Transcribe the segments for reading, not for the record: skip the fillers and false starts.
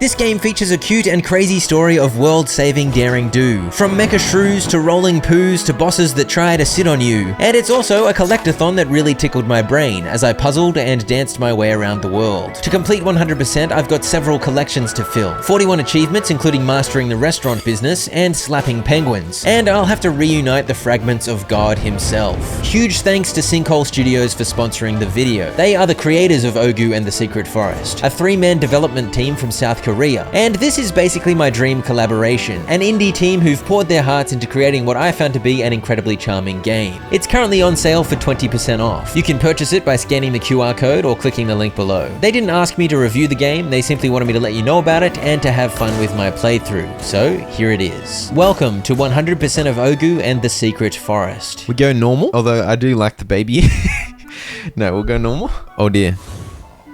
This game features a cute and crazy story of world-saving daring do, from mecha shrews to rolling poos to bosses that try to sit on you. And it's also a collectathon that really tickled my brain as I puzzled and danced my way around the world. To complete 100%, I've got several collections to fill. 41 achievements including mastering the restaurant business and slapping penguins. And I'll have to reunite the fragments of God himself. Huge thanks to Sinkhole Studios for sponsoring the video. They are the creators of Ogu and the Secret Forest, a 3-man development team from South Korea. And this is basically my dream collaboration, an indie team who've poured their hearts into creating what I found to be an incredibly charming game. It's currently on sale for 20% off. You can purchase it by scanning the QR code or clicking the link below. They didn't ask me to review the game, they simply wanted me to let you know about it and to have fun with my playthrough. So here it is. Welcome to 100% of Ogu and the Secret Forest. We go normal, although I do like the baby. No, we'll go normal. Oh dear.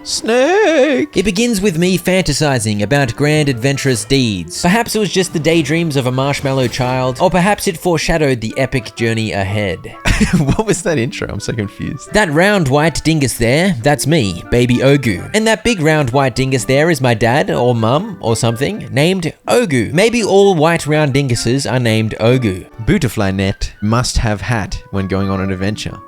Snake! It begins with me fantasizing about grand adventurous deeds. Perhaps it was just the daydreams of a marshmallow child, or perhaps it foreshadowed the epic journey ahead. What was that intro? I'm so confused. That round white dingus there, that's me, baby Ogu. And that big round white dingus there is my dad, or mum, or something, named Ogu. Maybe all white round dinguses are named Ogu. Butterfly net must have hat when going on an adventure.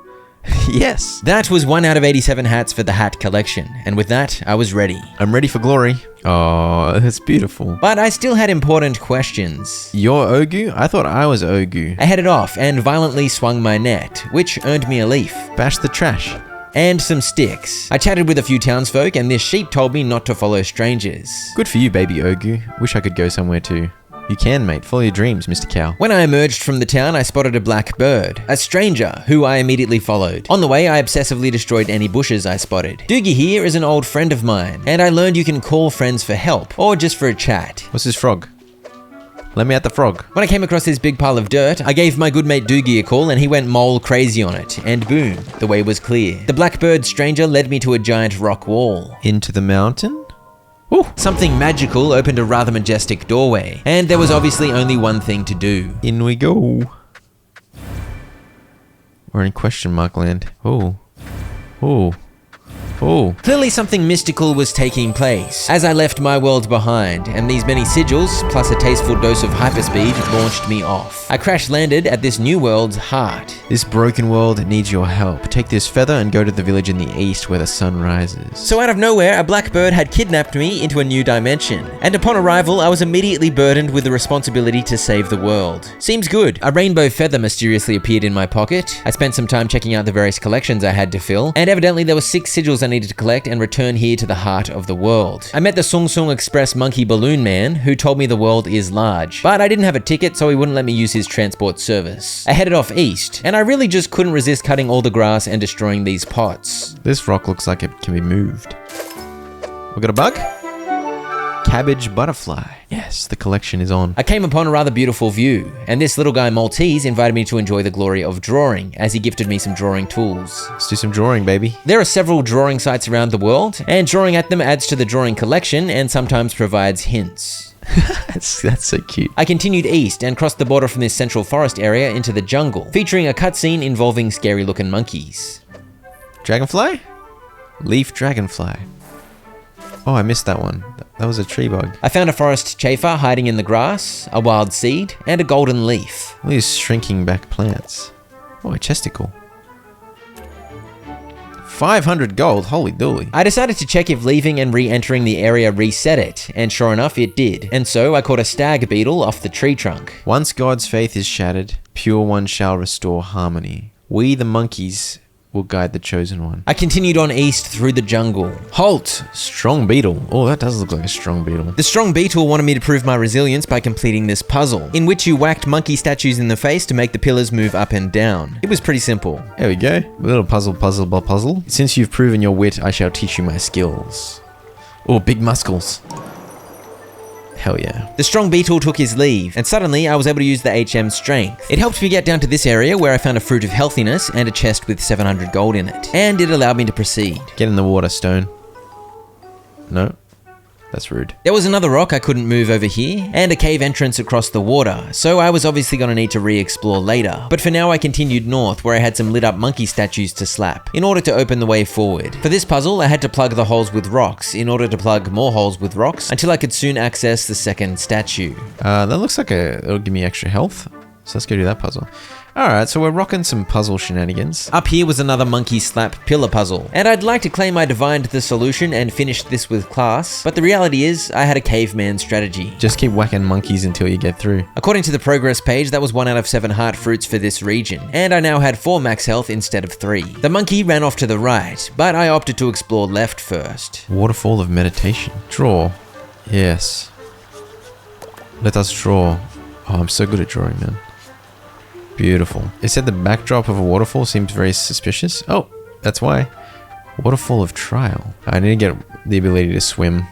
Yes. That was 1 out of 87 hats for the hat collection, and with that, I was ready. I'm ready for glory. Oh, that's beautiful. But I still had important questions. You're Ogu? I thought I was Ogu. I headed off and violently swung my net, which earned me a leaf. Bash the trash. And some sticks. I chatted with a few townsfolk, and this sheep told me not to follow strangers. Good for you, baby Ogu. Wish I could go somewhere too. You can, mate. Follow your dreams, Mr. Cow. When I emerged from the town, I spotted a black bird, a stranger, who I immediately followed. On the way, I obsessively destroyed any bushes I spotted. Doogie here is an old friend of mine, and I learned you can call friends for help, or just for a chat. What's this frog? Let me at the frog. When I came across this big pile of dirt, I gave my good mate Doogie a call and he went mole crazy on it, and boom, the way was clear. The blackbird stranger led me to a giant rock wall. Into the mountain? Ooh. Something magical opened a rather majestic doorway, and there was obviously only one thing to do. In we go. We're in question mark land. Oh. Oh. Oh. Clearly something mystical was taking place as I left my world behind, and these many sigils, plus a tasteful dose of hyperspeed, launched me off. I crash landed at this new world's heart. This broken world needs your help. Take this feather and go to the village in the east where the sun rises. So out of nowhere, a blackbird had kidnapped me into a new dimension, and upon arrival, I was immediately burdened with the responsibility to save the world. Seems good. A rainbow feather mysteriously appeared in my pocket. I spent some time checking out the various collections I had to fill, and evidently there were 6 sigils I needed to collect and return here to the heart of the world. I met the Sung Sung Express monkey balloon man, who told me the world is large, but I didn't have a ticket, so he wouldn't let me use his transport service. I headed off east, and I really just couldn't resist cutting all the grass and destroying these pots. This rock looks like it can be moved. We got a bug? Cabbage butterfly. Yes, the collection is on. I came upon a rather beautiful view, and this little guy Maltese invited me to enjoy the glory of drawing, as he gifted me some drawing tools. Let's do some drawing, baby. There are several drawing sites around the world, and drawing at them adds to the drawing collection and sometimes provides hints. That's so cute. I continued east and crossed the border from this central forest area into the jungle, featuring a cutscene involving scary looking monkeys. Dragonfly? Leaf dragonfly. Oh, I missed that one. That was a tree bug. I found a forest chafer hiding in the grass, a wild seed, and a golden leaf. All these shrinking back plants. Oh, a chesticle. 500 gold, holy dooly. I decided to check if leaving and re-entering the area reset it, and sure enough it did. And so I caught a stag beetle off the tree trunk. Once God's faith is shattered, pure one shall restore harmony. We the monkeys will guide the chosen one. I continued on east through the jungle. Halt! Strong beetle. Oh, that does look like a strong beetle. The strong beetle wanted me to prove my resilience by completing this puzzle, in which you whacked monkey statues in the face to make the pillars move up and down. It was pretty simple. There we go. A little puzzle. Since you've proven your wit, I shall teach you my skills. Oh, big muscles. Hell yeah. The strong beetle took his leave, and suddenly I was able to use the HM strength. It helped me get down to this area where I found a fruit of healthiness and a chest with 700 gold in it, and it allowed me to proceed. Get in the water, Stone. No. That's rude. There was another rock I couldn't move over here, and a cave entrance across the water, so I was obviously going to need to re-explore later. But for now I continued north, where I had some lit up monkey statues to slap, in order to open the way forward. For this puzzle, I had to plug the holes with rocks, in order to plug more holes with rocks, until I could soon access the second statue. That looks like it'll give me extra health. So let's go do that puzzle. Alright, so we're rocking some puzzle shenanigans. Up here was another monkey slap pillar puzzle, and I'd like to claim I divined the solution and finished this with class, but the reality is I had a caveman strategy. Just keep whacking monkeys until you get through. According to the progress page, that was 1 out of 7 heart fruits for this region, and I now had 4 max health instead of 3. The monkey ran off to the right, but I opted to explore left first. Waterfall of meditation. Draw. Yes. Let us draw. Oh, I'm so good at drawing, man. Beautiful. It said the backdrop of a waterfall seems very suspicious. Oh, that's why. Waterfall of trial. I need to get the ability to swim.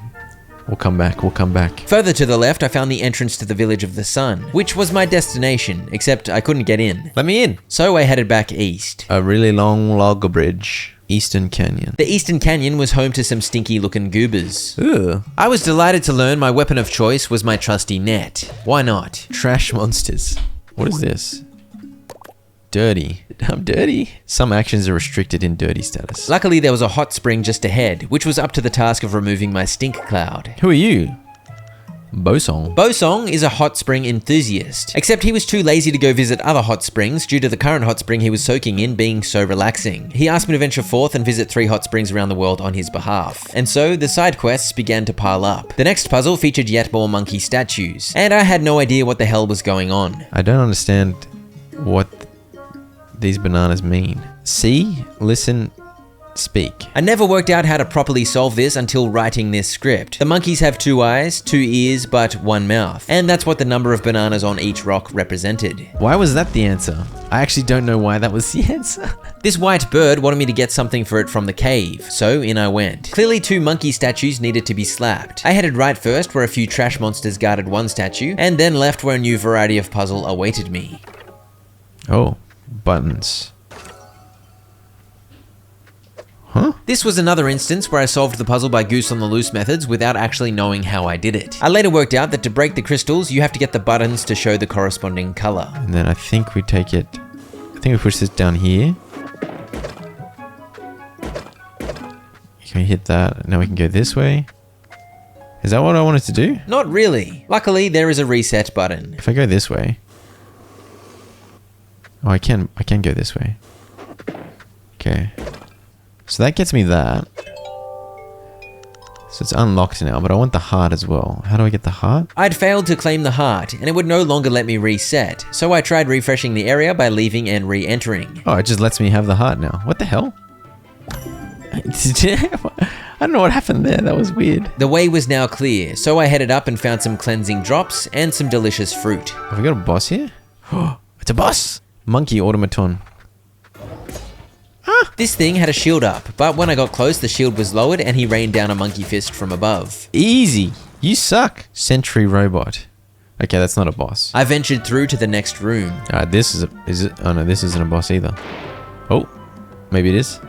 We'll come back, we'll come back. Further to the left, I found the entrance to the Village of the Sun, which was my destination, except I couldn't get in. Let me in. So I headed back east. A really long log bridge. Eastern Canyon. The Eastern Canyon was home to some stinky looking goobers. Ugh. I was delighted to learn my weapon of choice was my trusty net. Why not? Trash monsters. What is this? Dirty. I'm dirty. Some actions are restricted in dirty status. Luckily, there was a hot spring just ahead, which was up to the task of removing my stink cloud. Who are you? Bosong. Bosong is a hot spring enthusiast, except he was too lazy to go visit other hot springs due to the current hot spring he was soaking in being so relaxing. He asked me to venture forth and visit 3 hot springs around the world on his behalf, and so the side quests began to pile up. The next puzzle featured yet more monkey statues, and I had no idea what the hell was going on. I don't understand what these bananas mean. See, listen, speak. I never worked out how to properly solve this until writing this script. The monkeys have 2 eyes, 2 ears, but 1 mouth. And that's what the number of bananas on each rock represented. Why was that the answer? I actually don't know why that was the answer. This white bird wanted me to get something for it from the cave, so in I went. Clearly 2 monkey statues needed to be slapped. I headed right first where a few trash monsters guarded 1 statue, and then left where a new variety of puzzle awaited me. Oh, buttons. Huh? This was another instance where I solved the puzzle by goose on the loose methods without actually knowing how I did it. I later worked out that to break the crystals, you have to get the buttons to show the corresponding color. And then I think we take it, I think we push this down here. Can we hit that? Now we can go this way. Is that what I wanted to do? Not really. Luckily, there is a reset button. If I go this way. Oh, I can go this way. Okay. So that gets me that. So it's unlocked now, but I want the heart as well. How do I get the heart? I'd failed to claim the heart, and it would no longer let me reset, so I tried refreshing the area by leaving and re-entering. Oh, it just lets me have the heart now. What the hell? I don't know what happened there. That was weird. The way was now clear, so I headed up and found some cleansing drops and some delicious fruit. Have we got a boss here? Oh, it's a boss! Monkey automaton. This thing had a shield up, but when I got close, the shield was lowered and he rained down a monkey fist from above. Easy. You suck. Sentry robot. Okay, that's not a boss. I ventured through to the next room. This is it? Oh no, this isn't a boss either. Oh, maybe it is.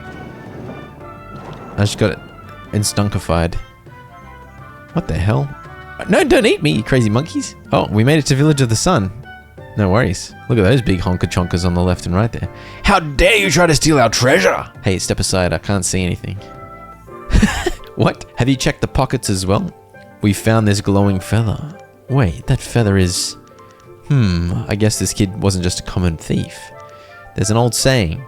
I just got it instunkified. What the hell? No, don't eat me, you crazy monkeys. Oh, we made it to Village of the Sun. No worries. Look at those big honker chonkers on the left and right there. How dare you try to steal our treasure? Hey, step aside. I can't see anything. What? Have you checked the pockets as well? We found this glowing feather. Wait, that feather is... I guess this kid wasn't just a common thief. There's an old saying.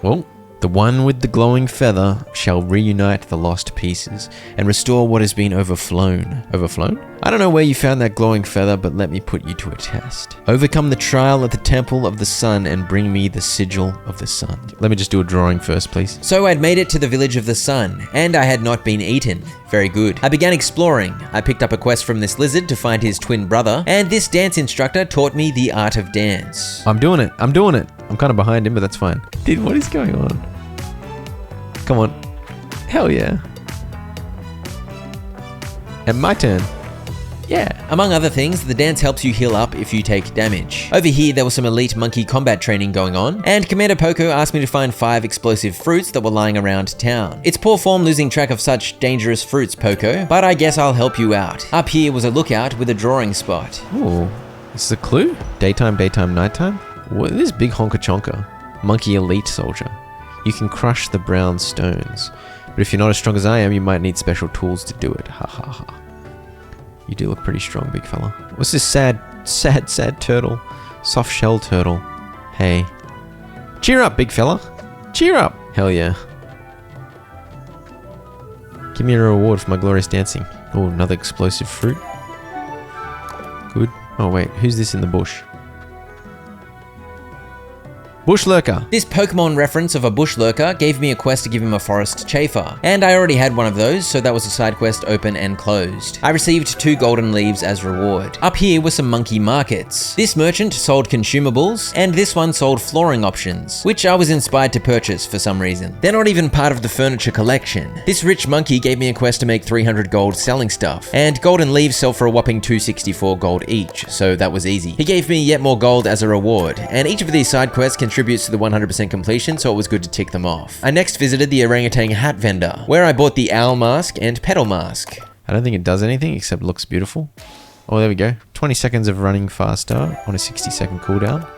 Well, the one with the glowing feather shall reunite the lost pieces and restore what has been overflown. Overflown? I don't know where you found that glowing feather, but let me put you to a test. Overcome the trial at the Temple of the Sun and bring me the sigil of the sun. Let me just do a drawing first, please. So I'd made it to the Village of the Sun, and I had not been eaten. Very good. I began exploring. I picked up a quest from this lizard to find his twin brother, and this dance instructor taught me the art of dance. I'm doing it. I'm doing it. I'm kind of behind him, but that's fine. Dude, what is going on? Come on. Hell yeah. And my turn. Yeah. Among other things, the dance helps you heal up if you take damage. Over here, there was some elite monkey combat training going on, and Commander Poco asked me to find 5 explosive fruits that were lying around town. It's poor form losing track of such dangerous fruits, Poco, but I guess I'll help you out. Up here was a lookout with a drawing spot. Ooh, this is a clue? Daytime, nighttime? What is this big honka chonka? Monkey elite soldier. You can crush the brown stones, but if you're not as strong as I am, you might need special tools to do it. Ha ha ha. You do look pretty strong, big fella. What's this sad turtle? Soft shell turtle. Hey. Cheer up, big fella. Cheer up. Hell yeah. Give me a reward for my glorious dancing. Oh, another explosive fruit. Good. Oh wait, who's this in the bush? Bush lurker. This Pokemon reference of a bush lurker gave me a quest to give him a forest chafer, and I already had one of those, so that was a side quest open and closed. I received 2 golden leaves as reward. Up here were some monkey markets. This merchant sold consumables, and this one sold flooring options, which I was inspired to purchase for some reason. They're not even part of the furniture collection. This rich monkey gave me a quest to make 300 gold selling stuff, and golden leaves sell for a whopping 264 gold each, so that was easy. He gave me yet more gold as a reward, and each of these side quests contributes to the 100% completion, so it was good to tick them off. I next visited the orangutan hat vendor, where I bought the owl mask and petal mask. I don't think it does anything except looks beautiful. Oh, there we go. 20 seconds of running faster on a 60-second cooldown.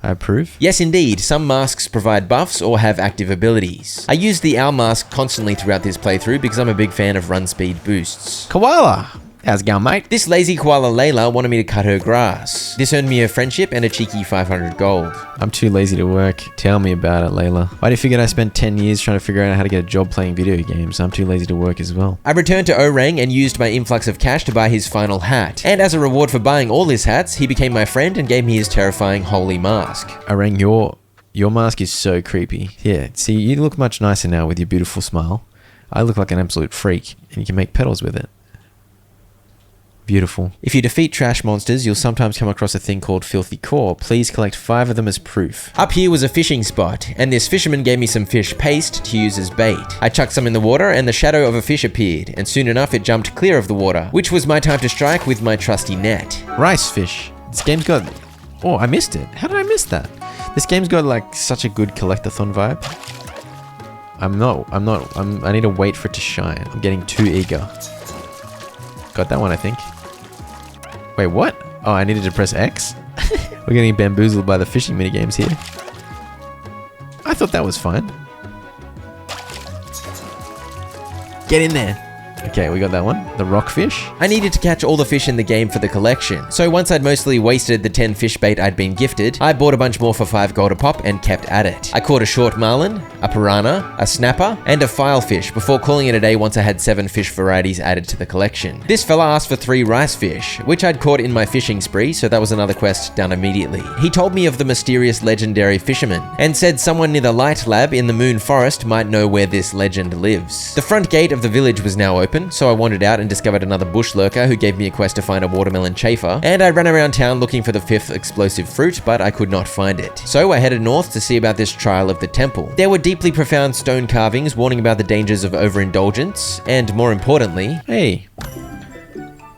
I approve. Yes, indeed. Some masks provide buffs or have active abilities. I used the owl mask constantly throughout this playthrough because I'm a big fan of run speed boosts. Koala! How's it going, mate? This lazy koala Layla wanted me to cut her grass. This earned me a friendship and a cheeky 500 gold. I'm too lazy to work. Tell me about it, Layla. Why do you figure I spent 10 years trying to figure out how to get a job playing video games? I'm too lazy to work as well. I returned to Orang and used my influx of cash to buy his final hat. And as a reward for buying all his hats, he became my friend and gave me his terrifying holy mask. Orang, your mask is so creepy. Yeah, see, you look much nicer now with your beautiful smile. I look like an absolute freak, and you can make petals with it. Beautiful. If you defeat trash monsters, you'll sometimes come across a thing called filthy core. Please collect 5 of them as proof. Up here was a fishing spot, and this fisherman gave me some fish paste to use as bait. I chucked some in the water, and the shadow of a fish appeared, and soon enough it jumped clear of the water, which was my time to strike with my trusty net. Rice fish. This game's got... Oh, I missed it. How did I miss that? This game's got like such a good collectathon vibe. I need to wait for it to shine. I'm getting too eager. Got that one, I think. Wait, what? Oh, I needed to press X? We're getting bamboozled by the fishing minigames here. I thought that was fine. Get in there. Okay, we got that one. The rockfish. I needed to catch all the fish in the game for the collection. So once I'd mostly wasted the 10 fish bait I'd been gifted, I bought a bunch more for 5 gold a pop and kept at it. I caught a short marlin, a piranha, a snapper, and a filefish before calling it a day once I had 7 fish varieties added to the collection. This fella asked for 3 rice fish, which I'd caught in my fishing spree, so that was another quest done immediately. He told me of the mysterious legendary fisherman, and said someone near the light lab in the moon forest might know where this legend lives. The front gate of the village was now open, so I wandered out and discovered another bush lurker who gave me a quest to find a watermelon chafer, and I ran around town looking for the 5th explosive fruit, but I could not find it. So I headed north to see about this trial of the temple. There were deeply profound stone carvings warning about the dangers of overindulgence, and more importantly, hey,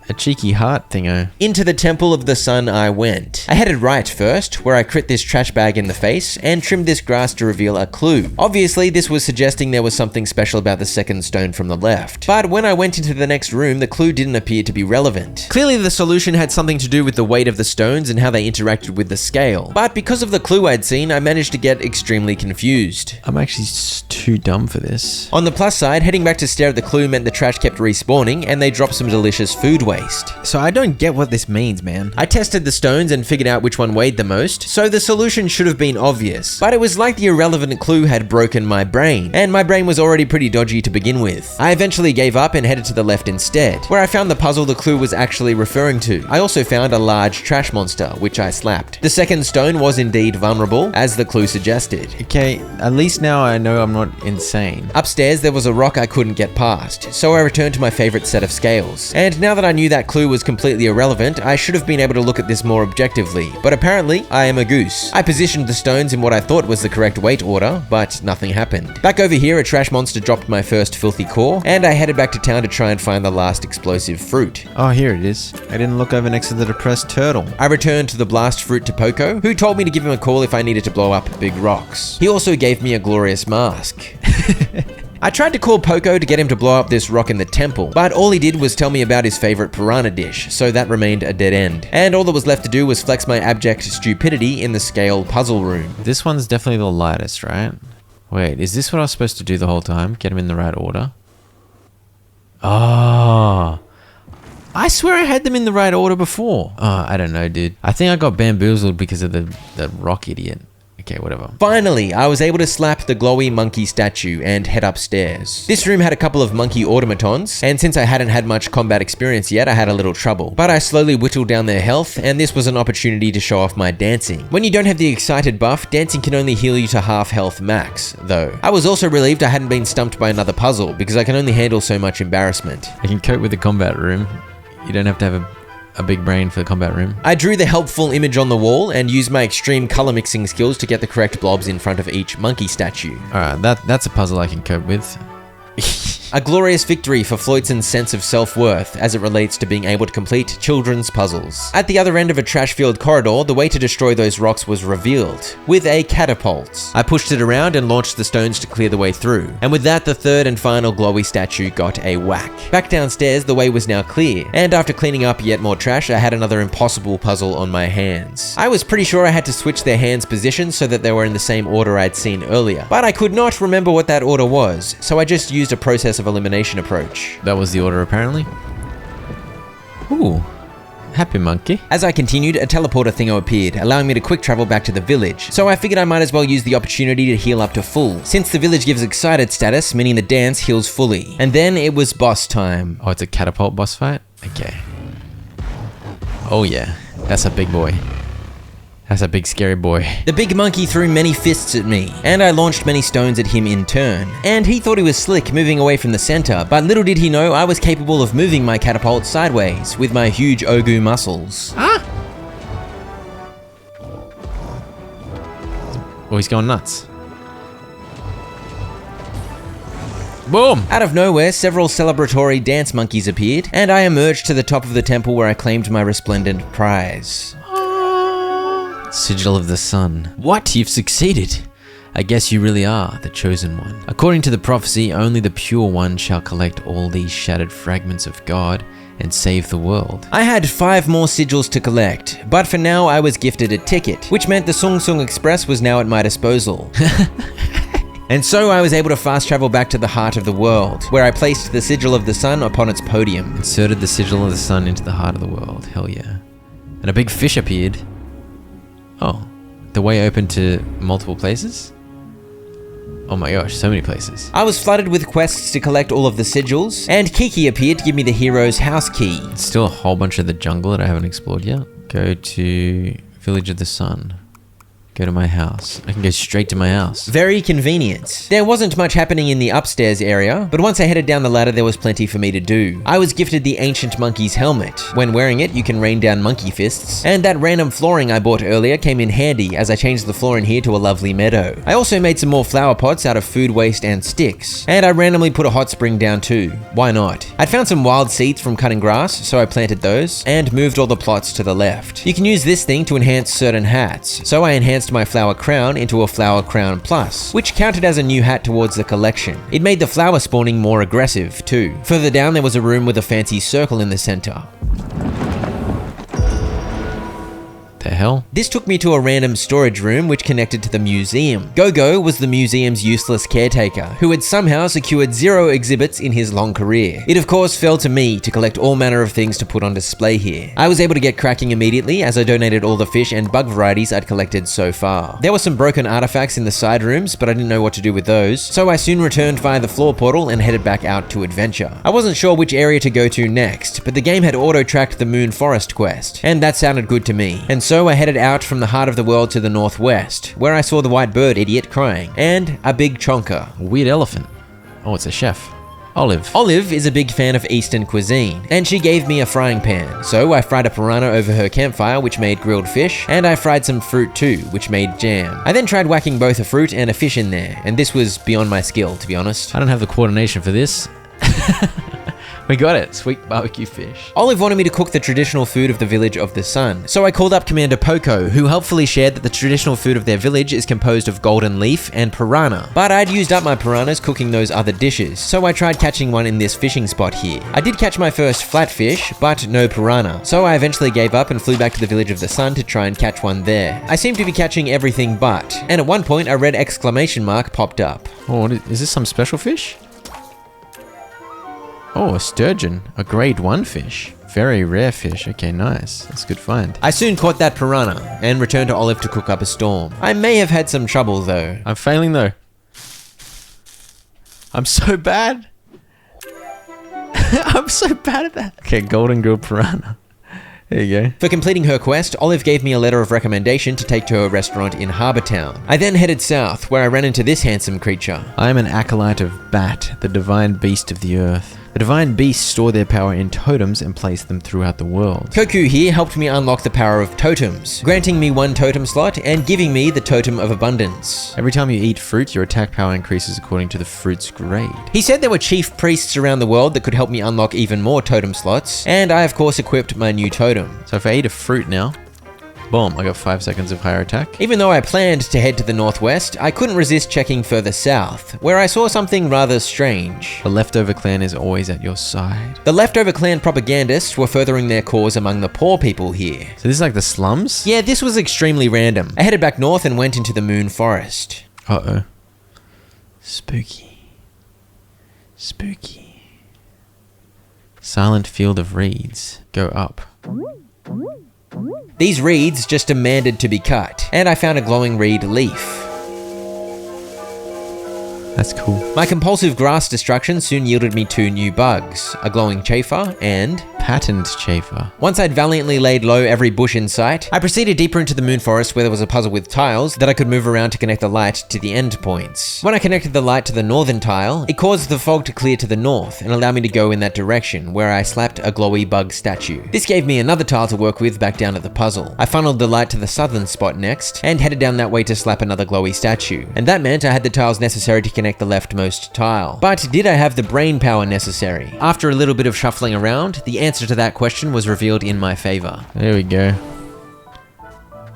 a cheeky heart thingo. Into the Temple of the Sun I went. I headed right first, where I crit this trash bag in the face and trimmed this grass to reveal a clue. Obviously, this was suggesting there was something special about the second stone from the left. But when I went into the next room, the clue didn't appear to be relevant. Clearly, the solution had something to do with the weight of the stones and how they interacted with the scale. But because of the clue I'd seen, I managed to get extremely confused. I'm actually too dumb for this. On the plus side, heading back to stare at the clue meant the trash kept respawning and they dropped some delicious food waste. So I don't get what this means, man. I tested the stones and figured out which one weighed the most, so the solution should have been obvious. But it was like the irrelevant clue had broken my brain, and my brain was already pretty dodgy to begin with. I eventually gave up and headed to the left instead, where I found the puzzle the clue was actually referring to. I also found a large trash monster, which I slapped. The second stone was indeed vulnerable, as the clue suggested. Okay, at least now I know I'm not insane. Upstairs, there was a rock I couldn't get past, so I returned to my favorite set of scales. And now that I knew knew that clue was completely irrelevant, I should have been able to look at this more objectively, but apparently, I am a goose. I positioned the stones in what I thought was the correct weight order, but nothing happened. Back over here, a trash monster dropped my first filthy core, and I headed back to town to try and find the last explosive fruit. Oh, here it is. I didn't look over next to the depressed turtle. I returned to the blast fruit to Poco, who told me to give him a call if I needed to blow up big rocks. He also gave me a glorious mask. I tried to call Poco to get him to blow up this rock in the temple, but all he did was tell me about his favorite piranha dish, so that remained a dead end. And all that was left to do was flex my abject stupidity in the scale puzzle room. This one's definitely the lightest, right? Wait, is this what I was supposed to do the whole time? Get them in the right order? Oh, I swear I had them in the right order before. Oh, I don't know, dude. I think I got bamboozled because of the rock idiot. Okay, whatever. Finally, I was able to slap the glowy monkey statue and head upstairs. This room had a couple of monkey automatons, and since I hadn't had much combat experience yet, I had a little trouble. But I slowly whittled down their health, and this was an opportunity to show off my dancing. When you don't have the excited buff, dancing can only heal you to half health max, though. I was also relieved I hadn't been stumped by another puzzle, because I can only handle so much embarrassment. I can cope with the combat room. You don't have to have a big brain for the combat room. I drew the helpful image on the wall and used my extreme color mixing skills to get the correct blobs in front of each monkey statue. Alright, that's a puzzle I can cope with. A glorious victory for Floydson's sense of self-worth as it relates to being able to complete children's puzzles. At the other end of a trash-filled corridor, the way to destroy those rocks was revealed, with a catapult. I pushed it around and launched the stones to clear the way through, and with that, the third and final glowy statue got a whack. Back downstairs, the way was now clear, and after cleaning up yet more trash, I had another impossible puzzle on my hands. I was pretty sure I had to switch their hands' positions so that they were in the same order I'd seen earlier, but I could not remember what that order was, so I just used a process of elimination approach. That was the order, apparently. Ooh, happy monkey. As I continued, a teleporter thingo appeared, allowing me to quick travel back to the village, so I figured I might as well use the opportunity to heal up to full, since the village gives excited status, meaning the dance heals fully. And then it was boss time. Oh, it's a catapult boss fight? Okay. Oh yeah, that's a big boy. That's a big scary boy. The big monkey threw many fists at me, and I launched many stones at him in turn. And he thought he was slick moving away from the center, but little did he know I was capable of moving my catapult sideways with my huge Ogu muscles. Ah! Oh, he's going nuts. Boom! Out of nowhere, several celebratory dance monkeys appeared, and I emerged to the top of the temple where I claimed my resplendent prize. Sigil of the Sun. What? You've succeeded. I guess you really are the chosen one. According to the prophecy, only the pure one shall collect all these shattered fragments of God and save the world. I had 5 more sigils to collect, but for now I was gifted a ticket, which meant the Sung Sung Express was now at my disposal. And so I was able to fast travel back to the heart of the world, where I placed the Sigil of the Sun upon its podium. Inserted the Sigil of the Sun into the heart of the world. Hell yeah. And a big fish appeared. Oh, the way open to multiple places? Oh my gosh, so many places. I was flooded with quests to collect all of the sigils, and Kiki appeared to give me the hero's house key. Still a whole bunch of the jungle that I haven't explored yet. Go to Village of the Sun. Go to my house. I can go straight to my house. Very convenient. There wasn't much happening in the upstairs area, but once I headed down the ladder, there was plenty for me to do. I was gifted the Ancient Monkey's helmet. When wearing it, you can rain down monkey fists, and that random flooring I bought earlier came in handy as I changed the floor in here to a lovely meadow. I also made some more flower pots out of food waste and sticks, and I randomly put a hot spring down too. Why not? I'd found some wild seeds from cutting grass, so I planted those, and moved all the plots to the left. You can use this thing to enhance certain hats, so I enhanced my flower crown into a flower crown plus, which counted as a new hat towards the collection. It made the flower spawning more aggressive too. Further down there was a room with a fancy circle in the center. The hell? This took me to a random storage room which connected to the museum. Gogo was the museum's useless caretaker, who had somehow secured 0 exhibits in his long career. It of course fell to me to collect all manner of things to put on display here. I was able to get cracking immediately as I donated all the fish and bug varieties I'd collected so far. There were some broken artifacts in the side rooms, but I didn't know what to do with those, so I soon returned via the floor portal and headed back out to adventure. I wasn't sure which area to go to next, but the game had auto-tracked the Moon Forest quest, and that sounded good to me. And so I headed out from the heart of the world to the northwest, where I saw the white bird idiot crying, and a big chonker. Weird elephant. Oh, it's a chef. Olive. Olive is a big fan of Eastern cuisine, and she gave me a frying pan. So I fried a piranha over her campfire, which made grilled fish, and I fried some fruit too, which made jam. I then tried whacking both a fruit and a fish in there, and this was beyond my skill, to be honest. I don't have the coordination for this. We got it. Sweet barbecue fish. Olive wanted me to cook the traditional food of the village of the sun, so I called up Commander Poco, who helpfully shared that the traditional food of their village is composed of golden leaf and piranha. But I'd used up my piranhas cooking those other dishes, so I tried catching one in this fishing spot here. I did catch my first flatfish, but no piranha, so I eventually gave up and flew back to the village of the sun to try and catch one there. I seemed to be catching everything but, and at one point a red exclamation mark popped up. Oh, is this some special fish? Oh, a sturgeon, a grade 1 fish. Very rare fish. Okay, nice. That's a good find. I soon caught that piranha and returned to Olive to cook up a storm. I may have had some trouble though. I'm failing though. I'm so bad. I'm so bad at that. Okay, golden grilled piranha. There you go. For completing her quest, Olive gave me a letter of recommendation to take to a restaurant in Harbour Town. I then headed south, where I ran into this handsome creature. I am an acolyte of Bat, the divine beast of the earth. The divine beasts store their power in totems and place them throughout the world. Koku here helped me unlock the power of totems, granting me 1 totem slot and giving me the totem of abundance. Every time you eat fruit, your attack power increases according to the fruit's grade. He said there were chief priests around the world that could help me unlock even more totem slots, and I of course equipped my new totem. So if I eat a fruit now, boom, I got 5 seconds of higher attack. Even though I planned to head to the northwest, I couldn't resist checking further south, where I saw something rather strange. The leftover clan is always at your side. The leftover clan propagandists were furthering their cause among the poor people here. So this is like the slums? Yeah, this was extremely random. I headed back north and went into the Moon Forest. Uh-oh. Spooky. Spooky. Silent field of reeds. Go up. These reeds just demanded to be cut, and I found a glowing reed leaf. That's cool. My compulsive grass destruction soon yielded me 2 new bugs, a glowing chafer and patterned chafer. Once I'd valiantly laid low every bush in sight, I proceeded deeper into the Moon Forest where there was a puzzle with tiles that I could move around to connect the light to the end points. When I connected the light to the northern tile, it caused the fog to clear to the north and allowed me to go in that direction, where I slapped a glowy bug statue. This gave me another tile to work with back down at the puzzle. I funneled the light to the southern spot next, and headed down that way to slap another glowy statue. And that meant I had the tiles necessary to connect the leftmost tile. But did I have the brain power necessary? After a little bit of shuffling around, the answer to that question was revealed in my favor. There we go.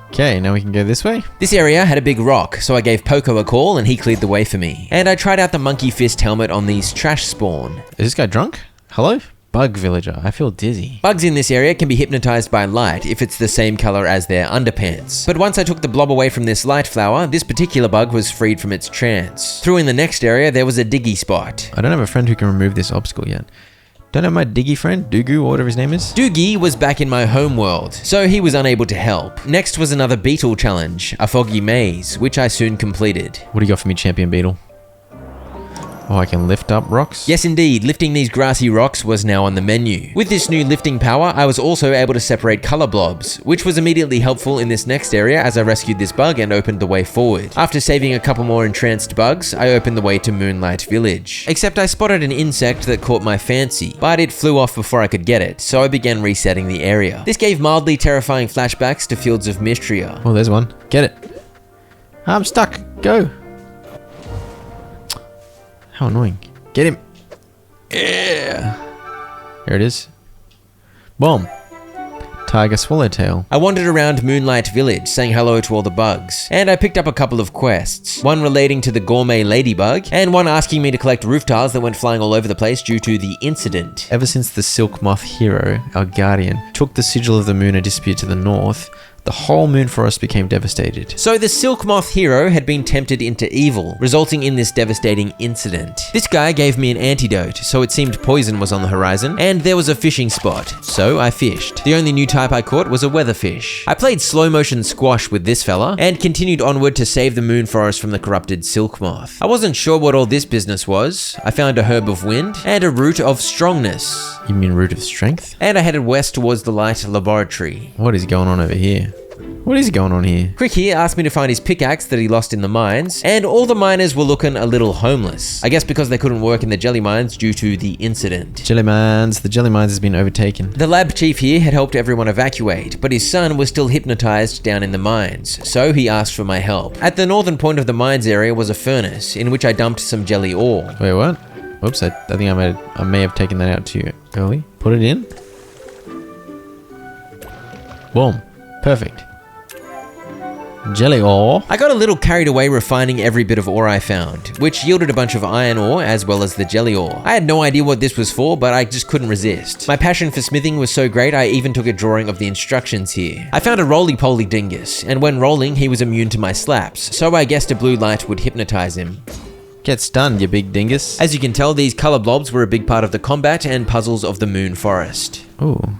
Okay, now we can go this way. This area had a big rock, so I gave Poco a call and he cleared the way for me. And I tried out the monkey fist helmet on these trash spawn. Is this guy drunk? Hello? Bug villager. I feel dizzy. Bugs in this area can be hypnotized by light if it's the same color as their underpants. But once I took the blob away from this light flower, this particular bug was freed from its trance. Through in the next area, there was a diggy spot. I don't have a friend who can remove this obstacle yet. Don't have my diggy friend, Dugu, or whatever his name is. Doogie was back in my home world, so he was unable to help. Next was another beetle challenge, a foggy maze, which I soon completed. What do you got for me, champion beetle? Oh, I can lift up rocks? Yes, indeed. Lifting these grassy rocks was now on the menu. With this new lifting power, I was also able to separate color blobs, which was immediately helpful in this next area as I rescued this bug and opened the way forward. After saving a couple more entranced bugs, I opened the way to Moonlight Village. Except I spotted an insect that caught my fancy, but it flew off before I could get it, so I began resetting the area. This gave mildly terrifying flashbacks to Fields of Mystria. Oh, there's one. Get it. I'm stuck. Go. How annoying. Get him. Yeah. Here it is. Boom. Tiger swallowtail. I wandered around Moonlight Village, saying hello to all the bugs, and I picked up a couple of quests. One relating to the gourmet ladybug, and one asking me to collect roof tiles that went flying all over the place due to the incident. Ever since the Silk Moth hero, our guardian, took the sigil of the moon and disappeared to the north, the whole Moon Forest became devastated. So the Silk Moth hero had been tempted into evil, resulting in this devastating incident. This guy gave me an antidote, so it seemed poison was on the horizon, and there was a fishing spot, so I fished. The only new type I caught was a weatherfish. I played slow motion squash with this fella, and continued onward to save the Moon Forest from the corrupted Silk Moth. I wasn't sure what all this business was. I found a herb of wind, and a root of strongness. You mean root of strength? And I headed west towards the light laboratory. What is going on over here? What is going on here? Crick here asked me to find his pickaxe that he lost in the mines, and all the miners were looking a little homeless. I guess because they couldn't work in the jelly mines due to the incident. Jelly mines. The jelly mines has been overtaken. The lab chief here had helped everyone evacuate, but his son was still hypnotized down in the mines, so he asked for my help. At the northern point of the mines area was a furnace, in which I dumped some jelly ore. Wait, what? Whoops, I think I may have taken that out too early. Put it in. Boom. Perfect. Jelly ore. I got a little carried away refining every bit of ore I found, which yielded a bunch of iron ore as well as the jelly ore. I had no idea what this was for, but I just couldn't resist. My passion for smithing was so great I even took a drawing of the instructions here. I found a roly-poly dingus, and when rolling he was immune to my slaps, so I guessed a blue light would hypnotize him. Get stunned, you big dingus. As you can tell, these color blobs were a big part of the combat and puzzles of the Moon Forest. Ooh.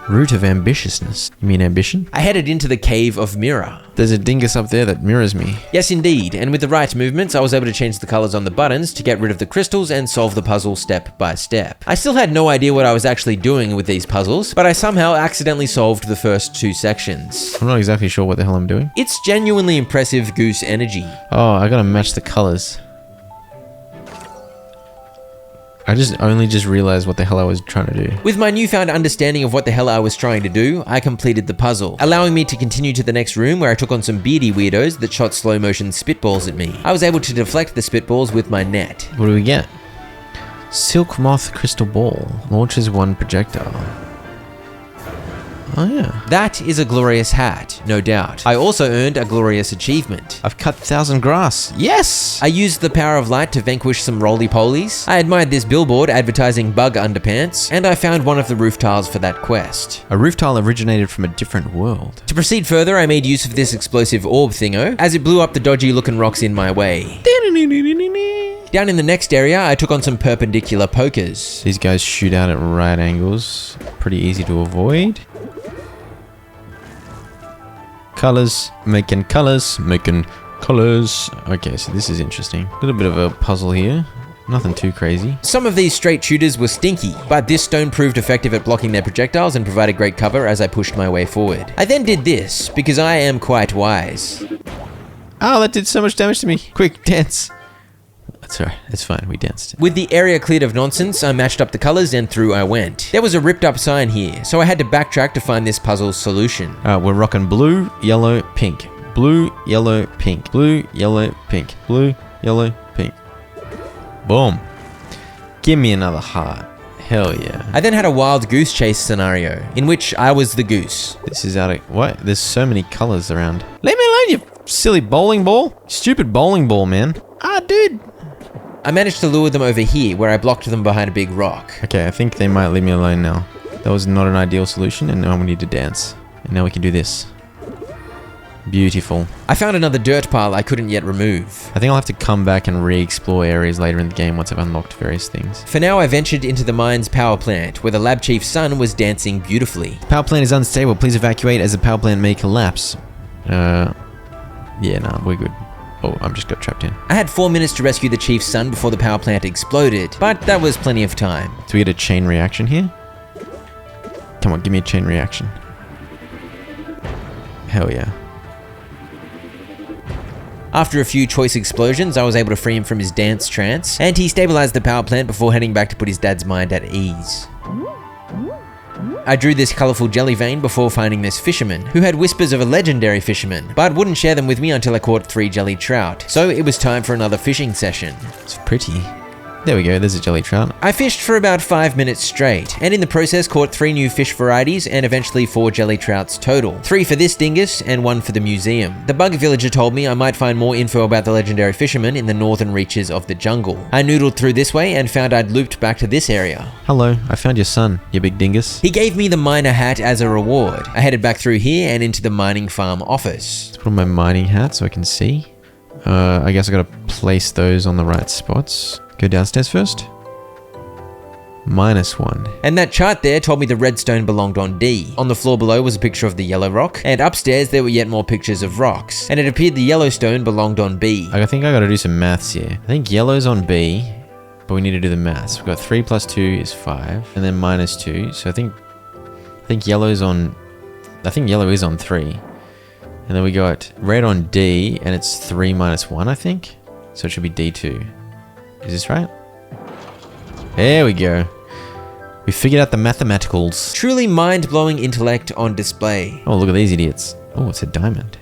Root of ambitiousness. You mean ambition? I headed into the Cave of Mirror. There's a dingus up there that mirrors me. Yes, indeed, and with the right movements, I was able to change the colors on the buttons to get rid of the crystals and solve the puzzle step by step. I still had no idea what I was actually doing with these puzzles, but I somehow accidentally solved the first 2 sections. I'm not exactly sure what the hell I'm doing. It's genuinely impressive goose energy. Oh, I gotta match the colors. I only just realized what the hell I was trying to do. With my newfound understanding of what the hell I was trying to do, I completed the puzzle, allowing me to continue to the next room where I took on some beardy weirdos that shot slow motion spitballs at me. I was able to deflect the spitballs with my net. What do we get? Silk moth crystal ball. Launches 1 projectile. Oh yeah. That is a glorious hat, no doubt. I also earned a glorious achievement. I've cut 1,000 grass. Yes! I used the power of light to vanquish some roly-polies. I admired this billboard advertising bug underpants, and I found one of the roof tiles for that quest. A roof tile originated from a different world. To proceed further, I made use of this explosive orb thingo, as it blew up the dodgy looking rocks in my way. Down in the next area, I took on some perpendicular pokers. These guys shoot out at right angles. Pretty easy to avoid. Colors, making colors, making colors. Okay, so this is interesting. A little bit of a puzzle here. Nothing too crazy. Some of these straight shooters were stinky, but this stone proved effective at blocking their projectiles and provided great cover as I pushed my way forward. I then did this, because I am quite wise. Oh, that did so much damage to me. Quick, dance. That's alright, it's fine, we danced. With the area cleared of nonsense, I matched up the colors and through I went. There was a ripped up sign here, so I had to backtrack to find this puzzle's solution. We're rocking blue, yellow, pink. Blue, yellow, pink. Blue, yellow, pink. Blue, yellow, pink. Boom. Give me another heart. Hell yeah. I then had a wild goose chase scenario, in which I was the goose. This is out of... What? There's so many colors around. Leave me alone, you silly bowling ball. Stupid bowling ball, man. Ah, dude. I managed to lure them over here, where I blocked them behind a big rock. Okay, I think they might leave me alone now. That was not an ideal solution, and now we need to dance. And now we can do this. Beautiful. I found another dirt pile I couldn't yet remove. I think I'll have to come back and re-explore areas later in the game once I've unlocked various things. For now, I ventured into the mine's power plant, where the lab chief's son was dancing beautifully. The power plant is unstable. Please evacuate as the power plant may collapse. Yeah, nah, we're good. Oh, I'm just got trapped in. I had 4 minutes to rescue the chief's son before the power plant exploded, but that was plenty of time. Do we get a chain reaction here? Come on, give me a chain reaction. Hell yeah. After a few choice explosions, I was able to free him from his dance trance, and he stabilized the power plant before heading back to put his dad's mind at ease. I drew this colourful jelly vein before finding this fisherman, who had whispers of a legendary fisherman, but wouldn't share them with me until I caught 3 jelly trout, so it was time for another fishing session. It's pretty. There we go, there's a jelly trout. I fished for about 5 minutes straight, and in the process caught 3 new fish varieties and eventually 4 jelly trouts total. 3 for this dingus and 1 for the museum. The bug villager told me I might find more info about the legendary fisherman in the northern reaches of the jungle. I noodled through this way and found I'd looped back to this area. Hello, I found your son, you big dingus. He gave me the miner hat as a reward. I headed back through here and into the mining farm office. Let's put on my mining hat so I can see. I guess I gotta place those on the right spots. Go downstairs first. -1. And that chart there told me the redstone belonged on D. On the floor below was a picture of the yellow rock, and upstairs there were yet more pictures of rocks, and it appeared the yellow stone belonged on B. I think I gotta do some maths here. I think yellow's on B, but we need to do the maths. We've got 3 plus 2 is 5, and then -2, so I think yellow's on I think yellow is on 3. And then we got red on D, and it's 3 minus 1, I think. So it should be D2. Is this right? There we go. We figured out the mathematicals. Truly mind-blowing intellect on display. Oh, look at these idiots. Oh, it's a diamond.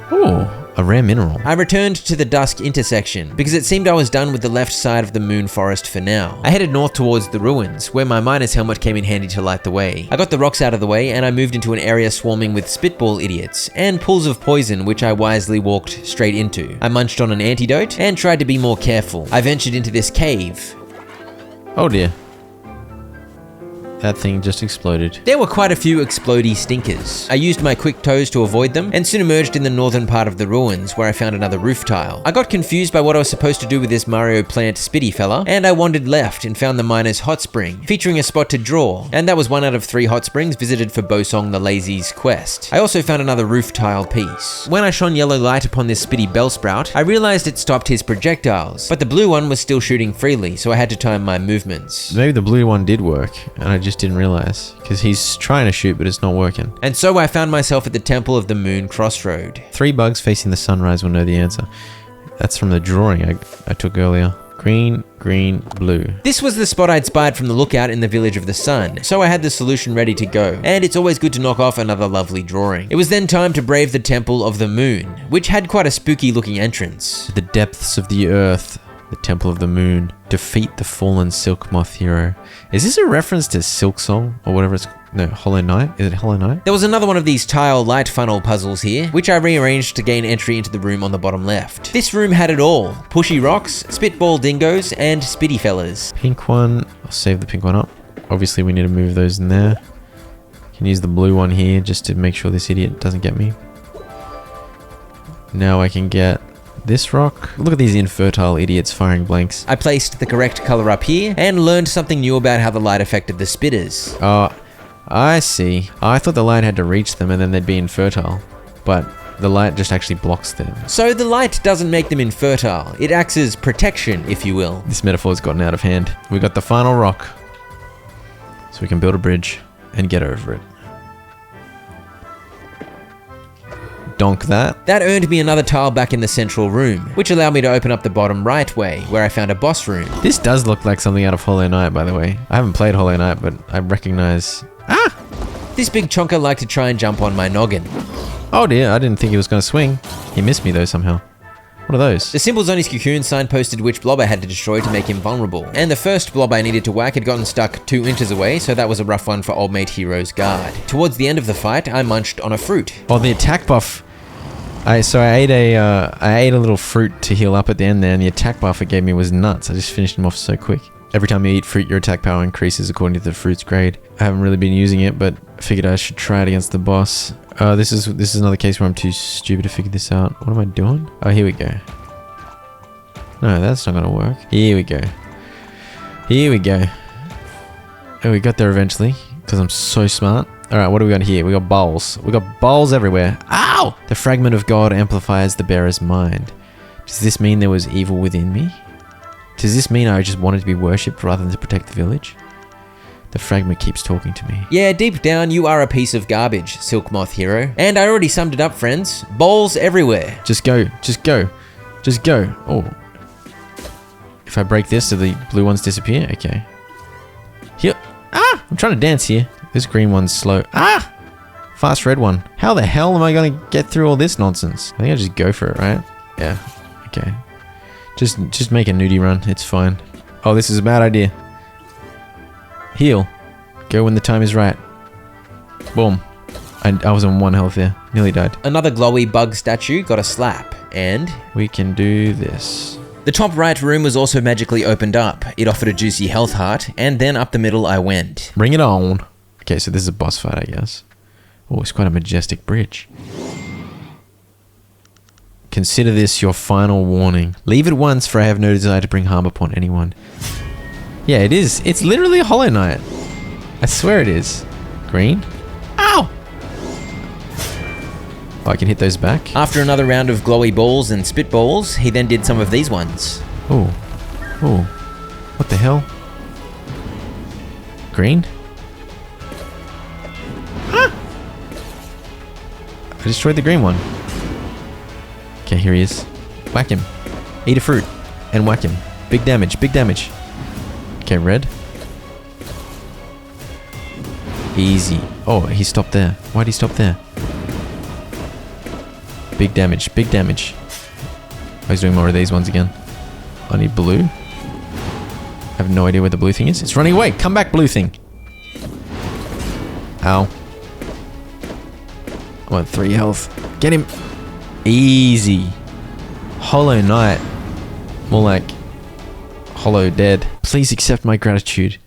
Oh, a rare mineral. I returned to the dusk intersection because it seemed I was done with the left side of the moon forest for now. I headed north towards the ruins, where my miner's helmet came in handy to light the way. I got the rocks out of the way and I moved into an area swarming with spitball idiots and pools of poison, which I wisely walked straight into. I munched on an antidote and tried to be more careful. I ventured into this cave. Oh dear. That thing just exploded. There were quite a few explodey stinkers. I used my quick toes to avoid them and soon emerged in the northern part of the ruins where I found another roof tile. I got confused by what I was supposed to do with this Mario plant spitty fella, and I wandered left and found the miner's hot spring, featuring a spot to draw, and that was 1 out of 3 hot springs visited for Bosong the Lazy's quest. I also found another roof tile piece. When I shone yellow light upon this spitty bellsprout, I realized it stopped his projectiles, but the blue one was still shooting freely, so I had to time my movements. Maybe the blue one did work, and I just didn't realize, because he's trying to shoot but it's not working. And so I found myself at the Temple of the Moon crossroad. 3 bugs facing the sunrise will know the answer. That's from the drawing I took earlier. Green, green, blue. This was the spot I'd spied from the lookout in the Village of the Sun, so I had the solution ready to go, and it's always good to knock off another lovely drawing. It was then time to brave the Temple of the Moon, which had quite a spooky looking entrance. The depths of the earth, the Temple of the Moon, defeat the fallen Silk Moth hero. Is this a reference to Silk Song or whatever it's... No, Hollow Knight? Is it Hollow Knight? There was another one of these tile light funnel puzzles here, which I rearranged to gain entry into the room on the bottom left. This room had it all. Pushy rocks, spitball dingoes, and spitty fellas. Pink one. I'll save the pink one up. Obviously we need to move those in there. Can use the blue one here just to make sure this idiot doesn't get me. Now I can get this rock. Look at these infertile idiots firing blanks. I placed the correct color up here and learned something new about how the light affected the spitters. Oh, I see. I thought the light had to reach them and then they'd be infertile, but the light just actually blocks them. So the light doesn't make them infertile. It acts as protection, if you will. This metaphor's gotten out of hand. We got the final rock, so we can build a bridge and get over it. Donk that. That earned me another tile back in the central room, which allowed me to open up the bottom right way, where I found a boss room. This does look like something out of Hollow Knight, by the way. I haven't played Hollow Knight, but I recognize... Ah! This big chonker liked to try and jump on my noggin. Oh dear, I didn't think he was going to swing. He missed me though somehow. What are those? The symbols on his cocoon signposted which blob I had to destroy to make him vulnerable, and the first blob I needed to whack had gotten stuck 2 inches away, so that was a rough one for old mate Hero's guard. Towards the end of the fight, I munched on a fruit. Oh, the attack buff. I ate a little fruit to heal up at the end there, and the attack buff it gave me was nuts. I just finished him off so quick. Every time you eat fruit, your attack power increases according to the fruit's grade. I haven't really been using it, but I figured I should try it against the boss. This is another case where I'm too stupid to figure this out. What am I doing? Oh, here we go. No, that's not gonna work. Here we go. Here we go. Oh, we got there eventually, because I'm so smart. Alright, what do we got here? We got bowls. We got bowls everywhere. Ow! The fragment of God amplifies the bearer's mind. Does this mean there was evil within me? Does this mean I just wanted to be worshipped rather than to protect the village? The fragment keeps talking to me. Yeah, deep down, you are a piece of garbage, Silk Moth Hero. And I already summed it up, friends. Bowls everywhere. Just go. Just go. Just go. Oh. If I break this, do the blue ones disappear? Okay. Here. Ah! I'm trying to dance here. This green one's slow. Ah! Fast red one. How the hell am I going to get through all this nonsense? I think I'll just go for it, right? Yeah. Okay. Just make a nudie run. It's fine. Oh, this is a bad idea. Heal. Go when the time is right. Boom. I was on 1 health there. Nearly died. Another glowy bug statue got a slap, and... we can do this. The top right room was also magically opened up. It offered a juicy health heart, and then up the middle I went. Bring it on. Okay, so this is a boss fight, I guess. Oh, it's quite a majestic bridge. Consider this your final warning. Leave at once, for I have no desire to bring harm upon anyone. Yeah, it is. It's literally a Hollow Knight. I swear it is. Green? Ow! Oh, I can hit those back. After another round of glowy balls and spitballs, he then did some of these ones. Oh. Oh. What the hell? Green? Ah! destroyed the green one. Okay, here he is. Whack him. Eat a fruit. And whack him. Big damage, big damage. Okay, red. Easy. Oh, he stopped there. Why'd he stop there? Big damage, big damage. Oh, he's doing more of these ones again. I need blue. I have no idea where the blue thing is. It's running away. Come back, blue thing. Ow. I'm on 3 health. Get him. Easy. Hollow Knight. More like Hollow Dead. Please accept my gratitude.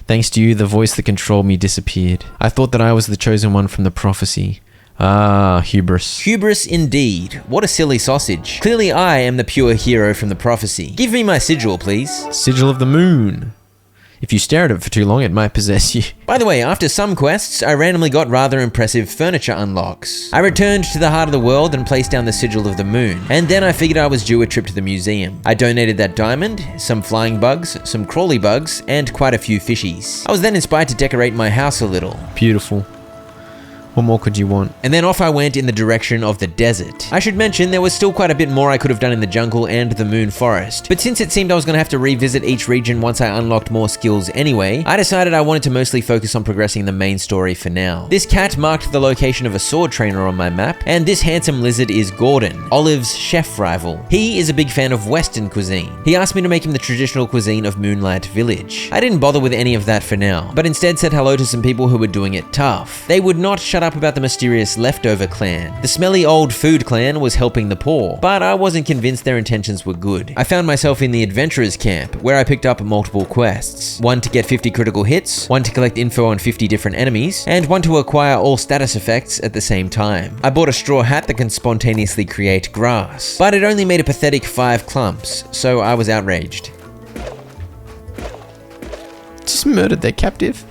Thanks to you, the voice that controlled me disappeared. I thought that I was the chosen one from the prophecy. Ah, hubris. Hubris indeed. What a silly sausage. Clearly I am the pure hero from the prophecy. Give me my sigil, please. Sigil of the moon. If you stare at it for too long, it might possess you. By the way, after some quests, I randomly got rather impressive furniture unlocks. I returned to the heart of the world and placed down the sigil of the moon, and then I figured I was due a trip to the museum. I donated that diamond, some flying bugs, some crawly bugs, and quite a few fishies. I was then inspired to decorate my house a little. Beautiful. What more could you want? And then off I went in the direction of the desert. I should mention there was still quite a bit more I could have done in the jungle and the moon forest, but since it seemed I was going to have to revisit each region once I unlocked more skills anyway, I decided I wanted to mostly focus on progressing the main story for now. This cat marked the location of a sword trainer on my map, and this handsome lizard is Gordon, Olive's chef rival. He is a big fan of Western cuisine. He asked me to make him the traditional cuisine of Moonlight Village. I didn't bother with any of that for now, but instead said hello to some people who were doing it tough. They would not shut up about the mysterious leftover clan. The smelly old food clan was helping the poor, but I wasn't convinced their intentions were good. I found myself in the adventurers camp, where I picked up multiple quests. One to get 50 critical hits, one to collect info on 50 different enemies, and one to acquire all status effects at the same time. I bought a straw hat that can spontaneously create grass, but it only made a pathetic 5 clumps, so I was outraged. Just murdered their captive.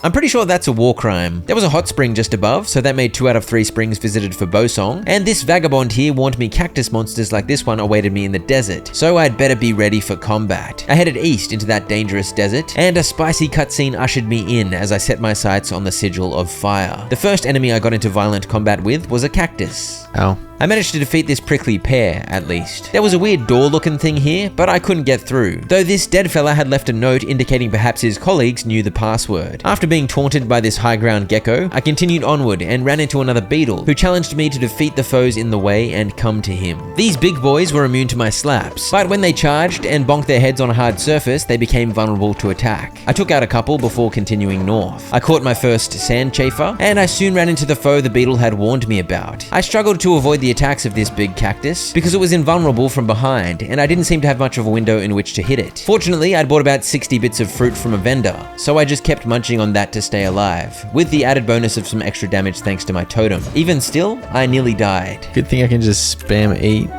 I'm pretty sure that's a war crime. There was a hot spring just above, so that made 2 out of 3 springs visited for Bosong, and this vagabond here warned me cactus monsters like this one awaited me in the desert, so I'd better be ready for combat. I headed east into that dangerous desert, and a spicy cutscene ushered me in as I set my sights on the sigil of fire. The first enemy I got into violent combat with was a cactus. Ow. I managed to defeat this prickly pear, at least. There was a weird door-looking thing here, but I couldn't get through, though this dead fella had left a note indicating perhaps his colleagues knew the password. After being taunted by this high-ground gecko, I continued onward and ran into another beetle, who challenged me to defeat the foes in the way and come to him. These big boys were immune to my slaps, but when they charged and bonked their heads on a hard surface, they became vulnerable to attack. I took out a couple before continuing north. I caught my first sand chafer, and I soon ran into the foe the beetle had warned me about. I struggled to avoid the attacks of this big cactus because it was invulnerable from behind, and I didn't seem to have much of a window in which to hit it. Fortunately, I'd bought about 60 bits of fruit from a vendor, so I just kept munching on that to stay alive, with the added bonus of some extra damage thanks to my totem. Even still, I nearly died. Good thing I can just spam eat.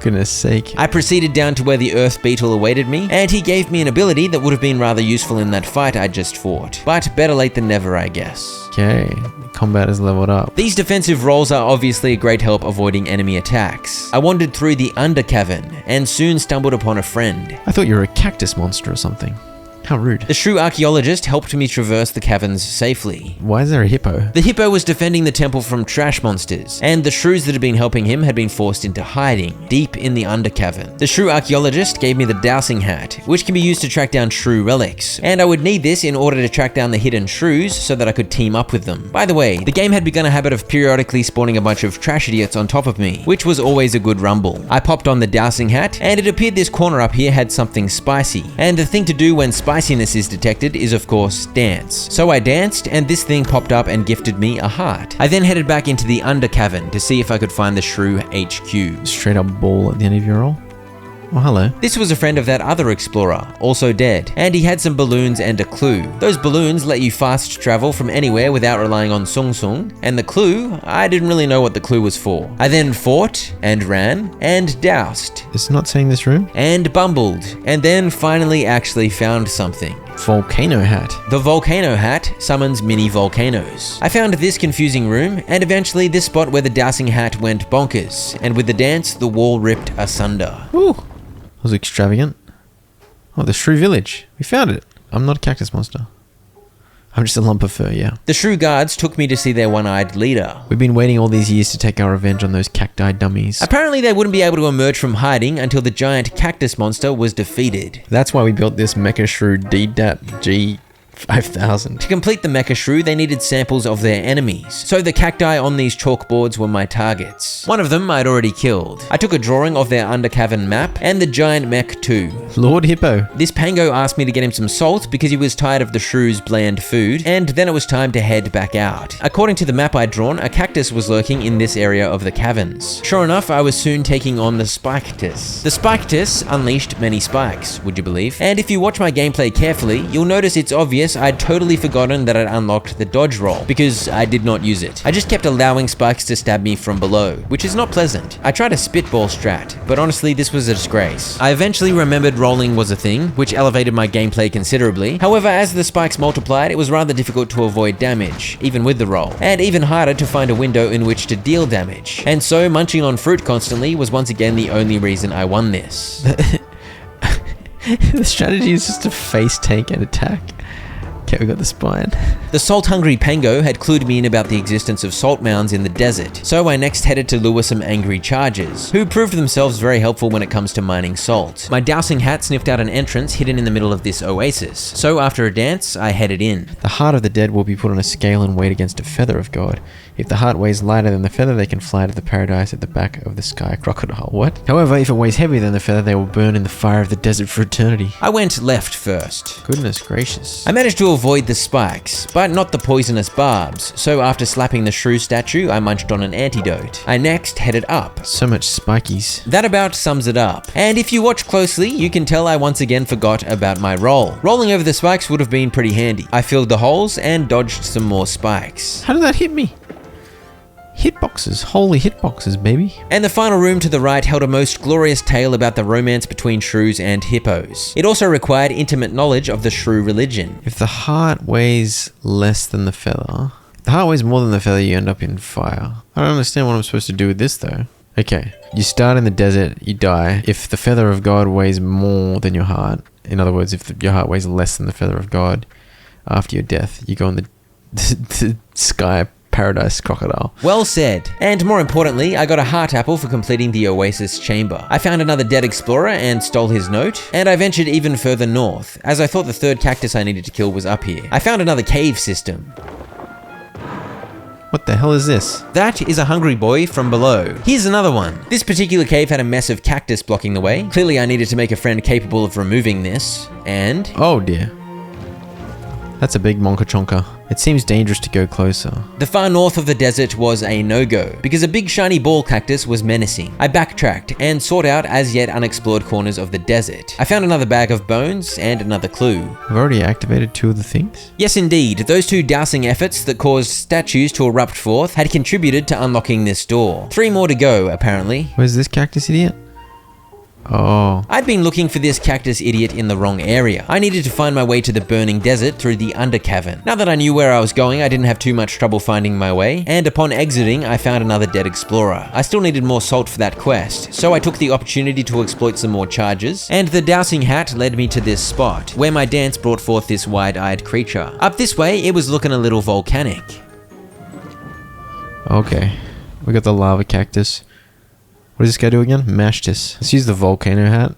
Goodness sake. I proceeded down to where the earth beetle awaited me, and he gave me an ability that would have been rather useful in that fight I just fought. But better late than never, I guess. Okay, combat is leveled up. These defensive rolls are obviously a great help avoiding enemy attacks. I wandered through the under cavern, and soon stumbled upon a friend. I thought you were a cactus monster or something. How rude. The shrew archaeologist helped me traverse the caverns safely. Why is there a hippo? The hippo was defending the temple from trash monsters, and the shrews that had been helping him had been forced into hiding, deep in the under cavern. The shrew archaeologist gave me the dowsing hat, which can be used to track down shrew relics, and I would need this in order to track down the hidden shrews so that I could team up with them. By the way, the game had begun a habit of periodically spawning a bunch of trash idiots on top of me, which was always a good rumble. I popped on the dowsing hat, and it appeared this corner up here had something spicy, and the thing to do when spiciness is detected is of course dance. So I danced, and this thing popped up and gifted me a heart. I then headed back into the under cavern to see if I could find the shrew HQ. Straight up ball at the end of your roll? Oh, hello. This was a friend of that other explorer, also dead, and he had some balloons and a clue. Those balloons let you fast travel from anywhere without relying on Sung Sung, and the clue, I didn't really know what the clue was for. I then fought, and ran, and doused. It's not saying this room? And bumbled, and then finally actually found something. Volcano hat. The volcano hat summons mini volcanoes. I found this confusing room, and eventually this spot where the dowsing hat went bonkers, and with the dance, the wall ripped asunder. Ooh. That was extravagant. Oh, the Shrew Village. We found it. I'm not a cactus monster. I'm just a lump of fur, yeah. The shrew guards took me to see their one-eyed leader. We've been waiting all these years to take our revenge on those cacti dummies. Apparently they wouldn't be able to emerge from hiding until the giant cactus monster was defeated. That's why we built this Mecha Shrew DDAP G5000. To complete the Mecha Shrew, they needed samples of their enemies, so the cacti on these chalkboards were my targets. One of them I'd already killed. I took a drawing of their undercavern map and the giant mech too. Lord Hippo. This pango asked me to get him some salt because he was tired of the shrew's bland food, and then it was time to head back out. According to the map I'd drawn, a cactus was lurking in this area of the caverns. Sure enough, I was soon taking on the Spiketus. The Spiketus unleashed many spikes, would you believe? And if you watch my gameplay carefully, you'll notice it's obvious I'd totally forgotten that I'd unlocked the dodge roll, because I did not use it. I just kept allowing spikes to stab me from below, which is not pleasant. I tried a spitball strat, but honestly this was a disgrace. I eventually remembered rolling was a thing, which elevated my gameplay considerably. However, as the spikes multiplied, it was rather difficult to avoid damage, even with the roll, and even harder to find a window in which to deal damage. And so munching on fruit constantly was once again the only reason I won this. The strategy is just to face tank and attack. Okay, we got the spine. The salt-hungry pango had clued me in about the existence of salt mounds in the desert, so I next headed to lure some angry chargers, who proved themselves very helpful when it comes to mining salt. My dowsing hat sniffed out an entrance hidden in the middle of this oasis, so after a dance, I headed in. The heart of the dead will be put on a scale and weighed against a feather of God. If the heart weighs lighter than the feather, they can fly to the paradise at the back of the sky crocodile. What? However, if it weighs heavier than the feather, they will burn in the fire of the desert for eternity. I went left first. Goodness gracious. I managed to avoid the spikes, but not the poisonous barbs, so after slapping the shrew statue, I munched on an antidote. I next headed up. So much spikies. That about sums it up. And if you watch closely, you can tell I once again forgot about my roll. Rolling over the spikes would have been pretty handy. I filled the holes and dodged some more spikes. How did that hit me? Hitboxes, holy hitboxes, baby. And the final room to the right held a most glorious tale about the romance between shrews and hippos. It also required intimate knowledge of the shrew religion. If the heart weighs less than the feather, if the heart weighs more than the feather, you end up in fire. I don't understand what I'm supposed to do with this though. Okay, you start in the desert, you die. If the feather of God weighs more than your heart, in other words, if your heart weighs less than the feather of God, after your death, you go in the sky paradise crocodile. Well said. And more importantly, I got a heart apple for completing the oasis chamber. I found another dead explorer and stole his note, and I ventured even further north, as I thought the third cactus I needed to kill was up here. I found another cave system. What the hell is this? That is a hungry boy from below. Here's another one. This particular cave had a mess of cactus blocking the way. Clearly I needed to make a friend capable of removing this, and... Oh dear. That's a big monka chonka. It seems dangerous to go closer. The far north of the desert was a no-go, because a big shiny ball cactus was menacing. I backtracked and sought out as yet unexplored corners of the desert. I found another bag of bones and another clue. I've already activated 2 of the things? Yes indeed, those 2 dousing efforts that caused statues to erupt forth had contributed to unlocking this door. 3 more to go, apparently. Where's this cactus idiot? Oh. I'd been looking for this cactus idiot in the wrong area. I needed to find my way to the burning desert through the undercavern. Now that I knew where I was going, I didn't have too much trouble finding my way, and upon exiting, I found another dead explorer. I still needed more salt for that quest, so I took the opportunity to exploit some more charges, and the dowsing hat led me to this spot, where my dance brought forth this wide-eyed creature. Up this way, it was looking a little volcanic. Okay. We got the lava cactus. What does this guy do again? Mash this. Let's use the volcano hat.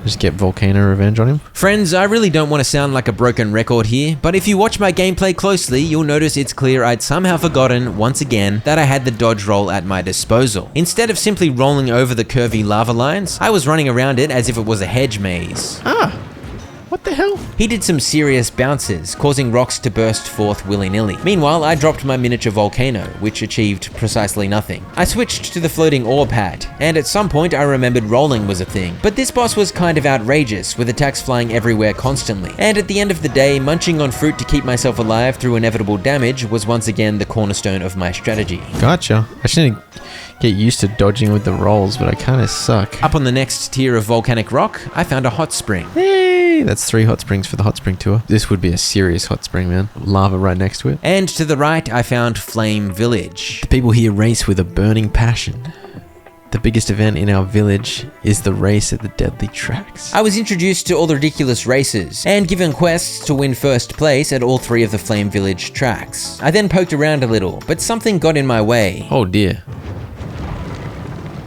Just get volcano revenge on him. Friends, I really don't want to sound like a broken record here, but if you watch my gameplay closely, you'll notice it's clear I'd somehow forgotten, once again, that I had the dodge roll at my disposal. Instead of simply rolling over the curvy lava lines, I was running around it as if it was a hedge maze. Ah! What the hell? He did some serious bounces, causing rocks to burst forth willy-nilly. Meanwhile, I dropped my miniature volcano, which achieved precisely nothing. I switched to the floating orb hat, and at some point I remembered rolling was a thing. But this boss was kind of outrageous, with attacks flying everywhere constantly. And at the end of the day, munching on fruit to keep myself alive through inevitable damage was once again the cornerstone of my strategy. Gotcha. I shouldn't get used to dodging with the rolls, but I kind of suck. Up on the next tier of volcanic rock, I found a hot spring. Hey, that's 3 hot springs for the hot spring tour. This would be a serious hot spring, man. Lava right next to it. And to the right, I found Flame Village. The people here race with a burning passion. The biggest event in our village is the race at the deadly tracks. I was introduced to all the ridiculous races and given quests to win first place at all 3 of the Flame Village tracks. I then poked around a little, but something got in my way. Oh dear.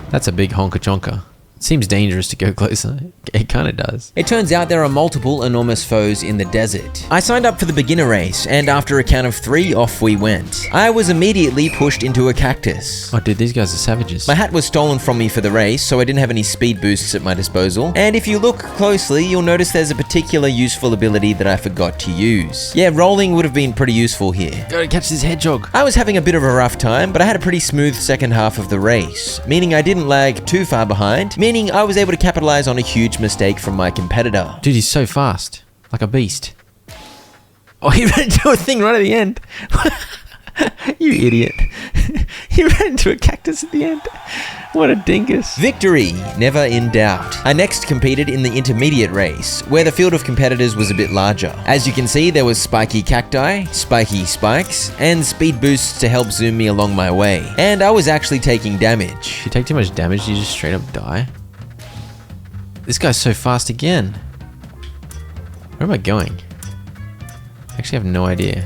That's a big honka chonka. Seems dangerous to go closer. It kind of does. It turns out there are multiple enormous foes in the desert. I signed up for the beginner race, and after a count of 3, off we went. I was immediately pushed into a cactus. Oh dude, these guys are savages. My hat was stolen from me for the race, so I didn't have any speed boosts at my disposal. And if you look closely, you'll notice there's a particular useful ability that I forgot to use. Yeah, rolling would have been pretty useful here. Gotta catch this hedgehog. I was having a bit of a rough time, but I had a pretty smooth second half of the race, meaning I didn't lag too far behind, meaning I was able to capitalize on a huge mistake from my competitor. Dude, he's so fast. Like a beast. Oh, he ran into a thing right at the end. You idiot. He ran into a cactus at the end. What a dingus. Victory, never in doubt. I next competed in the intermediate race, where the field of competitors was a bit larger. As you can see, there was spiky cacti, spiky spikes, and speed boosts to help zoom me along my way. And I was actually taking damage. If you take too much damage, you just straight up die. This guy's so fast again. Where am I going? I actually have no idea.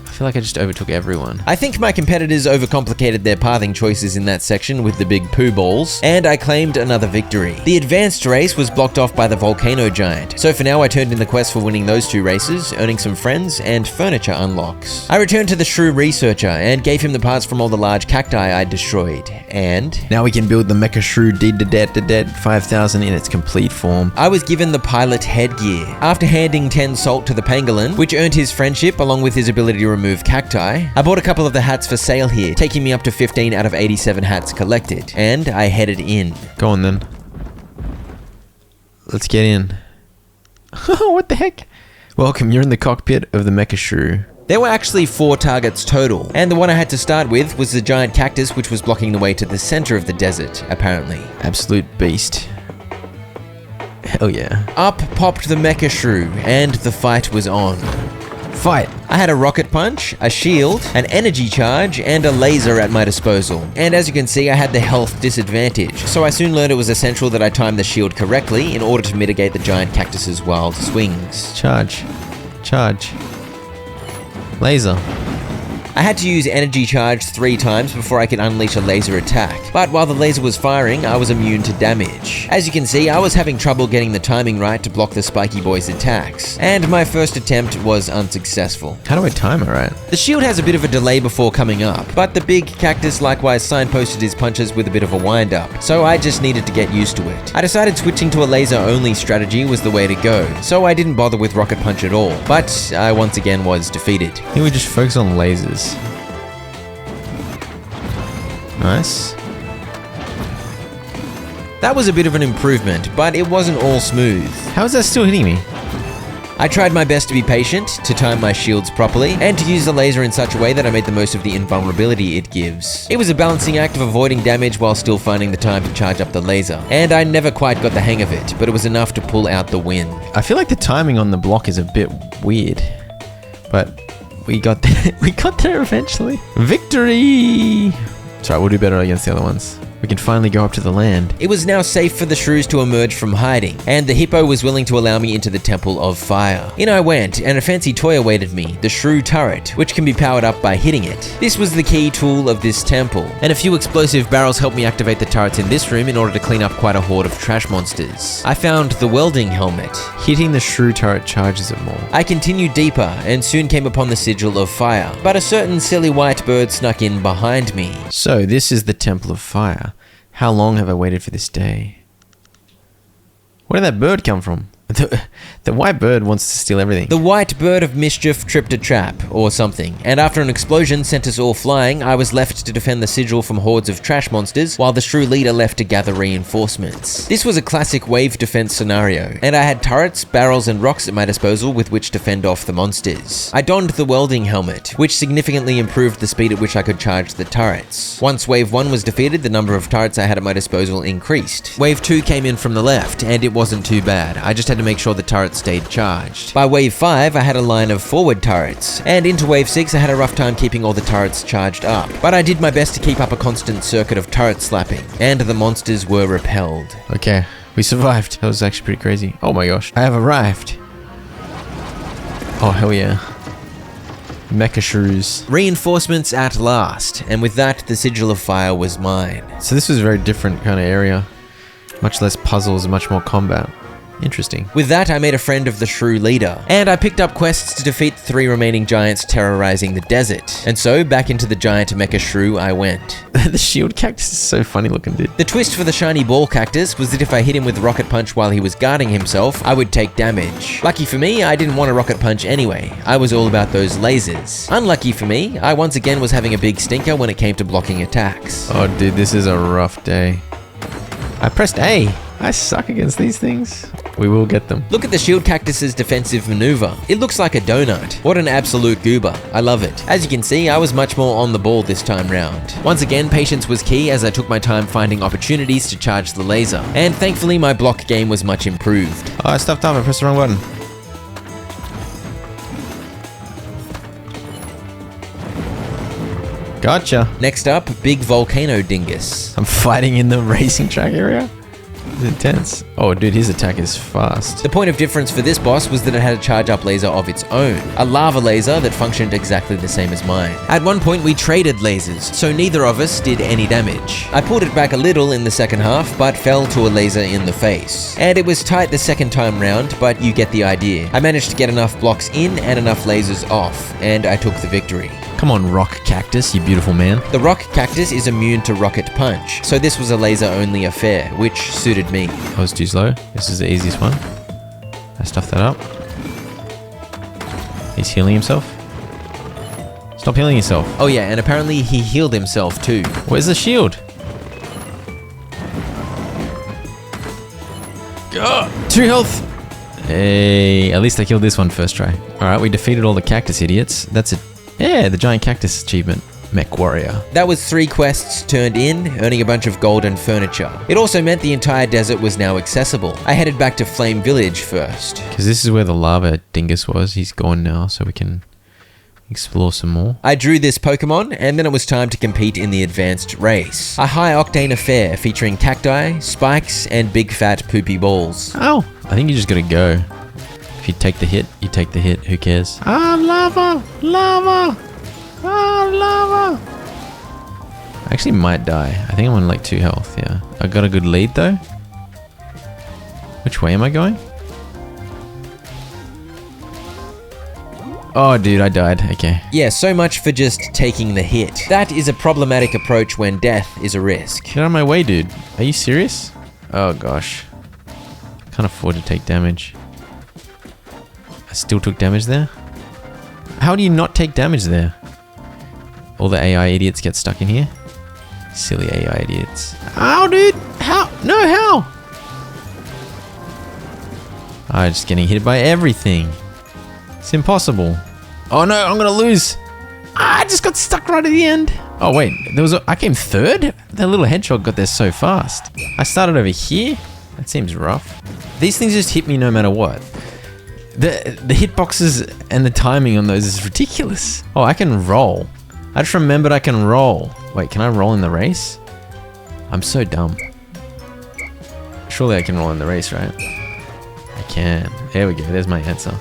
I feel like I just overtook everyone. I think my competitors overcomplicated their pathing choices in that section with the big poo balls, and I claimed another victory. The advanced race was blocked off by the volcano giant, so for now I turned in the quest for winning those 2 races, earning some friends and furniture unlocks. I returned to the shrew researcher and gave him the parts from all the large cacti I'd destroyed, and now we can build the Mecha Shrew Dead 5000 in its complete form. I was given the pilot headgear. After handing 10 salt to the pangolin, which earned his friendship along with his ability to remove cacti, I bought a couple of the hats for sale here, taking me up to 15 out of 87 hats collected, and I headed in. Go on then. Let's get in. What the heck? Welcome, you're in the cockpit of the Mecha Shrew. There were actually 4 targets total, and the one I had to start with was the giant cactus which was blocking the way to the center of the desert, apparently. Absolute beast. Hell yeah. Up popped the Mecha Shrew, and the fight was on. Fight! I had a rocket punch, a shield, an energy charge, and a laser at my disposal. And as you can see, I had the health disadvantage, so I soon learned it was essential that I time the shield correctly in order to mitigate the giant cactus's wild swings. Charge. Charge. Laser. I had to use energy charge 3 times before I could unleash a laser attack, but while the laser was firing, I was immune to damage. As you can see, I was having trouble getting the timing right to block the spiky boy's attacks, and my first attempt was unsuccessful. How do I time it right? The shield has a bit of a delay before coming up, but the big cactus likewise signposted his punches with a bit of a wind-up, so I just needed to get used to it. I decided switching to a laser-only strategy was the way to go, so I didn't bother with rocket punch at all, but I once again was defeated. I think we just focus on lasers. Nice. That was a bit of an improvement, but it wasn't all smooth. How is that still hitting me? I tried my best to be patient, to time my shields properly, and to use the laser in such a way that I made the most of the invulnerability it gives. It was a balancing act of avoiding damage while still finding the time to charge up the laser, and I never quite got the hang of it, but it was enough to pull out the win. I feel like the timing on the block is a bit weird, but we got there, we got there eventually. Victory! It's alright, we'll do better against the other ones. We can finally go up to the land. It was now safe for the shrews to emerge from hiding, and the hippo was willing to allow me into the Temple of Fire. In I went, and a fancy toy awaited me, the shrew turret, which can be powered up by hitting it. This was the key tool of this temple, and a few explosive barrels helped me activate the turrets in this room in order to clean up quite a horde of trash monsters. I found the welding helmet. Hitting the shrew turret charges it more. I continued deeper, and soon came upon the Sigil of Fire, but a certain silly white bird snuck in behind me. So this is the Temple of Fire. How long have I waited for this day? Where did that bird come from? The white bird wants to steal everything. The white bird of mischief tripped a trap, or something, and after an explosion sent us all flying, I was left to defend the sigil from hordes of trash monsters, while the shrew leader left to gather reinforcements. This was a classic wave defense scenario, and I had turrets, barrels, and rocks at my disposal with which to fend off the monsters. I donned the welding helmet, which significantly improved the speed at which I could charge the turrets. Once Wave 1 was defeated, the number of turrets I had at my disposal increased. Wave 2 came in from the left, and it wasn't too bad. I just had to make sure the turrets stayed charged. By wave 5, I had a line of forward turrets, and into wave 6, I had a rough time keeping all the turrets charged up. But I did my best to keep up a constant circuit of turret slapping, and the monsters were repelled. Okay, we survived. That was actually pretty crazy. Oh my gosh, I have arrived. Oh, hell yeah. Mecha shrews. Reinforcements at last, and with that, the Sigil of Fire was mine. So this was a very different kind of area. Much less puzzles, much more combat. Interesting. With that, I made a friend of the shrew leader, and I picked up quests to defeat 3 remaining giants terrorizing the desert. And so, back into the giant mecha shrew I went. The shield cactus is so funny looking, dude. The twist for the shiny ball cactus was that if I hit him with rocket punch while he was guarding himself, I would take damage. Lucky for me, I didn't want a rocket punch anyway. I was all about those lasers. Unlucky for me, I once again was having a big stinker when it came to blocking attacks. Oh dude, this is a rough day. I pressed A. I suck against these things. We will get them. Look at the shield cactus's defensive maneuver. It looks like a donut. What an absolute goober. I love it. As you can see, I was much more on the ball this time round. Once again, patience was key as I took my time finding opportunities to charge the laser. And thankfully, my block game was much improved. Oh, I stuffed up. I pressed the wrong button. Gotcha. Next up, Big Volcano Dingus. I'm fighting in the racing track area. It's intense. Oh, dude, his attack is fast. The point of difference for this boss was that it had a charge-up laser of its own, a lava laser that functioned exactly the same as mine. At one point, we traded lasers, so neither of us did any damage. I pulled it back a little in the second half, but fell to a laser in the face. And it was tight the second time round, but you get the idea. I managed to get enough blocks in and enough lasers off, and I took the victory. Come on, rock cactus, you beautiful man. The rock cactus is immune to rocket punch, so this was a laser-only affair, which suited me. I was too slow. This is the easiest one. I stuffed that up. He's healing himself. Stop healing yourself. Oh yeah, and apparently he healed himself too. Where's the shield? 2 health. Hey, at least I killed this one first try. Alright, we defeated all the cactus idiots. That's it. Yeah, the giant cactus achievement. Mech warrior. That was 3 quests turned in, earning a bunch of gold and furniture. It also meant the entire desert was now accessible. I headed back to Flame Village first. Because this is where the lava dingus was. He's gone now, so we can explore some more. I drew this Pokemon, and then it was time to compete in the advanced race. A high-octane affair featuring cacti, spikes, and big fat poopy balls. Oh, I think you just gotta go. If you take the hit, you take the hit. Who cares? Ah, lava! Lava! Ah, lava! I actually might die. I think I'm on like 2 health, yeah. I got a good lead though. Which way am I going? Oh, dude, I died. Okay. Yeah, so much for just taking the hit. That is a problematic approach when death is a risk. Get out of my way, dude. Are you serious? Oh, gosh. Can't afford to take damage. I still took damage there? How do you not take damage there? All the AI idiots get stuck in here. Silly AI idiots. How, dude? How? No, how? I'm just getting hit by everything. It's impossible. Oh no, I'm gonna lose. I just got stuck right at the end. Oh wait, I came 3rd? That little hedgehog got there so fast. I started over here? That seems rough. These things just hit me no matter what. The hitboxes and the timing on those is ridiculous. Oh, I can roll. I just remembered I can roll. Wait, can I roll in the race? I'm so dumb. Surely I can roll in the race, right? I can. There we go, there's my answer.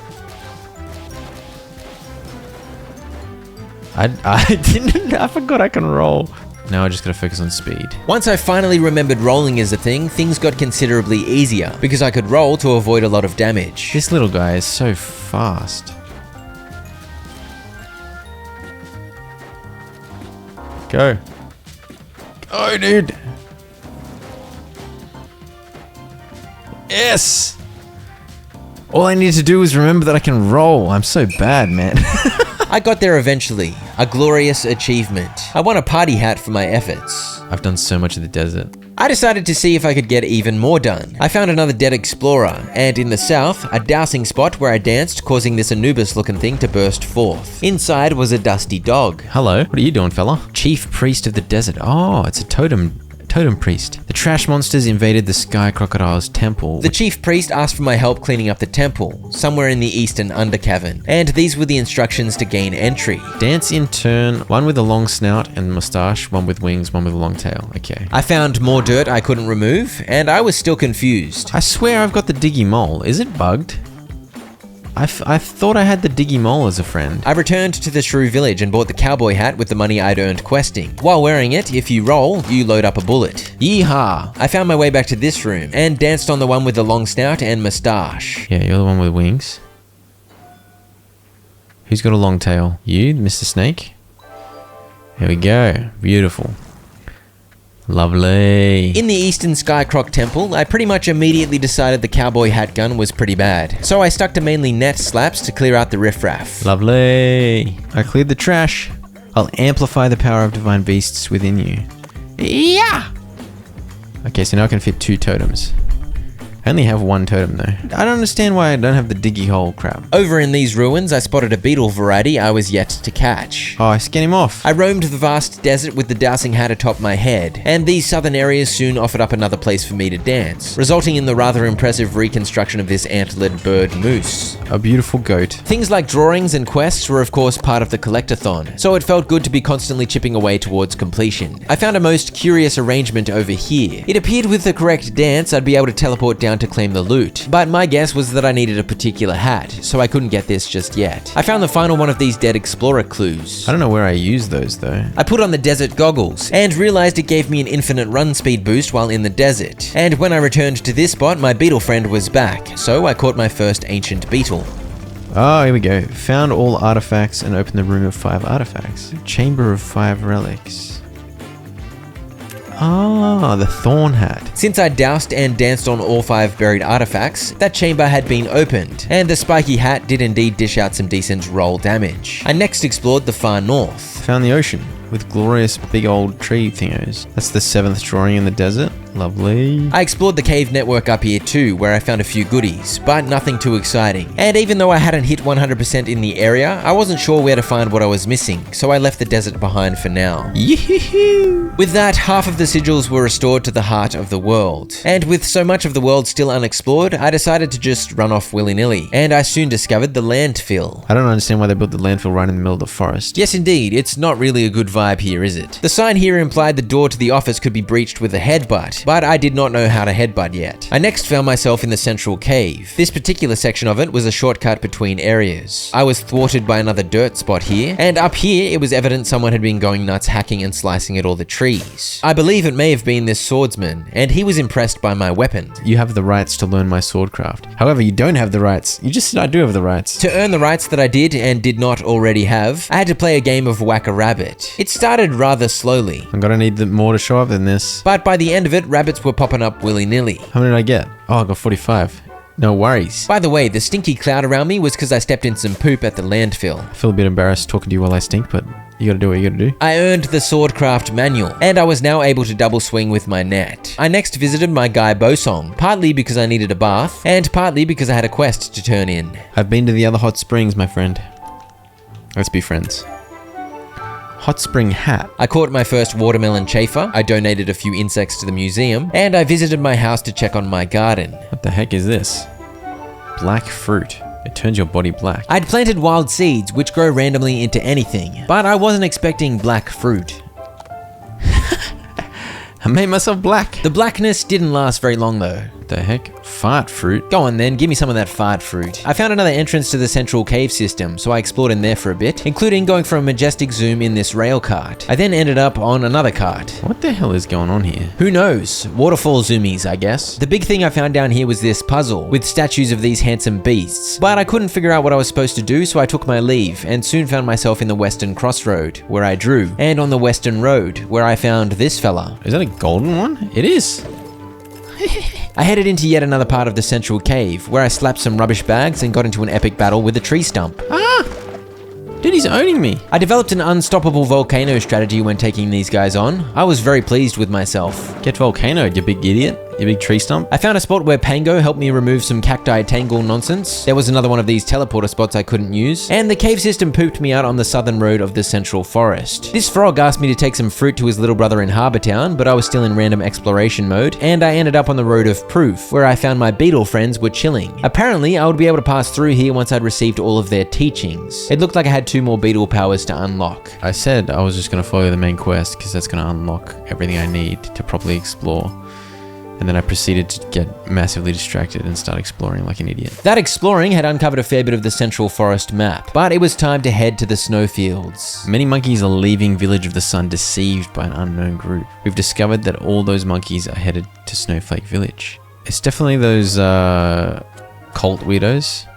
I forgot I can roll. Now I just gotta focus on speed. Once I finally remembered rolling is a thing, things got considerably easier, because I could roll to avoid a lot of damage. This little guy is so fast. Go. Go, dude. Yes! All I need to do is remember that I can roll. I'm so bad, man. I got there eventually, a glorious achievement. I won a party hat for my efforts. I've done so much of the desert. I decided to see if I could get even more done. I found another dead explorer, and in the south, a dousing spot where I danced, causing this Anubis-looking thing to burst forth. Inside was a dusty dog. Hello, what are you doing, fella? Chief priest of the desert. Oh, it's a totem totem priest. The trash monsters invaded the Sky Crocodile's temple. The chief priest asked for my help cleaning up the temple, somewhere in the eastern undercavern, and these were the instructions to gain entry. Dance in turn, one with a long snout and mustache, one with wings, one with a long tail. Okay. I found more dirt I couldn't remove, and I was still confused. I swear I've got the Diggy Mole. Is it bugged? I thought I had the Diggy Mole as a friend. I returned to the Shrew village and bought the cowboy hat with the money I'd earned questing. While wearing it, if you roll, you load up a bullet. Yeehaw! I found my way back to this room and danced on the one with the long snout and moustache. Yeah, you're the one with wings. Who's got a long tail? You, Mr. Snake? Here we go. Beautiful. Lovely. In the Eastern Skycroc Temple, I pretty much immediately decided the cowboy hat gun was pretty bad. So I stuck to mainly net slaps to clear out the riffraff. Lovely. I cleared the trash. I'll amplify the power of divine beasts within you. Yeah! Okay, so now I can fit 2 totems. I only have 1 totem though. I don't understand why I don't have the diggy hole crap. Over in these ruins, I spotted a beetle variety I was yet to catch. Oh, I scan him off. I roamed the vast desert with the dowsing hat atop my head, and these southern areas soon offered up another place for me to dance, resulting in the rather impressive reconstruction of this antlered bird moose. A beautiful goat. Things like drawings and quests were of course part of the collectathon, so it felt good to be constantly chipping away towards completion. I found a most curious arrangement over here. It appeared with the correct dance I'd be able to teleport down to claim the loot, but my guess was that I needed a particular hat, so I couldn't get this just yet. I found the final one of these dead explorer clues. I don't know where I use those though. I put on the desert goggles and realized it gave me an infinite run speed boost while in the desert. And when I returned to this spot, my beetle friend was back, so I caught my first ancient beetle. Oh, here we go. Found all artifacts and opened the room of 5 artifacts. Chamber of 5 relics. Ah, the thorn hat. Since I doused and danced on all 5 buried artifacts, that chamber had been opened, and the spiky hat did indeed dish out some decent roll damage. I next explored the far north. Found the ocean with glorious big old tree thingos. That's the 7th drawing in the desert. Lovely. I explored the cave network up here too, where I found a few goodies, but nothing too exciting. And even though I hadn't hit 100% in the area, I wasn't sure where to find what I was missing, so I left the desert behind for now. Yoo-hoo-hoo. With that, half of the sigils were restored to the heart of the world. And with so much of the world still unexplored, I decided to just run off willy-nilly, and I soon discovered the landfill. I don't understand why they built the landfill right in the middle of the forest. Yes indeed, it's not really a good vibe here, is it? The sign here implied the door to the office could be breached with a headbutt, but I did not know how to headbutt yet. I next found myself in the central cave. This particular section of it was a shortcut between areas. I was thwarted by another dirt spot here, and up here it was evident someone had been going nuts hacking and slicing at all the trees. I believe it may have been this swordsman, and he was impressed by my weapon. You have the rights to learn my swordcraft. However, you don't have the rights. You just said I do have the rights. To earn the rights that I did and did not already have, I had to play a game of Whack-A-Rabbit. It started rather slowly, I'm gonna need more to show up than this. but by the end of it, rabbits were popping up willy-nilly. How many did I get? Oh, I got 45. No worries. By the way, the stinky cloud around me was because I stepped in some poop at the landfill. I feel a bit embarrassed talking to you while I stink, but you gotta do what you gotta do. I earned the Swordcraft manual, and I was now able to double swing with my net. I next visited my guy Bosong, partly because I needed a bath, and partly because I had a quest to turn in. I've been to the other hot springs, my friend. Let's be friends. Hot spring hat. I caught my first watermelon chafer, I donated a few insects to the museum, and I visited my house to check on my garden. What the heck is this? Black fruit. It turns your body black. I'd planted wild seeds, which grow randomly into anything, but I wasn't expecting black fruit. I made myself black. The blackness didn't last very long though. What the heck? Fart fruit? Go on then, give me some of that fart fruit. I found another entrance to the central cave system, so I explored in there for a bit, including going for a majestic zoom in this rail cart. I then ended up on another cart. What the hell is going on here? Who knows? Waterfall zoomies, I guess. The big thing I found down here was this puzzle, with statues of these handsome beasts. But I couldn't figure out what I was supposed to do, so I took my leave, and soon found myself in the Western Crossroad, where I drew, and on the Western Road, where I found this fella. Is that a golden one? It is. I headed into yet another part of the central cave, where I slapped some rubbish bags and got into an epic battle with a tree stump. Ah! Dude, he's owning me. I developed an unstoppable volcano strategy when taking these guys on. I was very pleased with myself. Get volcanoed, you big idiot. You big tree stump? I found a spot where Pango helped me remove some cacti tangle nonsense. There was another one of these teleporter spots I couldn't use. And the cave system pooped me out on the southern road of the central forest. This frog asked me to take some fruit to his little brother in Harbour Town, but I was still in random exploration mode, and I ended up on the road of proof, where I found my beetle friends were chilling. Apparently, I would be able to pass through here once I'd received all of their teachings. It looked like I had 2 more beetle powers to unlock. I said I was just going to follow the main quest because that's going to unlock everything I need to properly explore. And then I proceeded to get massively distracted and start exploring like an idiot. That exploring had uncovered a fair bit of the central forest map, but it was time to head to the snowfields. Many monkeys are leaving Village of the Sun deceived by an unknown group. We've discovered that all those monkeys are headed to Snowflake Village. It's definitely those cult weirdos.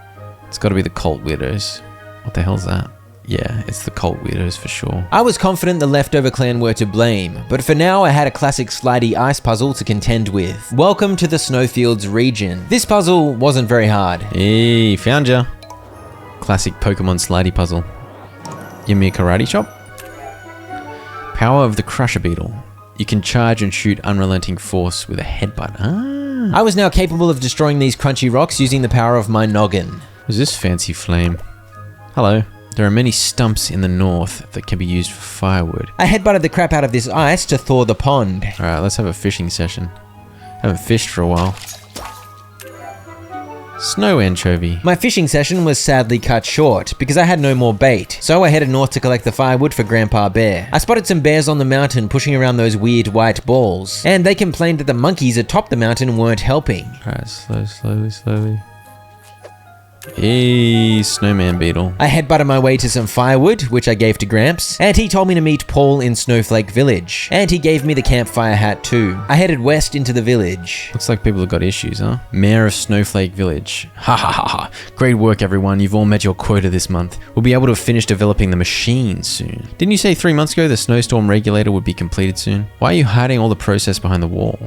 It's got to be the cult weirdos. What the hell's that? Yeah, it's the cult weirdos for sure. I was confident the leftover clan were to blame, but for now I had a classic slidey ice puzzle to contend with. Welcome to the Snowfields region. This puzzle wasn't very hard. Hey, found ya. Classic Pokemon slidey puzzle. Give me a karate chop. Power of the Crusher Beetle. You can charge and shoot unrelenting force with a headbutt. I was now capable of destroying these crunchy rocks using the power of my noggin. Who's this fancy flame? Hello. There are many stumps in the north that can be used for firewood. I headbutted the crap out of this ice to thaw the pond. Alright, let's have a fishing session. Haven't fished for a while. Snow anchovy. My fishing session was sadly cut short because I had no more bait, so I headed north to collect the firewood for Grandpa Bear. I spotted some bears on the mountain pushing around those weird white balls, and they complained that the monkeys atop the mountain weren't helping. Alright, slowly. Hey, snowman beetle. I headbutted my way to some firewood, which I gave to Gramps, and he told me to meet Paul in Snowflake Village, and he gave me the campfire hat too. I headed west into the village. Looks like people have got issues, huh? Mayor of Snowflake Village. Ha ha ha ha. Great work, everyone. You've all met your quota this month. We'll be able to finish developing the machine soon. Didn't you say 3 months ago the snowstorm regulator would be completed soon? Why are you hiding all the process behind the wall?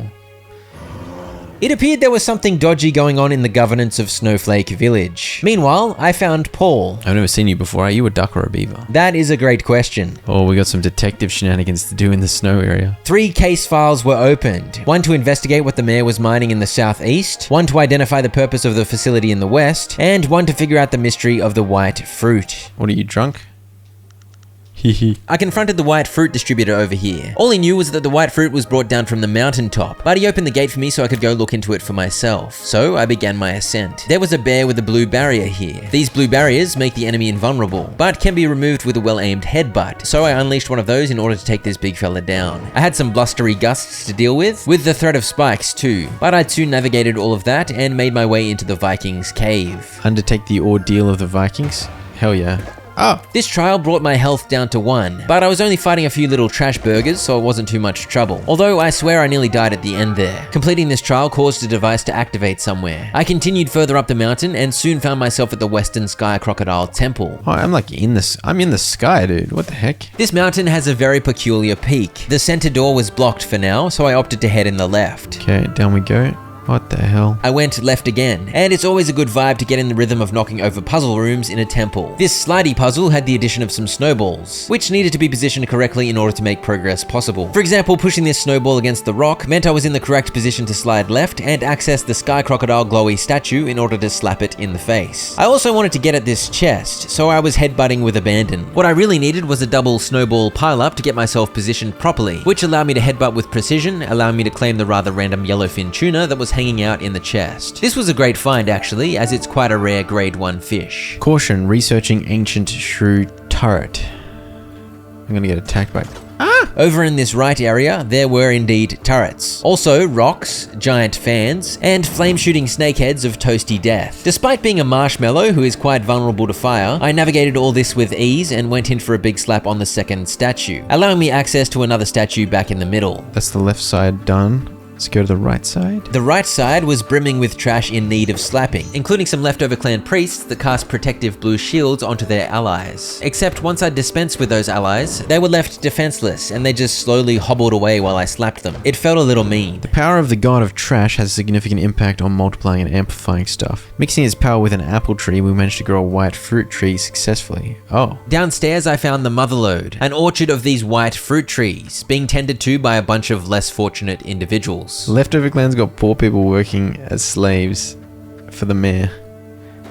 It appeared there was something dodgy going on in the governance of Snowflake Village. Meanwhile, I found Paul. I've never seen you before. Are you a duck or a beaver? That is a great question. Oh, we got some detective shenanigans to do in the snow area. 3 case files were opened. 1 to investigate what the mayor was mining in the southeast, 1 to identify the purpose of the facility in the west, and 1 to figure out the mystery of the white fruit. What are you, drunk? I confronted the white fruit distributor over here. All he knew was that the white fruit was brought down from the mountaintop, but he opened the gate for me so I could go look into it for myself. So I began my ascent. There was a bear with a blue barrier here. These blue barriers make the enemy invulnerable, but can be removed with a well-aimed headbutt, so I unleashed one of those in order to take this big fella down. I had some blustery gusts to deal with the threat of spikes too, but I'd soon navigated all of that and made my way into the Vikings' cave. Undertake the ordeal of the Vikings? Hell yeah. Oh! This trial brought my health down to 1, but I was only fighting a few little trash burgers, so it wasn't too much trouble. Although I swear I nearly died at the end there. Completing this trial caused a device to activate somewhere. I continued further up the mountain and soon found myself at the Western Sky Crocodile Temple. Oh, I'm in the sky, dude. What the heck? This mountain has a very peculiar peak. The center door was blocked for now, so I opted to head in the left. Okay, down we go. What the hell? I went left again, and it's always a good vibe to get in the rhythm of knocking over puzzle rooms in a temple. This slidey puzzle had the addition of some snowballs, which needed to be positioned correctly in order to make progress possible. For example, pushing this snowball against the rock meant I was in the correct position to slide left and access the Sky Crocodile glowy statue in order to slap it in the face. I also wanted to get at this chest, so I was headbutting with abandon. What I really needed was a double snowball pile-up to get myself positioned properly, which allowed me to headbutt with precision, allowing me to claim the rather random yellowfin tuna that was hanging out in the chest. This was a great find actually, as it's quite a rare grade 1 fish. Caution, researching ancient shrew turret. I'm gonna get attacked by... Over in this right area, there were indeed turrets. Also rocks, giant fans, and flame-shooting snakeheads of toasty death. Despite being a marshmallow who is quite vulnerable to fire, I navigated all this with ease and went in for a big slap on the second statue, allowing me access to another statue back in the middle. That's the left side done. Let's go to the right side. The right side was brimming with trash in need of slapping, including some leftover clan priests that cast protective blue shields onto their allies. Except once I dispensed with those allies, they were left defenseless and they just slowly hobbled away while I slapped them. It felt a little mean. The power of the god of trash has a significant impact on multiplying and amplifying stuff. Mixing his power with an apple tree, we managed to grow a white fruit tree successfully. Oh. Downstairs I found the Motherlode, an orchard of these white fruit trees, being tended to by a bunch of less fortunate individuals. animals. Leftover clan's got poor people working as slaves for the mayor.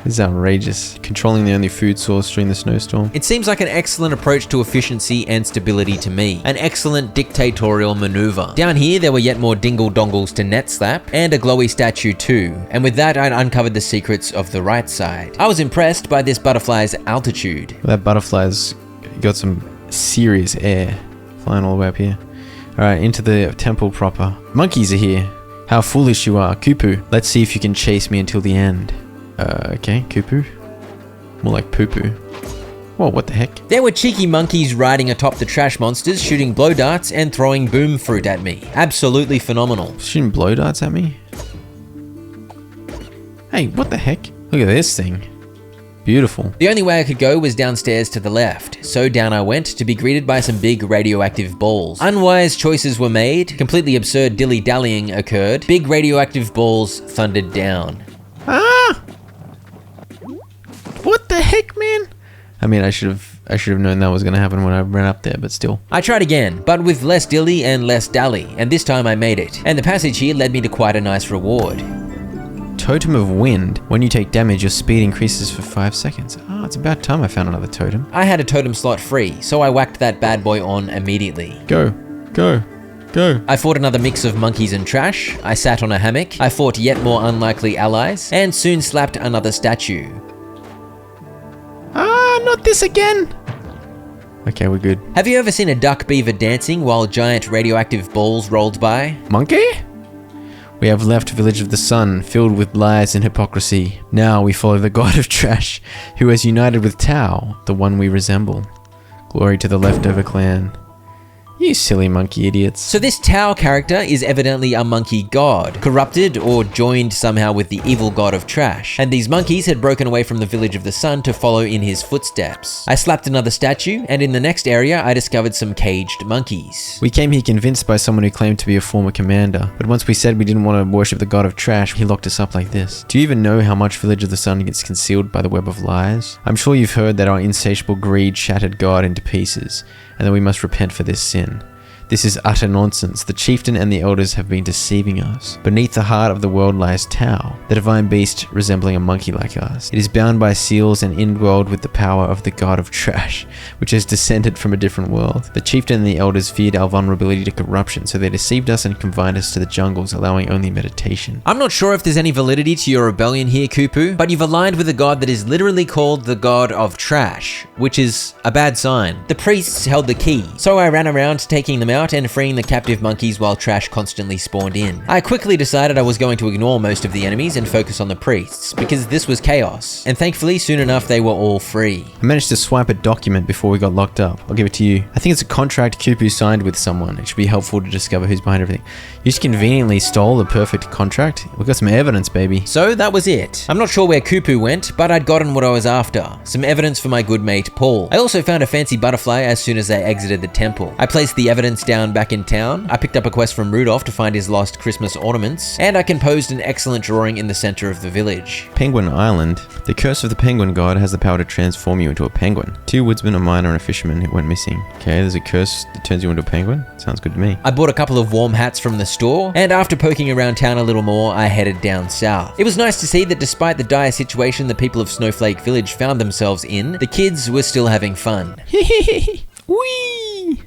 This is outrageous. Controlling the only food source during the snowstorm. It seems like an excellent approach to efficiency and stability to me. An excellent dictatorial maneuver. Down here, there were yet more dingle-dongles to net slap, and a glowy statue too. And with that, I'd uncovered the secrets of the right side. I was impressed by this butterfly's altitude. That butterfly's got some serious air flying all the way up here. Alright, into the temple proper. Monkeys are here. How foolish you are, Kupu. Let's see if you can chase me until the end. Okay, Kupu. More like poo-poo. Whoa, what the heck? There were cheeky monkeys riding atop the trash monsters, shooting blow darts and throwing boom fruit at me. Absolutely phenomenal. Shooting blow darts at me? Hey, what the heck? Look at this thing. Beautiful. The only way I could go was downstairs to the left, so down I went to be greeted by some big radioactive balls. Unwise choices were made, completely absurd dilly-dallying occurred, big radioactive balls thundered down. Ah! What the heck, man? I mean, I should have known that was gonna happen when I ran up there, but still. I tried again, but with less dilly and less dally, and this time I made it. And the passage here led me to quite a nice reward. Totem of Wind. When you take damage, your speed increases for 5 seconds. Oh, it's about time I found another totem. I had a totem slot free, so I whacked that bad boy on immediately. Go, go, go. I fought another mix of monkeys and trash, I sat on a hammock, I fought yet more unlikely allies, and soon slapped another statue. Ah, not this again. Okay, we're good. Have you ever seen a duck beaver dancing while giant radioactive balls rolled by? Monkey? We have left Village of the Sun, filled with lies and hypocrisy. Now we follow the god of trash, who has united with Tao, the one we resemble. Glory to the leftover clan. You silly monkey idiots. So this Tao character is evidently a monkey god, corrupted or joined somehow with the evil god of trash. And these monkeys had broken away from the Village of the Sun to follow in his footsteps. I slapped another statue, and in the next area I discovered some caged monkeys. We came here convinced by someone who claimed to be a former commander, but once we said we didn't want to worship the god of trash, he locked us up like this. Do you even know how much Village of the Sun gets concealed by the web of lies? I'm sure you've heard that our insatiable greed shattered God into pieces, and that we must repent for this sin. This is utter nonsense. The chieftain and the elders have been deceiving us. Beneath the heart of the world lies Tao, the divine beast resembling a monkey like us. It is bound by seals and indwelled with the power of the god of trash, which has descended from a different world. The chieftain and the elders feared our vulnerability to corruption, so they deceived us and confined us to the jungles, allowing only meditation. I'm not sure if there's any validity to your rebellion here, Kupu, but you've aligned with a god that is literally called the god of trash, which is a bad sign. The priests held the key, so I ran around taking them out and freeing the captive monkeys while trash constantly spawned in. I quickly decided I was going to ignore most of the enemies and focus on the priests, because this was chaos, and thankfully soon enough they were all free. I managed to swipe a document before we got locked up. I'll give it to you. I think it's a contract Kupu signed with someone. It should be helpful to discover who's behind everything. You just conveniently stole the perfect contract. We've got some evidence, baby. So that was it. I'm not sure where Kupu went, but I'd gotten what I was after. Some evidence for my good mate Paul. I also found a fancy butterfly as soon as I exited the temple. I placed the evidence down back in town. I picked up a quest from Rudolph to find his lost Christmas ornaments, and I composed an excellent drawing in the center of the village. Penguin Island. The curse of the penguin god has the power to transform you into a penguin. 2 woodsmen, a miner, and a fisherman who went missing. Okay, there's a curse that turns you into a penguin? Sounds good to me. I bought a couple of warm hats from the store, and after poking around town a little more, I headed down south. It was nice to see that despite the dire situation the people of Snowflake Village found themselves in, the kids were still having fun. Whee! Whee!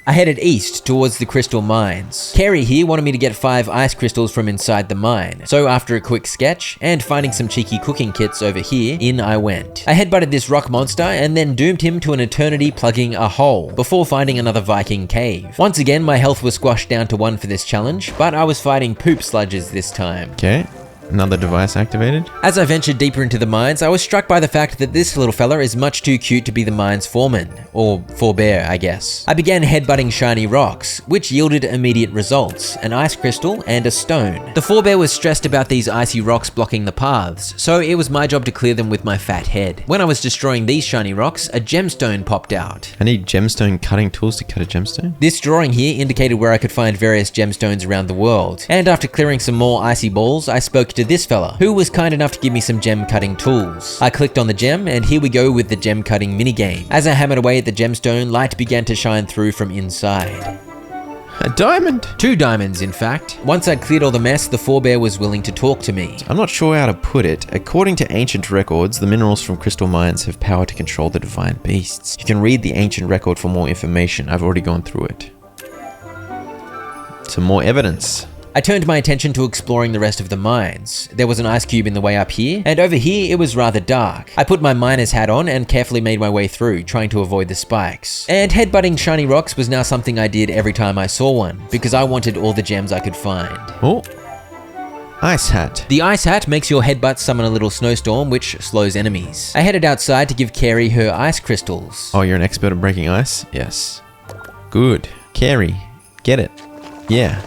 I headed east towards the crystal mines. Carrie here wanted me to get 5 ice crystals from inside the mine, so after a quick sketch and finding some cheeky cooking kits over here, in I went. I headbutted this rock monster and then doomed him to an eternity plugging a hole before finding another Viking cave. Once again, my health was squashed down to 1 for this challenge, but I was fighting poop sludges this time. Okay. Another device activated. As I ventured deeper into the mines, I was struck by the fact that this little fella is much too cute to be the mine's foreman, or forebear, I guess. I began headbutting shiny rocks, which yielded immediate results, an ice crystal and a stone. The forebear was stressed about these icy rocks blocking the paths, so it was my job to clear them with my fat head. When I was destroying these shiny rocks, a gemstone popped out. I need gemstone cutting tools to cut a gemstone? This drawing here indicated where I could find various gemstones around the world, and after clearing some more icy balls, I spoke to this fella, who was kind enough to give me some gem cutting tools. I clicked on the gem, and here we go with the gem cutting minigame. As I hammered away at the gemstone, light began to shine through from inside. A diamond? 2 diamonds, in fact. Once I'd cleared all the mess, the forebear was willing to talk to me. I'm not sure how to put it. According to ancient records, the minerals from crystal mines have power to control the divine beasts. You can read the ancient record for more information. I've already gone through it. Some more evidence. I turned my attention to exploring the rest of the mines. There was an ice cube in the way up here, and over here it was rather dark. I put my miner's hat on and carefully made my way through, trying to avoid the spikes. And headbutting shiny rocks was now something I did every time I saw one, because I wanted all the gems I could find. Oh. Ice hat. The ice hat makes your headbutt summon a little snowstorm, which slows enemies. I headed outside to give Carrie her ice crystals. Oh, you're an expert at breaking ice? Yes. Good. Carrie, get it. Yeah.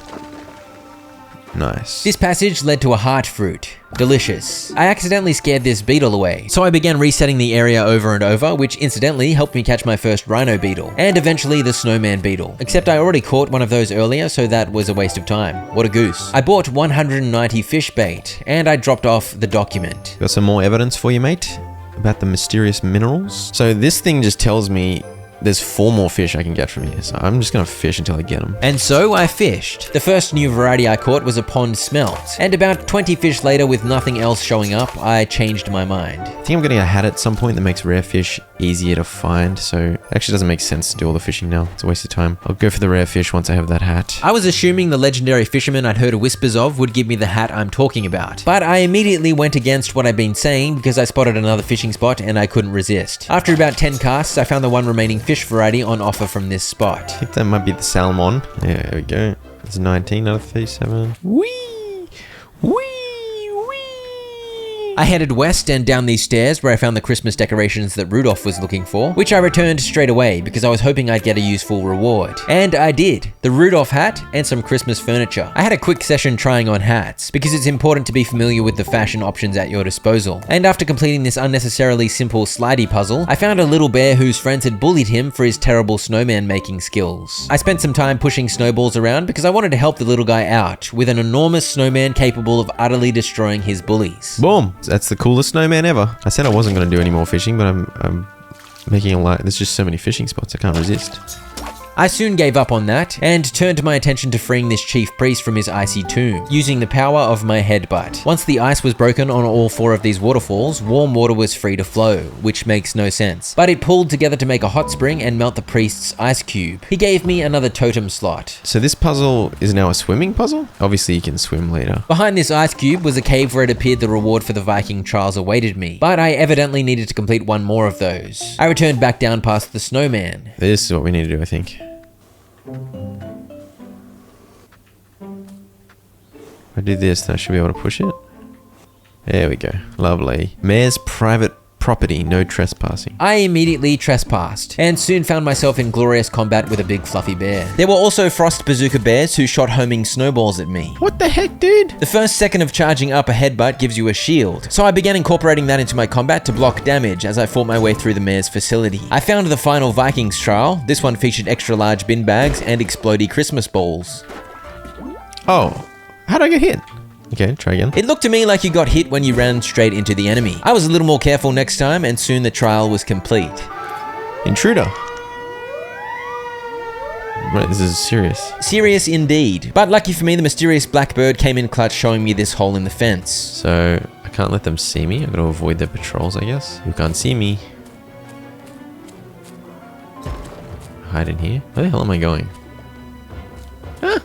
Nice. This passage led to a heart fruit. Delicious. I accidentally scared this beetle away, so I began resetting the area over and over, which incidentally helped me catch my first rhino beetle, and eventually the snowman beetle. Except I already caught one of those earlier, so that was a waste of time. What a goose. I bought 190 fish bait, and I dropped off the document. Got some more evidence for you, mate, about the mysterious minerals. So this thing just tells me there's 4 more fish I can get from here, so I'm just gonna fish until I get them. And so I fished. The first new variety I caught was a pond smelt, and about 20 fish later with nothing else showing up, I changed my mind. I think I'm getting a hat at some point that makes rare fish easier to find, so it actually doesn't make sense to do all the fishing now. It's a waste of time. I'll go for the rare fish once I have that hat. I was assuming the legendary fisherman I'd heard whispers of would give me the hat I'm talking about, but I immediately went against what I'd been saying because I spotted another fishing spot and I couldn't resist. After about 10 casts, I found the one remaining fish variety on offer from this spot. I think that might be the salmon. Yeah, there we go. It's 19 out of 37. Whee! Whee! I headed west and down these stairs where I found the Christmas decorations that Rudolph was looking for, which I returned straight away because I was hoping I'd get a useful reward. And I did. The Rudolph hat and some Christmas furniture. I had a quick session trying on hats because it's important to be familiar with the fashion options at your disposal. And after completing this unnecessarily simple slidey puzzle, I found a little bear whose friends had bullied him for his terrible snowman making skills. I spent some time pushing snowballs around because I wanted to help the little guy out with an enormous snowman capable of utterly destroying his bullies. Boom! That's the coolest snowman ever. I said I wasn't going to do any more fishing, but I'm making a lot. There's just so many fishing spots, I can't resist. I soon gave up on that and turned my attention to freeing this chief priest from his icy tomb, using the power of my headbutt. Once the ice was broken on all 4 of these waterfalls, warm water was free to flow, which makes no sense. But it pulled together to make a hot spring and melt the priest's ice cube. He gave me another totem slot. So this puzzle is now a swimming puzzle? Obviously you can swim later. Behind this ice cube was a cave where it appeared the reward for the Viking trials awaited me, but I evidently needed to complete one more of those. I returned back down past the snowman. This is what we need to do, I think. If I do this, then I should be able to push it. There we go. Lovely. Mayor's private property, no trespassing. I immediately trespassed and soon found myself in glorious combat with a big fluffy bear. There were also frost bazooka bears who shot homing snowballs at me. What the heck, dude? The first second of charging up a headbutt gives you a shield, so I began incorporating that into my combat to block damage as I fought my way through the mayor's facility. I found the final Vikings trial. This one featured extra large bin bags and explodey Christmas balls. Oh, how'd I get hit? Okay, try again. It looked to me like you got hit when you ran straight into the enemy. I was a little more careful next time, and soon the trial was complete. Intruder. Right, this is serious. Serious indeed. But lucky for me, the mysterious blackbird came in clutch showing me this hole in the fence. So, I can't let them see me. I've got to avoid their patrols, I guess. You can't see me. Hide in here. Where the hell am I going? Huh?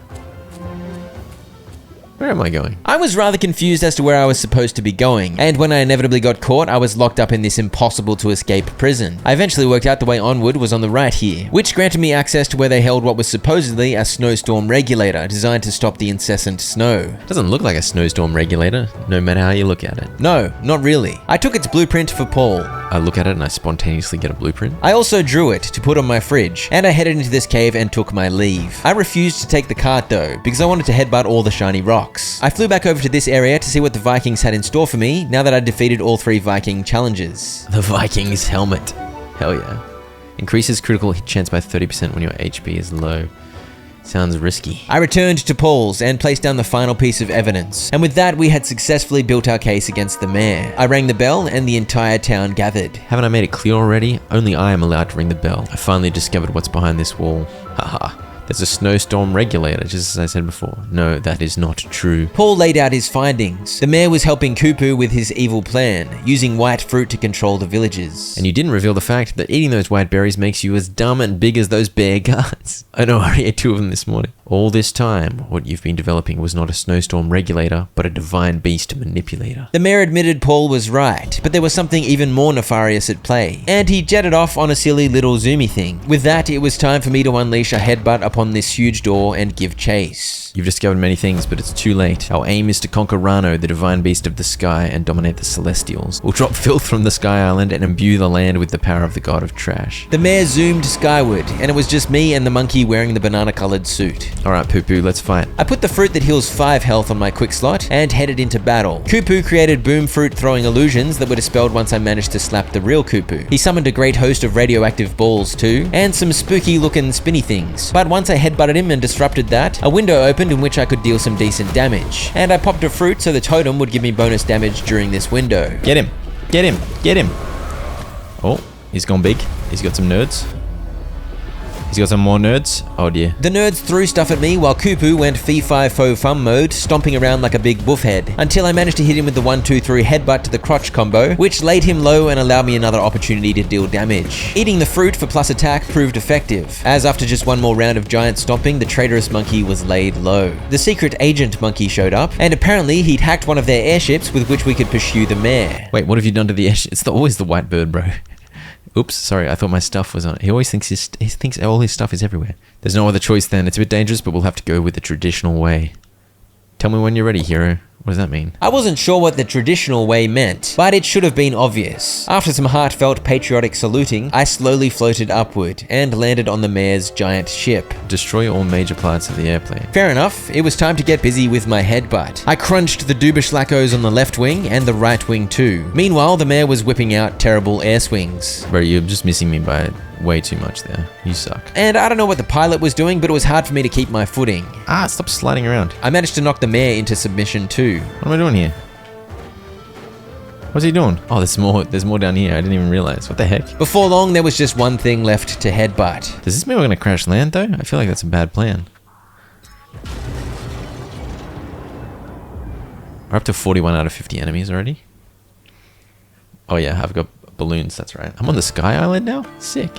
Where am I going? I was rather confused as to where I was supposed to be going, and when I inevitably got caught, I was locked up in this impossible to escape prison. I eventually worked out the way onward was on the right here, which granted me access to where they held what was supposedly a snowstorm regulator designed to stop the incessant snow. Doesn't look like a snowstorm regulator, no matter how you look at it. No, not really. I took its blueprint for Paul. I look at it and I spontaneously get a blueprint. I also drew it to put on my fridge, and I headed into this cave and took my leave. I refused to take the cart though, because I wanted to headbutt all the shiny rocks. I flew back over to this area to see what the Vikings had in store for me now that I'd defeated all 3 Viking challenges. The Vikings helmet. Hell yeah. Increases critical hit chance by 30% when your HP is low. Sounds risky. I returned to Paul's and placed down the final piece of evidence, and with that we had successfully built our case against the mayor. I rang the bell and the entire town gathered. Haven't I made it clear already? Only I am allowed to ring the bell. I finally discovered what's behind this wall. Haha. There's a snowstorm regulator, just as I said before. No, that is not true. Paul laid out his findings. The mayor was helping Kupu with his evil plan, using white fruit to control the villagers. And you didn't reveal the fact that eating those white berries makes you as dumb and big as those bear guards. I know, I ate 2 of them this morning. All this time, what you've been developing was not a snowstorm regulator, but a divine beast manipulator. The mayor admitted Paul was right, but there was something even more nefarious at play. And he jetted off on a silly little zoomy thing. With that, it was time for me to unleash a headbutt upon this huge door and give chase. You've discovered many things, but it's too late. Our aim is to conquer Rano, the divine beast of the sky, and dominate the Celestials. We'll drop filth from the Sky Island and imbue the land with the power of the god of trash. The mayor zoomed skyward, and it was just me and the monkey wearing the banana-colored suit. Alright, Poo-Poo, let's fight. I put the fruit that heals 5 health on my quick slot and headed into battle. Kupu created boom fruit throwing illusions that were dispelled once I managed to slap the real Kupu. He summoned a great host of radioactive balls too, and some spooky looking spinny things. But once I headbutted him and disrupted that, a window opened in which I could deal some decent damage. And I popped a fruit so the totem would give me bonus damage during this window. Get him! Get him! Get him! Oh, he's gone big. He's got some nerds. He's got some more nerds. Oh dear. The nerds threw stuff at me while Kupu went fee-fi-fo-fum mode, stomping around like a big buff head, until I managed to hit him with the 1-2-3 headbutt to the crotch combo, which laid him low and allowed me another opportunity to deal damage. Eating the fruit for plus attack proved effective, as after just one more round of giant stomping, the traitorous monkey was laid low. The secret agent monkey showed up, and apparently he'd hacked one of their airships with which we could pursue the mayor. Wait, what have you done to the airship? It's always the white bird, bro. Oops, sorry, I thought my stuff was on it. He always thinks he thinks all his stuff is everywhere. There's no other choice then. It's a bit dangerous, but we'll have to go with the traditional way. Tell me when you're ready, hero. What does that mean? I wasn't sure what the traditional way meant, but it should have been obvious. After some heartfelt patriotic saluting, I slowly floated upward and landed on the mayor's giant ship. Destroy all major parts of the airplane. Fair enough, it was time to get busy with my headbutt. I crunched the Dubashlackos on the left wing and the right wing too. Meanwhile, the mayor was whipping out terrible air swings. Bro, you're just missing me by way too much there. You suck. And I don't know what the pilot was doing, but it was hard for me to keep my footing. Ah, stop sliding around. I managed to knock the mayor into submission too. What am I doing here? What's he doing? Oh, there's more down here. I didn't even realize. What the heck? Before long, there was just one thing left to headbutt. Does this mean we're gonna crash land though? I feel like that's a bad plan. We're up to 41 out of 50 enemies already. Oh yeah, I've got balloons, that's right. I'm on the Sky Island now? Sick.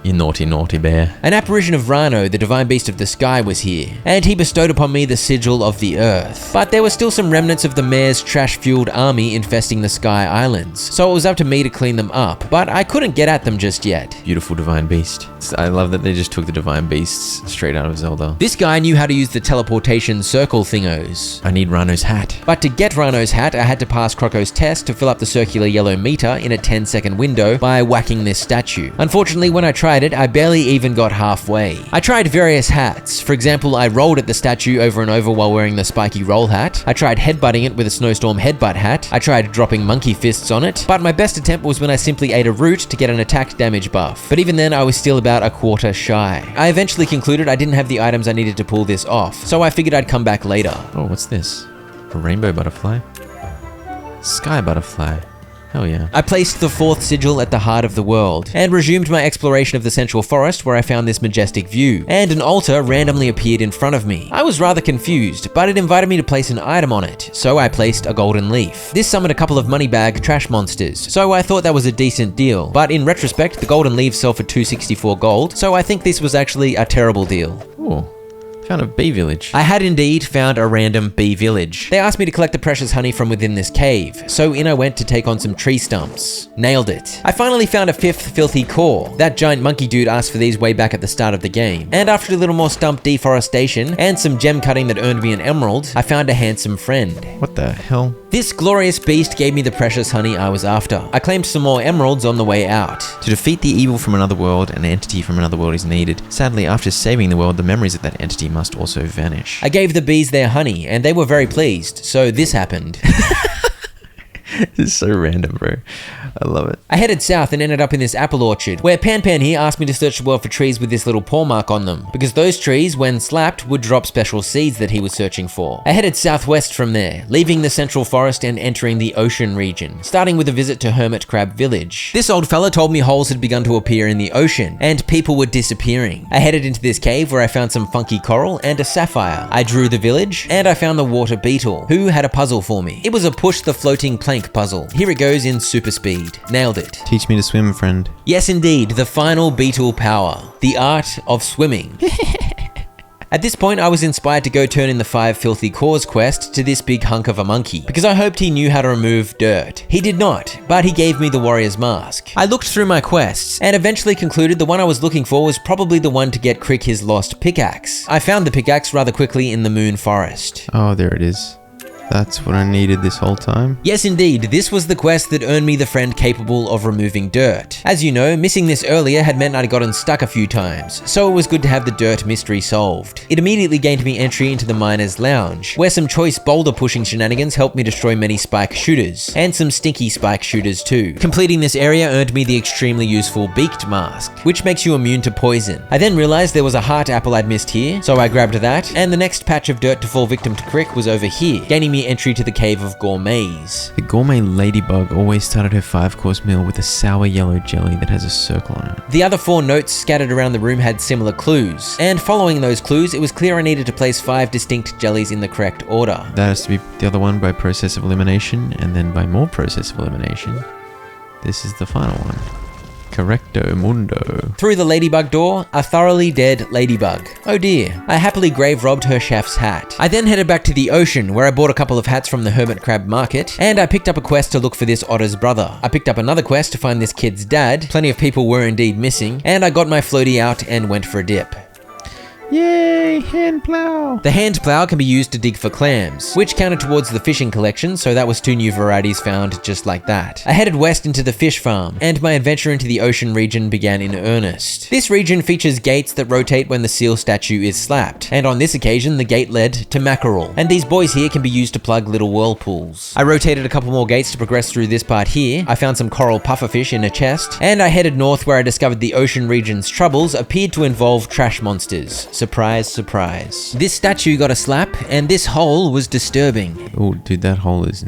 You naughty, naughty bear. An apparition of Rano, the divine beast of the sky, was here, and he bestowed upon me the sigil of the earth. But there were still some remnants of the mayor's trash-fueled army infesting the Sky Islands, so it was up to me to clean them up, but I couldn't get at them just yet. Beautiful divine beast. I love that they just took the divine beasts straight out of Zelda. This guy knew how to use the teleportation circle thingos. I need Rano's hat. But to get Rano's hat, I had to pass Croco's test to fill up the circular yellow meter in a 10-second window by whacking this statue. Unfortunately, when I tried it, I barely even got halfway. I tried various hats. For example, I rolled at the statue over and over while wearing the spiky roll hat. I tried headbutting it with a snowstorm headbutt hat. I tried dropping monkey fists on it. But my best attempt was when I simply ate a root to get an attack damage buff. But even then, I was still about a quarter shy. I eventually concluded I didn't have the items I needed to pull this off, so I figured I'd come back later. Oh, what's this? A rainbow butterfly? Sky butterfly. Hell yeah. I placed the 4th sigil at the heart of the world, and resumed my exploration of the central forest where I found this majestic view, and an altar randomly appeared in front of me. I was rather confused, but it invited me to place an item on it, so I placed a golden leaf. This summoned a couple of moneybag trash monsters, so I thought that was a decent deal, but in retrospect, the golden leaves sell for 264 gold, so I think this was actually a terrible deal. Ooh. Found a bee village. I had indeed found a random bee village. They asked me to collect the precious honey from within this cave, so in I went to take on some tree stumps. Nailed it. I finally found a 5th filthy core. That giant monkey dude asked for these way back at the start of the game. And after a little more stump deforestation and some gem cutting that earned me an emerald, I found a handsome friend. What the hell? This glorious beast gave me the precious honey I was after. I claimed some more emeralds on the way out. To defeat the evil from another world, an entity from another world is needed. Sadly, after saving the world, the memories of that entity must also vanish. I gave the bees their honey, and they were very pleased, so this happened. This is so random, bro. I love it. I headed south and ended up in this apple orchard, where Pan here asked me to search the world for trees with this little paw mark on them, because those trees, when slapped, would drop special seeds that he was searching for. I headed southwest from there, leaving the central forest and entering the ocean region, starting with a visit to Hermit Crab Village. This old fella told me holes had begun to appear in the ocean, and people were disappearing. I headed into this cave where I found some funky coral and a sapphire. I drew the village, and I found the water beetle, who had a puzzle for me. It was a push the floating plank puzzle. Here it goes in super speed. Nailed it. Teach me to swim, friend. Yes, indeed, the final beetle power. The art of swimming. At this point, I was inspired to go turn in the 5 filthy cores quest to this big hunk of a monkey, because I hoped he knew how to remove dirt. He did not, but he gave me the warrior's mask. I looked through my quests, and eventually concluded the one I was looking for was probably the one to get Crick his lost pickaxe. I found the pickaxe rather quickly in the Moon Forest. Oh, there it is. That's what I needed this whole time. Yes, indeed, this was the quest that earned me the friend capable of removing dirt. As you know, missing this earlier had meant I'd gotten stuck a few times, so it was good to have the dirt mystery solved. It immediately gained me entry into the Miner's Lounge, where some choice boulder pushing shenanigans helped me destroy many spike shooters, and some stinky spike shooters too. Completing this area earned me the extremely useful Beaked Mask, which makes you immune to poison. I then realized there was a heart apple I'd missed here, so I grabbed that, and the next patch of dirt to fall victim to Crick was over here, gaining me entry to the Cave of Gourmets. The gourmet ladybug always started her 5-course meal with a sour yellow jelly that has a circle on it. The other 4 notes scattered around the room had similar clues, and following those clues, it was clear I needed to place 5 distinct jellies in the correct order. That has to be the other one by process of elimination, and then by more process of elimination. This is the final one. Correcto mundo. Through the ladybug door, a thoroughly dead ladybug. Oh dear. I happily grave robbed her chef's hat. I then headed back to the ocean, where I bought a couple of hats from the hermit crab market, and I picked up a quest to look for this otter's brother. I picked up another quest to find this kid's dad. Plenty of people were indeed missing, and I got my floaty out and went for a dip. Yay, hand plow! The hand plow can be used to dig for clams, which counted towards the fishing collection, so that was 2 new varieties found just like that. I headed west into the fish farm, and my adventure into the ocean region began in earnest. This region features gates that rotate when the seal statue is slapped, and on this occasion the gate led to mackerel, and these boys here can be used to plug little whirlpools. I rotated a couple more gates to progress through this part here. I found some coral pufferfish in a chest, and I headed north where I discovered the ocean region's troubles appeared to involve trash monsters. Surprise, surprise. This statue got a slap, and this hole was disturbing. Oh, dude, that hole is...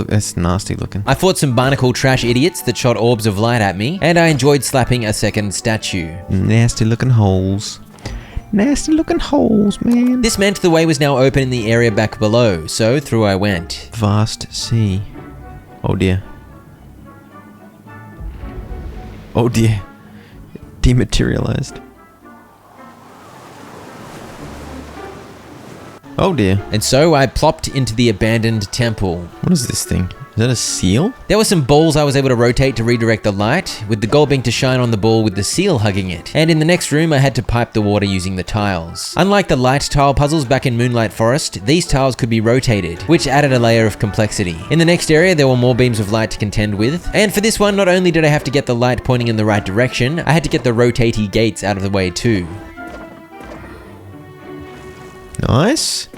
that's nasty looking. I fought some barnacle trash idiots that shot orbs of light at me, and I enjoyed slapping a second statue. Nasty looking holes. Nasty looking holes, man. This meant the way was now open in the area back below, so through I went. Vast sea. Oh dear. Oh dear. Dematerialized. Oh dear. And so I plopped into the abandoned temple. What is this thing? Is that a seal? There were some balls I was able to rotate to redirect the light, with the goal being to shine on the ball with the seal hugging it. And in the next room, I had to pipe the water using the tiles. Unlike the light tile puzzles back in Moonlight Forest, these tiles could be rotated, which added a layer of complexity. In the next area, there were more beams of light to contend with. And for this one, not only did I have to get the light pointing in the right direction, I had to get the rotatey gates out of the way too. Nice.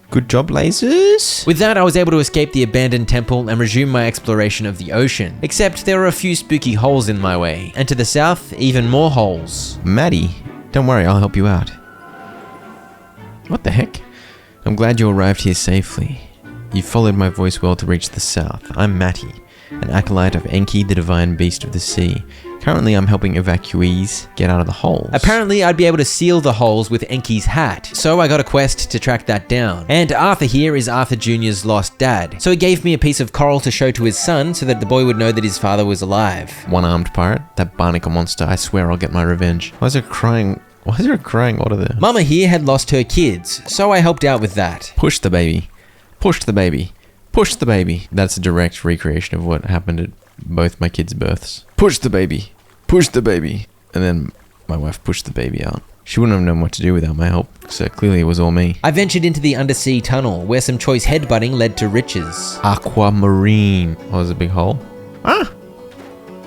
Good job, lasers. With that, I was able to escape the abandoned temple and resume my exploration of the ocean. Except there were a few spooky holes in my way, and to the south, even more holes. Maddie, don't worry, I'll help you out. What the heck? I'm glad you arrived here safely. You followed my voice well to reach the south. I'm Matty, an acolyte of Enki, the divine beast of the sea. Currently, I'm helping evacuees get out of the holes. Apparently, I'd be able to seal the holes with Enki's hat, so I got a quest to track that down. And Arthur here is Arthur Jr.'s lost dad, so he gave me a piece of coral to show to his son so that the boy would know that his father was alive. One-armed pirate? That barnacle monster, I swear I'll get my revenge. Why is there a crying otter there? Mama here had lost her kids, so I helped out with that. Push the baby. Push the baby. Push the baby. That's a direct recreation of what happened at both my kids' births. Push the baby. Push the baby. And then my wife pushed the baby out. She wouldn't have known what to do without my help, so clearly it was all me. I ventured into the undersea tunnel, where some choice headbutting led to riches. Aquamarine. Oh, there's a big hole. Ah!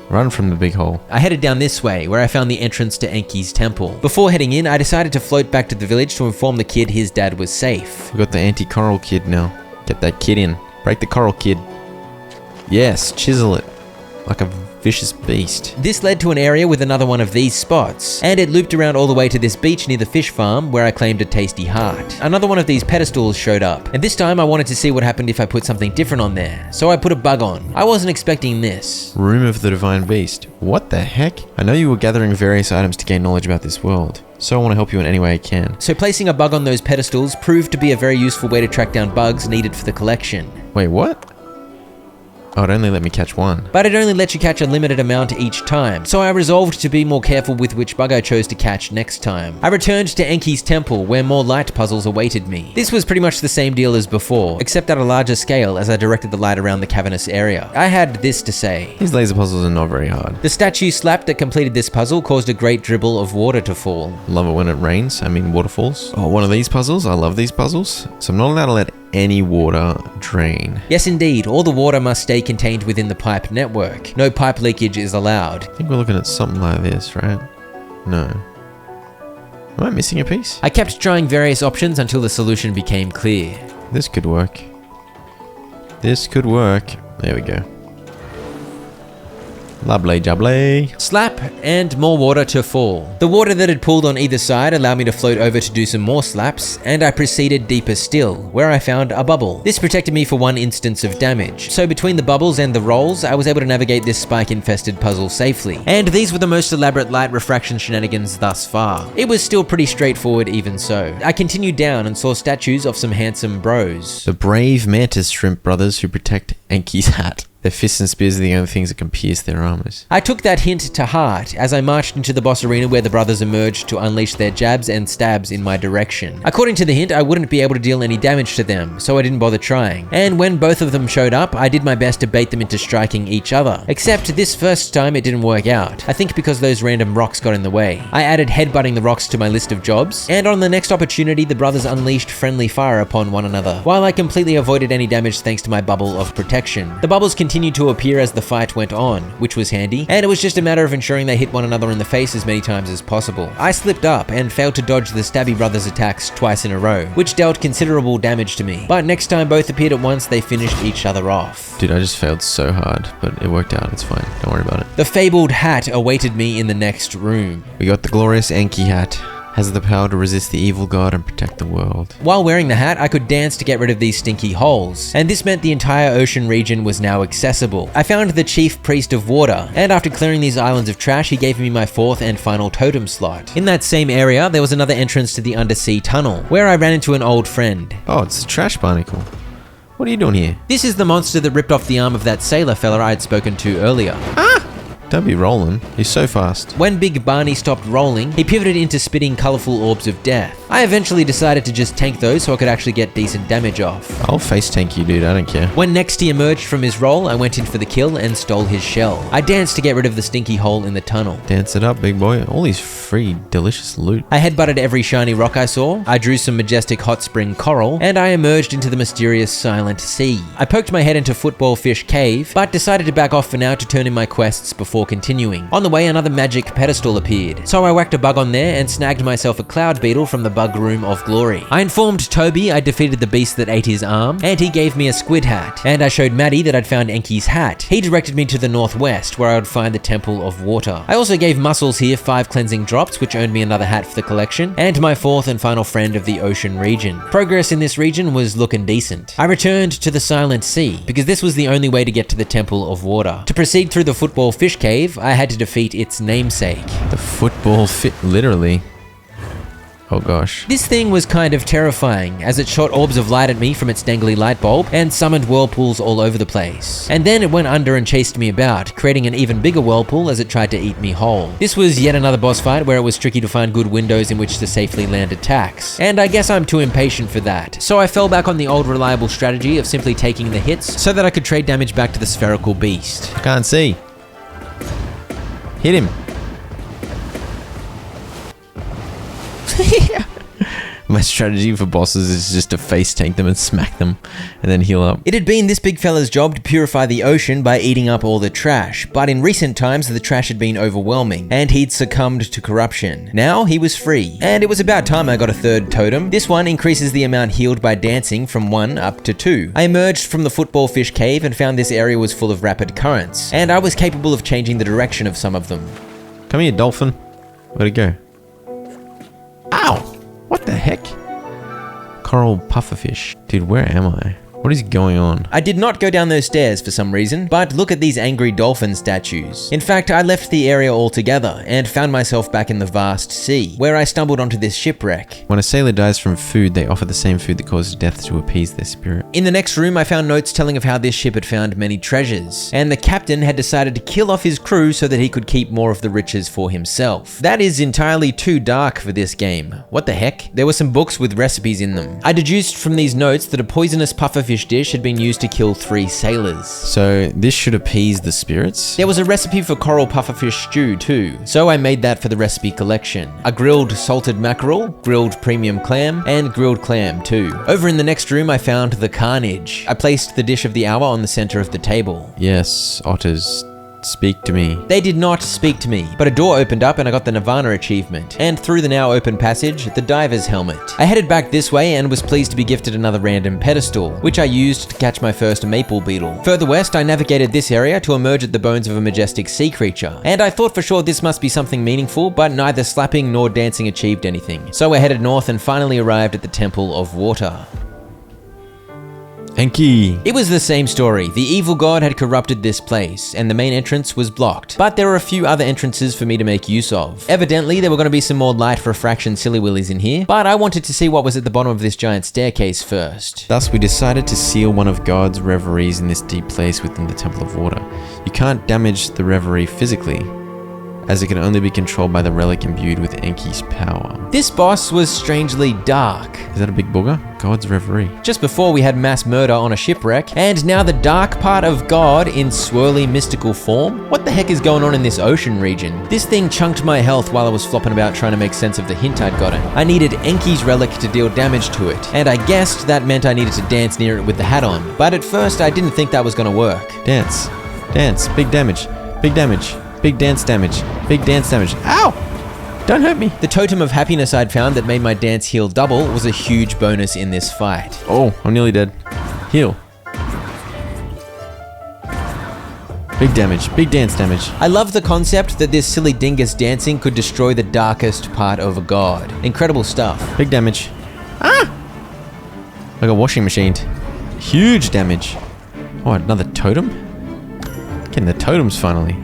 Run from the big hole. I headed down this way, where I found the entrance to Enki's temple. Before heading in, I decided to float back to the village to inform the kid his dad was safe. We got the anti-coral kid now. Get that kid in. Break the coral kid. Yes, chisel it. Like a vicious beast. This led to an area with another one of these spots, and it looped around all the way to this beach near the fish farm where I claimed a tasty heart. Another one of these pedestals showed up, and this time I wanted to see what happened if I put something different on there, so I put a bug on. I wasn't expecting this. Room of the Divine Beast. What the heck? I know you were gathering various items to gain knowledge about this world, so I want to help you in any way I can. So placing a bug on those pedestals proved to be a very useful way to track down bugs needed for the collection. Wait, what? Oh, it only let me catch one. But it only lets you catch a limited amount each time, so I resolved to be more careful with which bug I chose to catch next time. I returned to Enki's temple, where more light puzzles awaited me. This was pretty much the same deal as before, except at a larger scale as I directed the light around the cavernous area. I had this to say. These laser puzzles are not very hard. The statue slap that completed this puzzle caused a great dribble of water to fall. Love it when it rains, waterfalls. Oh, one of these puzzles? I love these puzzles. So I'm not allowed to let any water drain. Yes, indeed. All the water must stay contained within the pipe network. No pipe leakage is allowed. I think we're looking at something like this, right? No. Am I missing a piece? I kept trying various options until the solution became clear. This could work. This could work. There we go. Lovely jubbly. Slap and more water to fall. The water that had pooled on either side allowed me to float over to do some more slaps, and I proceeded deeper still, where I found a bubble. This protected me for one instance of damage. So between the bubbles and the rolls, I was able to navigate this spike-infested puzzle safely. And these were the most elaborate light refraction shenanigans thus far. It was still pretty straightforward even so. I continued down and saw statues of some handsome bros. The brave mantis shrimp brothers who protect Enki's hat. Their fists and spears are the only things that can pierce their armors. I took that hint to heart as I marched into the boss arena where the brothers emerged to unleash their jabs and stabs in my direction. According to the hint, I wouldn't be able to deal any damage to them, so I didn't bother trying. And when both of them showed up, I did my best to bait them into striking each other. Except this first time it didn't work out. I think because those random rocks got in the way. I added headbutting the rocks to my list of jobs, and on the next opportunity the brothers unleashed friendly fire upon one another, while I completely avoided any damage thanks to my bubble of protection. The bubbles continued to appear as the fight went on, which was handy, and it was just a matter of ensuring they hit one another in the face as many times as possible. I slipped up and failed to dodge the Stabby Brothers' attacks twice in a row, which dealt considerable damage to me, but next time both appeared at once, they finished each other off. Dude, I just failed so hard, but it worked out, it's fine, don't worry about it. The fabled hat awaited me in the next room. We got the glorious Enki hat. Has the power to resist the evil god and protect the world. While wearing the hat, I could dance to get rid of these stinky holes, and this meant the entire ocean region was now accessible. I found the chief priest of water, and after clearing these islands of trash, he gave me my fourth and final totem slot. In that same area, there was another entrance to the undersea tunnel, where I ran into an old friend. Oh, it's a trash barnacle. What are you doing here? This is the monster that ripped off the arm of that sailor fella I had spoken to earlier. Ah! Don't be rolling. He's so fast. When Big Barney stopped rolling, he pivoted into spitting colourful orbs of death. I eventually decided to just tank those so I could actually get decent damage off. I'll face tank you, dude. I don't care. When next he emerged from his roll, I went in for the kill and stole his shell. I danced to get rid of the stinky hole in the tunnel. Dance it up, big boy. All these free, delicious loot. I headbutted every shiny rock I saw, I drew some majestic hot spring coral, and I emerged into the mysterious silent sea. I poked my head into Football Fish Cave, but decided to back off for now to turn in my quests before continuing. On the way, another magic pedestal appeared, so I whacked a bug on there and snagged myself a cloud beetle from the bug room of glory. I informed Toby I defeated the beast that ate his arm, and he gave me a squid hat, and I showed Maddie that I'd found Enki's hat. He directed me to the northwest, where I would find the Temple of Water. I also gave Muscles here 5 cleansing drops, which earned me another hat for the collection, and my fourth and final friend of the ocean region. Progress in this region was looking decent. I returned to the Silent Sea, because this was the only way to get to the Temple of Water. To proceed through the Football Fish Cave, I had to defeat its namesake. The football fit, literally. Oh gosh. This thing was kind of terrifying, as it shot orbs of light at me from its dangly light bulb and summoned whirlpools all over the place. And then it went under and chased me about, creating an even bigger whirlpool as it tried to eat me whole. This was yet another boss fight where it was tricky to find good windows in which to safely land attacks. And I guess I'm too impatient for that. So I fell back on the old reliable strategy of simply taking the hits so that I could trade damage back to the spherical beast. Can't see. Hit him. My strategy for bosses is just to face tank them and smack them and then heal up. It had been this big fella's job to purify the ocean by eating up all the trash, but in recent times the trash had been overwhelming and he'd succumbed to corruption. Now he was free, and it was about time I got a third totem. This one increases the amount healed by dancing from 1 up to 2. I emerged from the football fish cave and found this area was full of rapid currents, and I was capable of changing the direction of some of them. Come here, dolphin. Where'd it go? Ow! What the heck? Coral pufferfish. Dude, where am I? What is going on? I did not go down those stairs for some reason, but look at these angry dolphin statues. In fact, I left the area altogether and found myself back in the vast sea, where I stumbled onto this shipwreck. When a sailor dies from food, they offer the same food that causes death to appease their spirit. In the next room, I found notes telling of how this ship had found many treasures, and the captain had decided to kill off his crew so that he could keep more of the riches for himself. That is entirely too dark for this game. What the heck? There were some books with recipes in them. I deduced from these notes that a poisonous pufferfish dish had been used to kill 3 sailors. So this should appease the spirits? There was a recipe for coral pufferfish stew too, so I made that for the recipe collection. A grilled salted mackerel, grilled premium clam, and grilled clam too. Over in the next room I found the carnage. I placed the dish of the hour on the center of the table. Yes, otters. Speak to me. They did not speak to me, but a door opened up and I got the Nirvana achievement. And through the now open passage, the diver's helmet. I headed back this way and was pleased to be gifted another random pedestal, which I used to catch my first maple beetle. Further west, I navigated this area to emerge at the bones of a majestic sea creature. And I thought for sure this must be something meaningful, but neither slapping nor dancing achieved anything. So I headed north and finally arrived at the Temple of Water. Enki! It was the same story. The evil god had corrupted this place, and the main entrance was blocked. But there were a few other entrances for me to make use of. Evidently, there were going to be some more light refraction silly willies in here, but I wanted to see what was at the bottom of this giant staircase first. Thus, we decided to seal one of God's reveries in this deep place within the Temple of Water. You can't damage the reverie physically, as it can only be controlled by the relic imbued with Enki's power. This boss was strangely dark. Is that a big booger? God's reverie. Just before we had mass murder on a shipwreck, and now the dark part of God in swirly mystical form? What the heck is going on in this ocean region? This thing chunked my health while I was flopping about trying to make sense of the hint I'd gotten. I needed Enki's relic to deal damage to it, and I guessed that meant I needed to dance near it with the hat on. But at first I didn't think that was gonna work. Dance. Dance. Big damage. Big damage. Big dance damage. Big dance damage. Ow! Don't hurt me. The totem of happiness I'd found that made my dance heal double was a huge bonus in this fight. Oh, I'm nearly dead. Heal. Big damage. Big dance damage. I love the concept that this silly dingus dancing could destroy the darkest part of a god. Incredible stuff. Big damage. Ah! Like a washing machine. Huge damage. Oh, another totem? Getting the totems finally.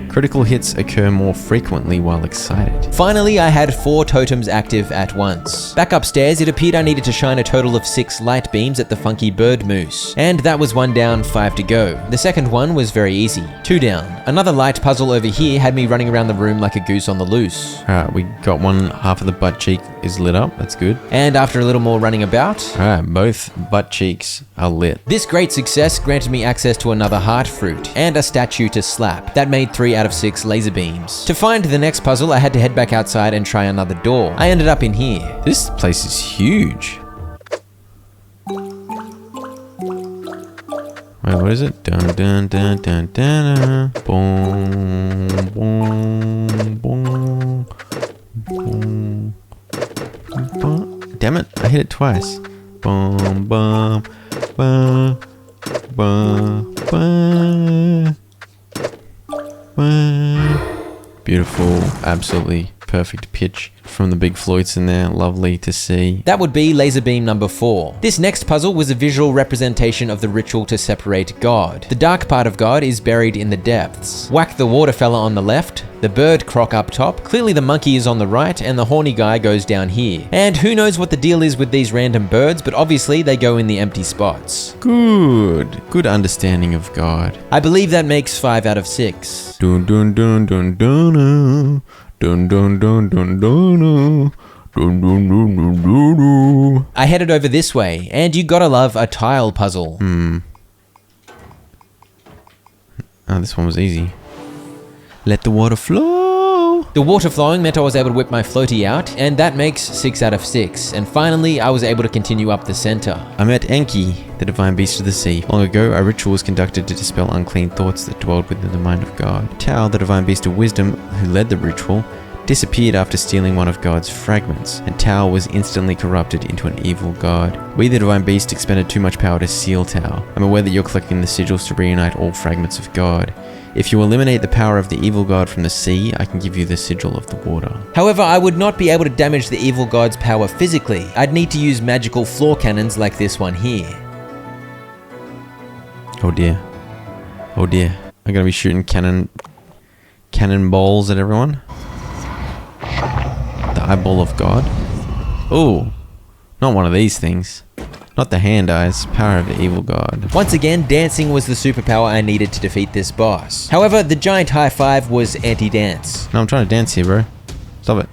Critical hits occur more frequently while excited. Finally, I had 4 totems active at once. Back upstairs, it appeared I needed to shine a total of 6 light beams at the funky bird moose. And that was 1 down, 5 to go. The second one was very easy. 2 down. Another light puzzle over here had me running around the room like a goose on the loose. Alright, we got one half of the butt cheek is lit up. That's good. And after a little more running about... Alright, both butt cheeks are lit. This great success granted me access to another heart fruit and a statue to slap. That made 3 out of 6 laser beams. To find the next puzzle, I had to head back outside and try another door. I ended up in here. This place is huge. Wait, what is it? Dun dun dun dun dun. Boom, boom, boom, boom, boom. Damn it! I hit it twice. Boom, boom, boom, boom, boom. Beautiful, absolutely perfect pitch from the big Floydson there. Lovely to see. That would be laser beam number 4. This next puzzle was a visual representation of the ritual to separate God. The dark part of God is buried in the depths. Whack the water fella on the left, the bird croc up top, clearly the monkey is on the right, and the horny guy goes down here. And who knows what the deal is with these random birds, but obviously they go in the empty spots. Good understanding of God. I believe that makes 5 out of 6. Dun dun dun dun dun dun dun dun dun dun. I headed over this way, and you gotta love a tile puzzle. Oh, this one was easy. Let the water flow. The water flowing meant I was able to whip my floaty out, and that makes 6 out of 6. And finally, I was able to continue up the center. I met Enki, the divine beast of the sea. Long ago, a ritual was conducted to dispel unclean thoughts that dwelled within the mind of God. Tao, the divine beast of wisdom, who led the ritual, disappeared after stealing one of God's fragments, and Tao was instantly corrupted into an evil god. We, the divine beast, expended too much power to seal Tao. I'm aware that you're collecting the sigils to reunite all fragments of God. If you eliminate the power of the evil god from the sea, I can give you the sigil of the water. However, I would not be able to damage the evil god's power physically. I'd need to use magical floor cannons like this one here. Oh dear. Oh dear. I'm gonna be shooting cannonballs at everyone. The eyeball of God. Oh, not one of these things. Not the hand eyes, power of the evil god. Once again, dancing was the superpower I needed to defeat this boss. However, the giant high five was anti-dance. No, I'm trying to dance here, bro. Stop it.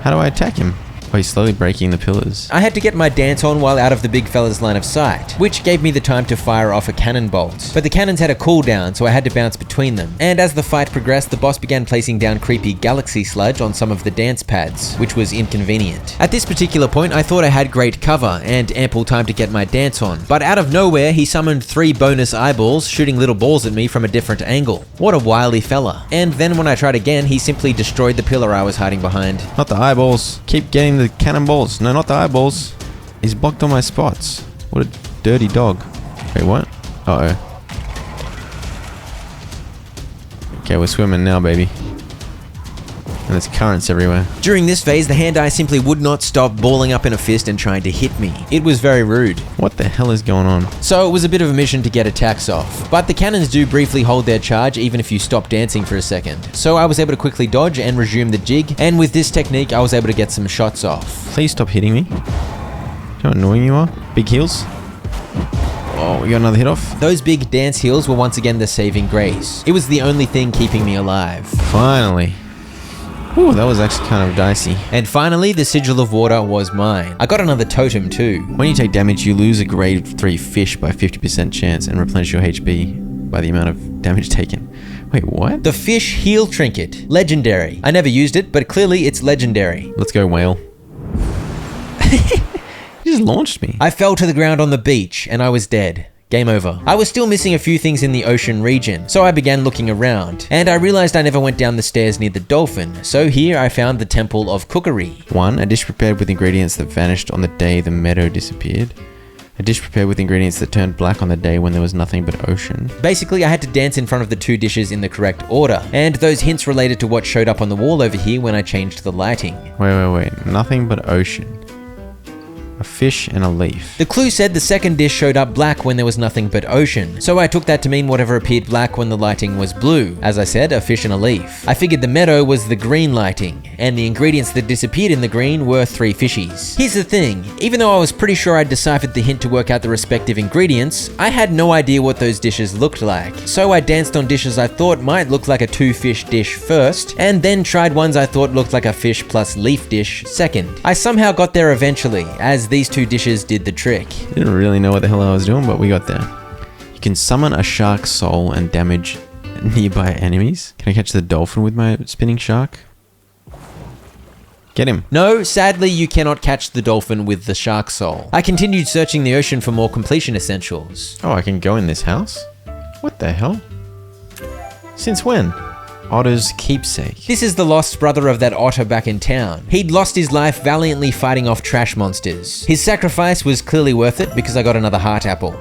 How do I attack him? Oh, he's slowly breaking the pillars. I had to get my dance on while out of the big fella's line of sight, which gave me the time to fire off a cannon bolt. But the cannons had a cooldown, so I had to bounce between them. And as the fight progressed, the boss began placing down creepy galaxy sludge on some of the dance pads, which was inconvenient. At this particular point, I thought I had great cover and ample time to get my dance on. But out of nowhere, he summoned 3 bonus eyeballs, shooting little balls at me from a different angle. What a wily fella. And then when I tried again, he simply destroyed the pillar I was hiding behind. Not the eyeballs. Keep getting the cannonballs. No, not the eyeballs. He's blocked all my spots. What a dirty dog. Wait, what? Uh-oh. Okay, we're swimming now, baby. And there's currents everywhere. During this phase, the hand eye simply would not stop balling up in a fist and trying to hit me. It was very rude. What the hell is going on? So it was a bit of a mission to get attacks off. But the cannons do briefly hold their charge even if you stop dancing for a second. So I was able to quickly dodge and resume the jig, and with this technique, I was able to get some shots off. Please stop hitting me. Do you know how annoying you are? Big heels. Oh, we got another hit off. Those big dance heels were once again the saving grace. It was the only thing keeping me alive. Finally. Ooh, that was actually kind of dicey. And finally, the sigil of water was mine. I got another totem too. When you take damage, you lose a grade 3 fish by 50% chance and replenish your HP by the amount of damage taken. Wait, what? The fish heal trinket. Legendary. I never used it, but clearly it's legendary. Let's go, whale. You just launched me. I fell to the ground on the beach and I was dead. Game over. I was still missing a few things in the ocean region, so I began looking around, and I realized I never went down the stairs near the dolphin, so here I found the Temple of Cookery. 1. A dish prepared with ingredients that vanished on the day the meadow disappeared. A dish prepared with ingredients that turned black on the day when there was nothing but ocean. Basically, I had to dance in front of the 2 dishes in the correct order, and those hints related to what showed up on the wall over here when I changed the lighting. Wait. Nothing but ocean. A fish and a leaf. The clue said the second dish showed up black when there was nothing but ocean, so I took that to mean whatever appeared black when the lighting was blue. As I said, a fish and a leaf. I figured the meadow was the green lighting, and the ingredients that disappeared in the green were 3 fishies. Here's the thing, even though I was pretty sure I'd deciphered the hint to work out the respective ingredients, I had no idea what those dishes looked like. So I danced on dishes I thought might look like a 2-fish dish first, and then tried ones I thought looked like a fish plus leaf dish second. I somehow got there eventually, as these 2 dishes did the trick. Didn't really know what the hell I was doing, but we got there. You can summon a shark's soul and damage nearby enemies. Can I catch the dolphin with my spinning shark? Get him. No, sadly you cannot catch the dolphin with the shark soul. I continued searching the ocean for more completion essentials. Oh, I can go in this house? What the hell? Since when? Otter's keepsake. This is the lost brother of that otter back in town. He'd lost his life valiantly fighting off trash monsters. His sacrifice was clearly worth it because I got another heart apple.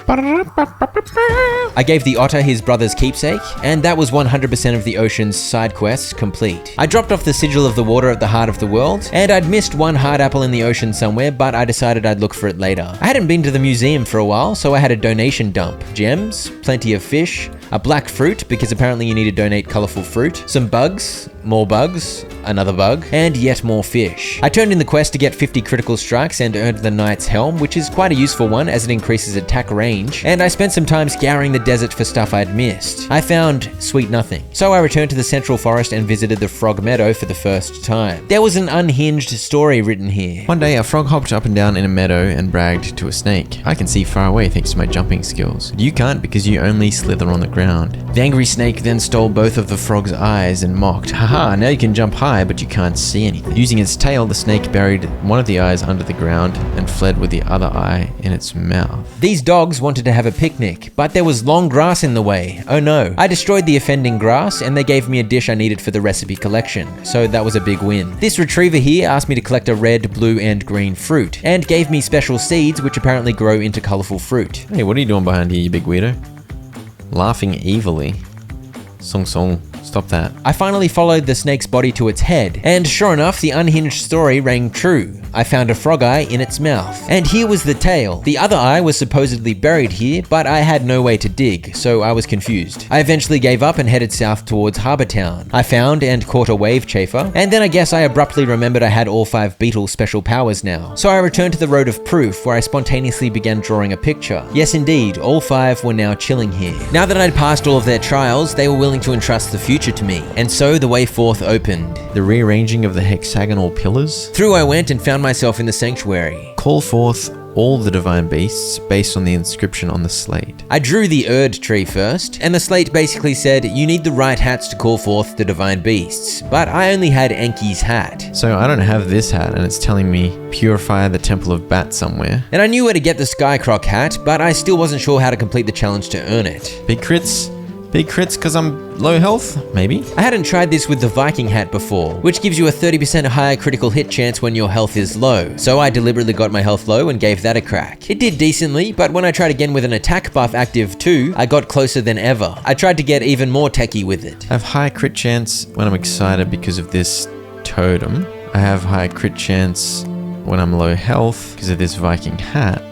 I gave the otter his brother's keepsake, and that was 100% of the ocean's side quests complete. I dropped off the sigil of the water at the heart of the world, and I'd missed one heart apple in the ocean somewhere, but I decided I'd look for it later. I hadn't been to the museum for a while, so I had a donation dump. Gems, plenty of fish, a black fruit, because apparently you need to donate colorful fruit, some bugs, more bugs, another bug, and yet more fish. I turned in the quest to get 50 critical strikes and earned the Knight's Helm, which is quite a useful one as it increases attack range, and I spent some time scouring the desert for stuff I'd missed. I found sweet nothing. So I returned to the Central Forest and visited the Frog Meadow for the first time. There was an unhinged story written here. One day, a frog hopped up and down in a meadow and bragged to a snake, "I can see far away thanks to my jumping skills. But you can't because you only slither on the ground. The angry snake then stole both of the frog's eyes and mocked, "Haha, now you can jump high, but you can't see anything." Using its tail, the snake buried one of the eyes under the ground and fled with the other eye in its mouth. These dogs wanted to have a picnic, but there was long grass in the way. Oh no. I destroyed the offending grass and they gave me a dish I needed for the recipe collection, so that was a big win. This retriever here asked me to collect a red, blue, and green fruit, and gave me special seeds which apparently grow into colourful fruit. Hey, what are you doing behind here, you big weirdo? Laughing evilly. Song, stop that. I finally followed the snake's body to its head, and sure enough, the unhinged story rang true. I found a frog eye in its mouth. And here was the tail. The other eye was supposedly buried here, but I had no way to dig, so I was confused. I eventually gave up and headed south towards Harbour Town. I found and caught a wave chafer, and then I guess I abruptly remembered I had all 5 beetle special powers now. So I returned to the Road of Proof, where I spontaneously began drawing a picture. Yes indeed, all 5 were now chilling here. Now that I'd passed all of their trials, they were willing to entrust the future to me, and so the way forth opened. The rearranging of the hexagonal pillars. Through I went and found myself in the sanctuary. Call forth all the divine beasts based on the inscription on the slate. I drew the Erd tree first, and the slate basically said, you need the right hats to call forth the divine beasts, but I only had Enki's hat. So I don't have this hat, and it's telling me purify the Temple of Bat somewhere. And I knew where to get the Skycroc hat, but I still wasn't sure how to complete the challenge to earn it. Big crits because I'm low health, maybe? I hadn't tried this with the Viking hat before, which gives you a 30% higher critical hit chance when your health is low, so I deliberately got my health low and gave that a crack. It did decently, but when I tried again with an attack buff active too, I got closer than ever. I tried to get even more techie with it. I have high crit chance when I'm excited because of this totem. I have high crit chance when I'm low health because of this Viking hat.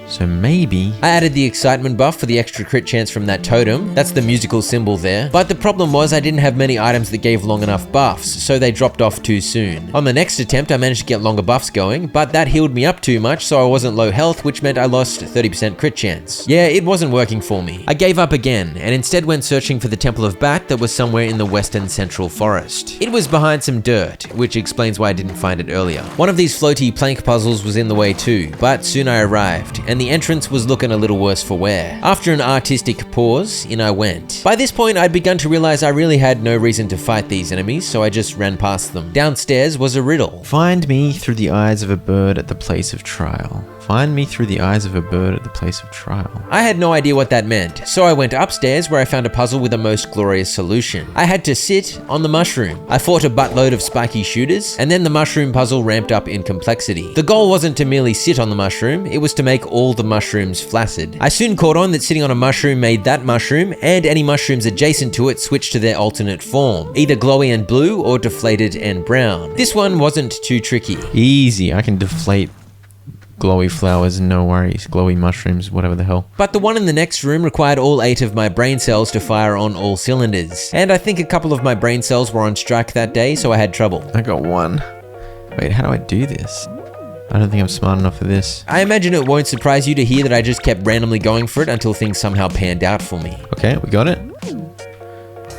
So maybe... I added the excitement buff for the extra crit chance from that totem. That's the musical symbol there. But the problem was I didn't have many items that gave long enough buffs, so they dropped off too soon. On the next attempt, I managed to get longer buffs going, but that healed me up too much, so I wasn't low health, which meant I lost 30% crit chance. Yeah, it wasn't working for me. I gave up again, and instead went searching for the Temple of Bat that was somewhere in the western central forest. It was behind some dirt, which explains why I didn't find it earlier. One of these floaty plank puzzles was in the way too, but soon I arrived, and the entrance was looking a little worse for wear. After an artistic pause, in I went. By this point, I'd begun to realize I really had no reason to fight these enemies, so I just ran past them. Downstairs was a riddle. Find me through the eyes of a bird at the place of trial. Find me through the eyes of a bird at the place of trial. I had no idea what that meant, so I went upstairs where I found a puzzle with a most glorious solution. I had to sit on the mushroom. I fought a buttload of spiky shooters, and then the mushroom puzzle ramped up in complexity. The goal wasn't to merely sit on the mushroom, it was to make all the mushrooms flaccid. I soon caught on that sitting on a mushroom made that mushroom, and any mushrooms adjacent to it switched to their alternate form, either glowy and blue or deflated and brown. This one wasn't too tricky. Easy, I can deflate glowy flowers, no worries. Glowy mushrooms, whatever the hell. But the one in the next room required all 8 of my brain cells to fire on all cylinders. And I think a couple of my brain cells were on strike that day, so I had trouble. I got 1. Wait, how do I do this? I don't think I'm smart enough for this. I imagine it won't surprise you to hear that I just kept randomly going for it until things somehow panned out for me. Okay, we got it.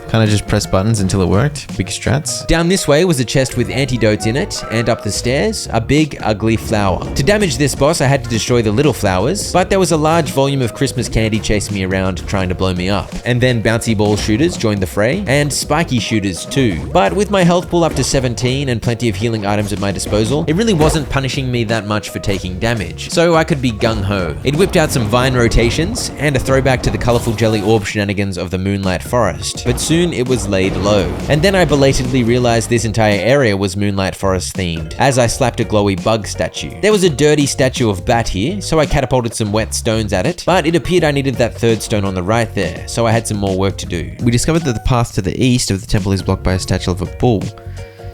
Kind of just press buttons until it worked. Big strats. Down this way was a chest with antidotes in it, and up the stairs, a big, ugly flower. To damage this boss, I had to destroy the little flowers, but there was a large volume of Christmas candy chasing me around trying to blow me up. And then bouncy ball shooters joined the fray, and spiky shooters too. But with my health pool up to 17 and plenty of healing items at my disposal, it really wasn't punishing me that much for taking damage, so I could be gung-ho. It whipped out some vine rotations, and a throwback to the colourful jelly orb shenanigans of the Moonlight Forest. But soon it was laid low. And then I belatedly realized this entire area was Moonlight Forest themed, as I slapped a glowy bug statue. There was a dirty statue of Bat here, so I catapulted some wet stones at it, but it appeared I needed that 3rd stone on the right there, so I had some more work to do. We discovered that the path to the east of the temple is blocked by a statue of a bull.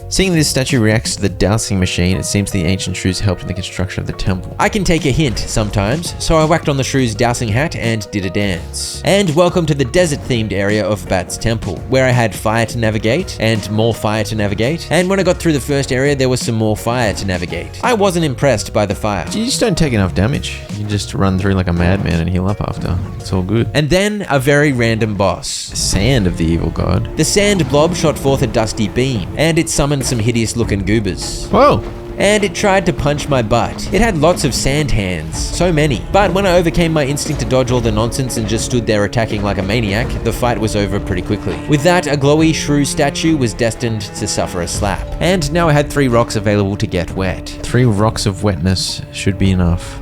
Seeing this statue reacts to the dowsing machine, it seems the ancient shrews helped in the construction of the temple. I can take a hint sometimes, so I whacked on the shrew's dowsing hat and did a dance. And welcome to the desert-themed area of Bat's temple, where I had fire to navigate, and more fire to navigate, and when I got through the first area, there was some more fire to navigate. I wasn't impressed by the fire. You just don't take enough damage. You just run through like a madman and heal up after. It's all good. And then, a very random boss. Sand of the evil god. The sand blob shot forth a dusty beam, and it summoned some hideous looking goobers. Whoa! and it tried to punch my butt. It had lots of sand hands, so many. But when I overcame my instinct to dodge all the nonsense and just stood there attacking like a maniac, the fight was over pretty quickly. With that, a glowy shrew statue was destined to suffer a slap. And now I had 3 rocks available to get wet. 3 rocks of wetness should be enough.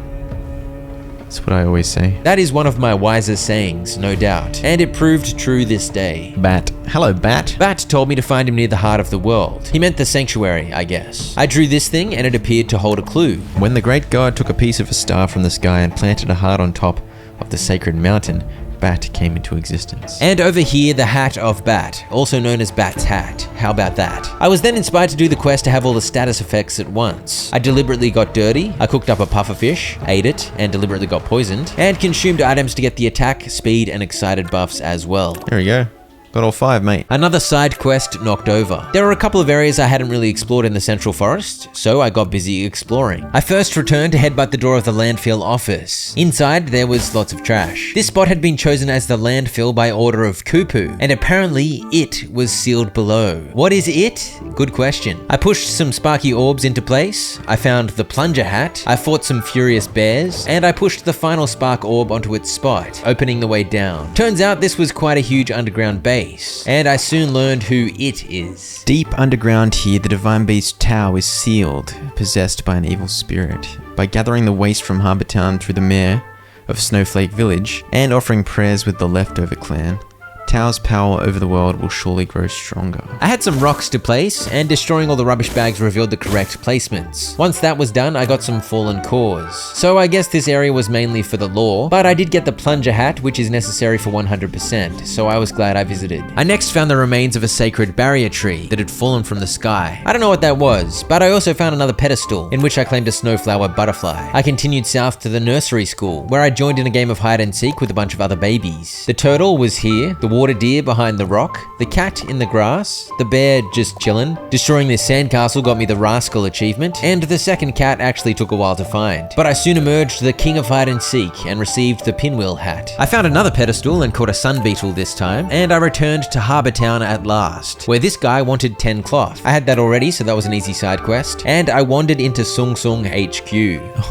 That's what I always say. That is one of my wisest sayings, no doubt. And it proved true this day. Bat. Hello, Bat. Bat told me to find him near the heart of the world. He meant the sanctuary, I guess. I drew this thing and it appeared to hold a clue. When the great god took a piece of a star from the sky and planted a heart on top of the sacred mountain, Bat came into existence. And over here, the hat of Bat, also known as Bat's hat. How about that? I was then inspired to do the quest to have all the status effects at once. I deliberately got dirty, I cooked up a pufferfish, ate it, and deliberately got poisoned, and consumed items to get the attack, speed, and excited buffs as well. There we go. Got all 5, mate. Another side quest knocked over. There were a couple of areas I hadn't really explored in the Central Forest, so I got busy exploring. I first returned to headbutt the door of the landfill office. Inside, there was lots of trash. This spot had been chosen as the landfill by order of Kupu, and apparently it was sealed below. What is it? Good question. I pushed some sparky orbs into place, I found the plunger hat, I fought some furious bears, and I pushed the final spark orb onto its spot, opening the way down. Turns out this was quite a huge underground base, and I soon learned who it is. Deep underground here, the Divine Beast Tau is sealed, possessed by an evil spirit. By gathering the waste from Harbour Town through the mayor of Snowflake Village, and offering prayers with the Leftover clan, Tau's power over the world will surely grow stronger. I had some rocks to place, and destroying all the rubbish bags revealed the correct placements. Once that was done, I got some fallen cores. So I guess this area was mainly for the lore, but I did get the plunger hat, which is necessary for 100%, so I was glad I visited. I next found the remains of a sacred barrier tree that had fallen from the sky. I don't know what that was, but I also found another pedestal, in which I claimed a snowflower butterfly. I continued south to the nursery school, where I joined in a game of hide and seek with a bunch of other babies. The turtle was here, the water deer behind the rock, the cat in the grass, the bear just chillin'. Destroying this sandcastle got me the rascal achievement, and the second cat actually took a while to find. But I soon emerged the king of hide and seek and received the pinwheel hat. I found another pedestal and caught a sun beetle this time, and I returned to Harbour Town at last, where this guy wanted 10 cloth. I had that already, so that was an easy side quest, and I wandered into Sung Sung HQ.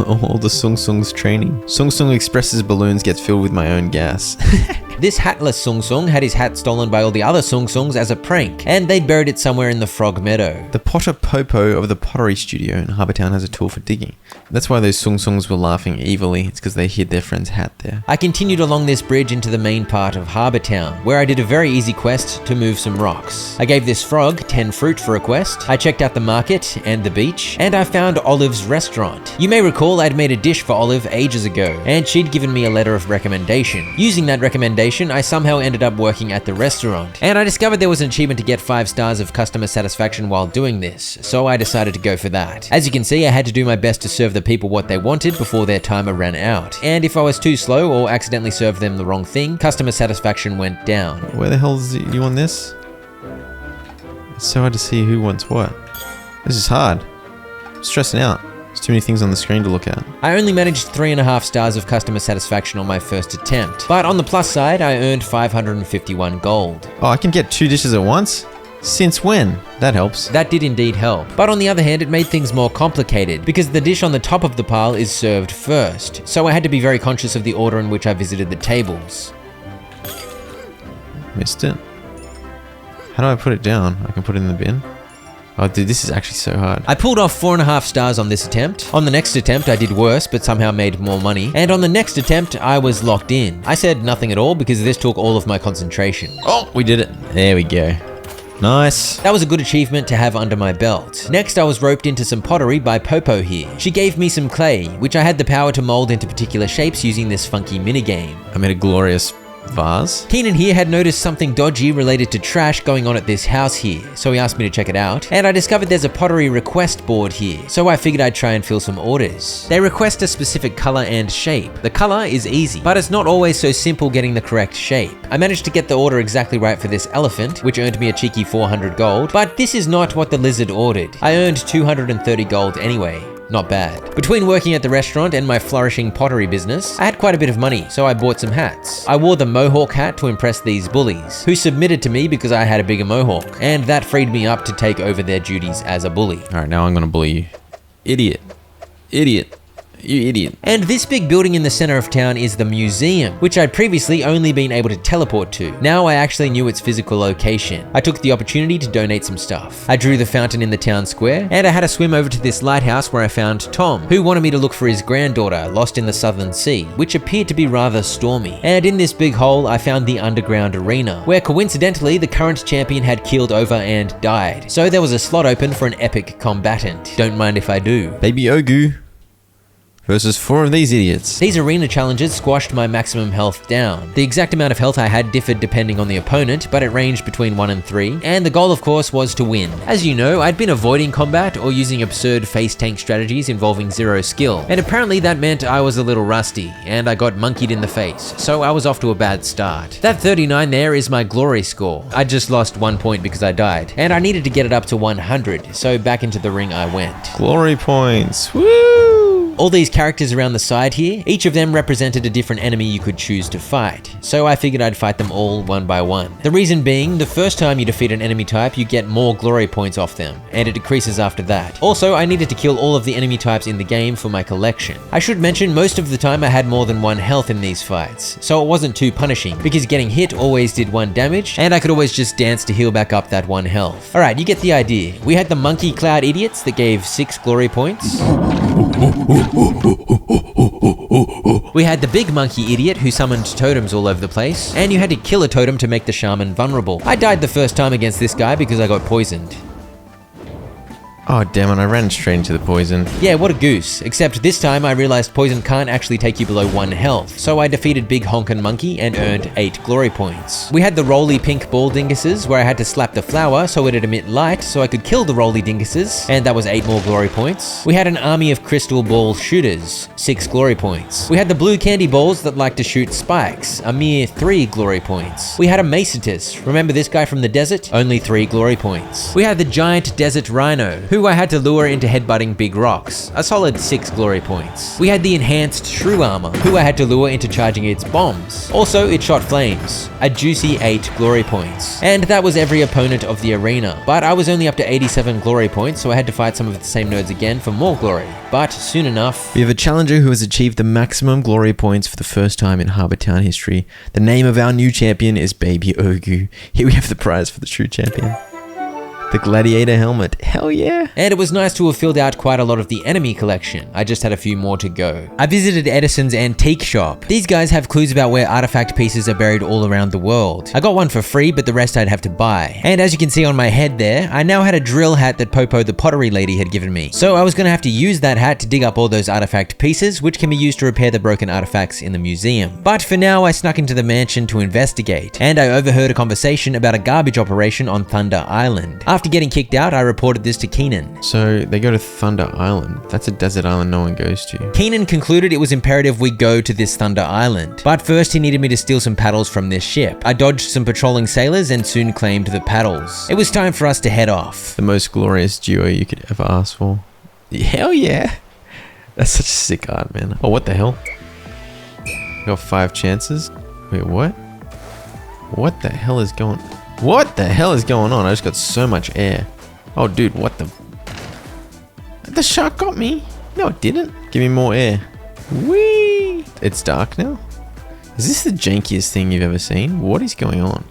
All the Sung Sung's training. Sung Sung Express's balloons get filled with my own gas. This hatless Sung Sung had his hat stolen by all the other Sung Sungs as a prank, and they'd buried it somewhere in the Frog Meadow. The Potter Popo of the pottery studio in Harbour Town has a tool for digging. That's why those Sung Sungs were laughing evilly. It's because they hid their friend's hat there. I continued along this bridge into the main part of Harbour Town, where I did a very easy quest to move some rocks. I gave this frog 10 fruit for a quest, I checked out the market and the beach, and I found Olive's restaurant. You may recall I'd made a dish for Olive ages ago, and she'd given me a letter of recommendation. Using that recommendation, I somehow ended up working at the restaurant, and I discovered there was an achievement to get 5 stars of customer satisfaction while doing this, so I decided to go for that. As you can see, I had to do my best to serve the people what they wanted before their timer ran out, and if I was too slow or accidentally served them the wrong thing, customer satisfaction went down. Where the hell is you on this? It's so hard to see who wants what. This is hard. I'm stressing out. There's too many things on the screen to look at. I only managed 3.5 stars of customer satisfaction on my first attempt, but on the plus side, I earned 551 gold. Oh, I can get 2 dishes at once? Since when? That helps. That did indeed help. But on the other hand, it made things more complicated because the dish on the top of the pile is served first. So I had to be very conscious of the order in which I visited the tables. Missed it. How do I put it down? I can put it in the bin. Oh dude, this is actually so hard. I pulled off 4.5 stars on this attempt. On the next attempt, I did worse, but somehow made more money. And on the next attempt, I was locked in. I said nothing at all because this took all of my concentration. Oh, we did it. There we go. Nice. That was a good achievement to have under my belt. Next, I was roped into some pottery by Popo here. She gave me some clay, which I had the power to mold into particular shapes using this funky minigame. I made a glorious vase. Keenan here had noticed something dodgy related to trash going on at this house here, so he asked me to check it out, and I discovered there's a pottery request board here, so I figured I'd try and fill some orders. They request a specific color and shape. The color is easy, but it's not always so simple getting the correct shape. I managed to get the order exactly right for this elephant, which earned me a cheeky 400 gold, but this is not what the lizard ordered. I earned 230 gold anyway. Not bad. Between working at the restaurant and my flourishing pottery business, I had quite a bit of money, so I bought some hats. I wore the mohawk hat to impress these bullies, who submitted to me because I had a bigger mohawk, and that freed me up to take over their duties as a bully. Alright, now I'm gonna bully you. Idiot. Idiot. You idiot. And this big building in the center of town is the museum, which I'd previously only been able to teleport to. Now I actually knew its physical location. I took the opportunity to donate some stuff. I drew the fountain in the town square, and I had a swim over to this lighthouse where I found Tom, who wanted me to look for his granddaughter lost in the Southern Sea, which appeared to be rather stormy. And in this big hole, I found the underground arena, where coincidentally the current champion had keeled over and died. So there was a slot open for an epic combatant. Don't mind if I do. Baby Ogu versus 4 of these idiots. These arena challenges squashed my maximum health down. The exact amount of health I had differed depending on the opponent, but it ranged between 1 and 3, and the goal of course was to win. As you know, I'd been avoiding combat or using absurd face tank strategies involving 0 skill, and apparently that meant I was a little rusty, and I got monkeyed in the face, so I was off to a bad start. That 39 there is my glory score. I just lost 1 point because I died, and I needed to get it up to 100, so back into the ring I went. Glory points. Woo! All these characters around the side here, each of them represented a different enemy you could choose to fight, so I figured I'd fight them all one by one. The reason being, the first time you defeat an enemy type, you get more glory points off them, and it decreases after that. Also, I needed to kill all of the enemy types in the game for my collection. I should mention, most of the time I had more than 1 health in these fights, so it wasn't too punishing, because getting hit always did 1 damage, and I could always just dance to heal back up that 1 health. Alright, you get the idea. We had the monkey cloud idiots that gave 6 glory points. We had the big monkey idiot who summoned totems all over the place, and you had to kill a totem to make the shaman vulnerable. I died the first time against this guy because I got poisoned. Oh damn it, I ran straight into the poison. Yeah, what a goose. Except this time I realized poison can't actually take you below 1 health, so I defeated Big Honkin' Monkey and earned 8 glory points. We had the roly pink ball dinguses where I had to slap the flower so it'd emit light so I could kill the roly dinguses, and that was 8 more glory points. We had an army of crystal ball shooters, 6 glory points. We had the blue candy balls that like to shoot spikes, a mere 3 glory points. We had a Macetus, remember this guy from the desert? Only 3 glory points. We had the giant desert rhino, who I had to lure into headbutting big rocks, a solid 6 glory points. We had the enhanced shrew armor, who I had to lure into charging its bombs. Also, it shot flames, a juicy 8 glory points. And that was every opponent of the arena, but I was only up to 87 glory points, so I had to fight some of the same nerds again for more glory. But soon enough, we have a challenger who has achieved the maximum glory points for the first time in Harbour Town history. The name of our new champion is Baby Ogu. Here we have the prize for the true champion. The gladiator helmet, hell yeah. And it was nice to have filled out quite a lot of the enemy collection. I just had a few more to go. I visited Edison's antique shop. These guys have clues about where artifact pieces are buried all around the world. I got one for free, but the rest I'd have to buy. And as you can see on my head there, I now had a drill hat that Popo the pottery lady had given me. So I was gonna have to use that hat to dig up all those artifact pieces, which can be used to repair the broken artifacts in the museum. But for now, I snuck into the mansion to investigate, and I overheard a conversation about a garbage operation on Thunder Island. After getting kicked out, I reported this to Keenan. So they go to Thunder Island. That's a desert island no one goes to. Keenan concluded it was imperative we go to this Thunder Island, but first he needed me to steal some paddles from this ship. I dodged some patrolling sailors and soon claimed the paddles. It was time for us to head off. The most glorious duo you could ever ask for. Hell yeah. That's such a sick art, man. Oh, what the hell? Got 5 chances? Wait, what? What the hell is going on? What the hell is going on? I just got so much air. Oh, dude, what the... The shark got me. No, it didn't. Give me more air. Whee! It's dark now. Is this the jankiest thing you've ever seen? What is going on?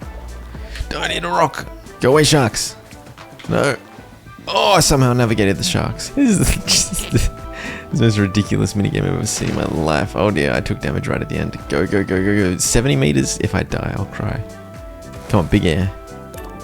I need a rock. Go away, sharks. No. Oh, I somehow navigated the sharks. This is just the most ridiculous minigame I've ever seen in my life. Oh dear, I took damage right at the end. Go, go, go, go, go. 70 meters. If I die, I'll cry. Come on, big air.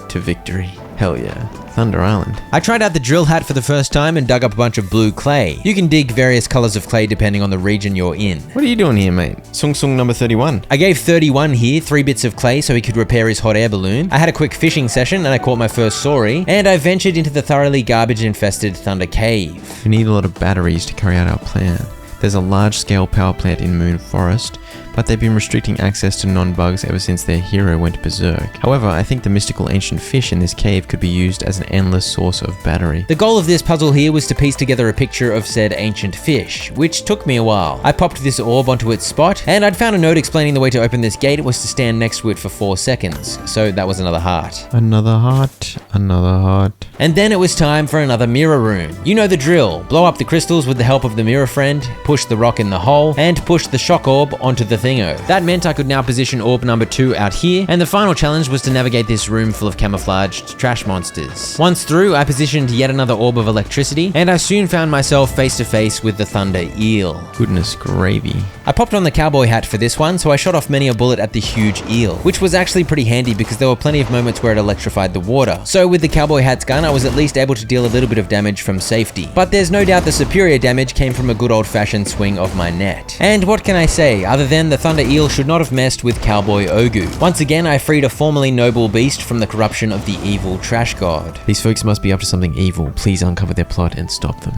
To victory. Hell yeah. Thunder Island. I tried out the drill hat for the first time and dug up a bunch of blue clay. You can dig various colors of clay depending on the region you're in. What are you doing here, mate? Sung Sung number 31. I gave 31 here 3 bits of clay so he could repair his hot air balloon. I had a quick fishing session and I caught my first saury, and I ventured into the thoroughly garbage-infested Thunder Cave. We need a lot of batteries to carry out our plan. there's a large-scale power plant in Moon Forest, but they've been restricting access to non-bugs ever since their hero went berserk. However, I think the mystical ancient fish in this cave could be used as an endless source of battery. The goal of this puzzle here was to piece together a picture of said ancient fish, which took me a while. I popped this orb onto its spot, and I'd found a note explaining the way to open this gate was to stand next to it for 4 seconds, so that was another heart. Another heart, another heart. And then it was time for another mirror room. You know the drill. Blow up the crystals with the help of the mirror friend, push the rock in the hole, and push the shock orb onto the thingo. That meant I could now position orb number 2 out here, and the final challenge was to navigate this room full of camouflaged trash monsters. Once through, I positioned yet another orb of electricity, and I soon found myself face to face with the thunder eel. Goodness gravy. I popped on the cowboy hat for this one, so I shot off many a bullet at the huge eel, which was actually pretty handy because there were plenty of moments where it electrified the water. So with the cowboy hat's gun, I was at least able to deal a little bit of damage from safety. But there's no doubt the superior damage came from a good old-fashioned swing of my net. And what can I say, other than the thunder eel should not have messed with Cowboy Ogu. Once again, I freed a formerly noble beast from the corruption of the evil trash god. These folks must be up to something evil. Please uncover their plot and stop them.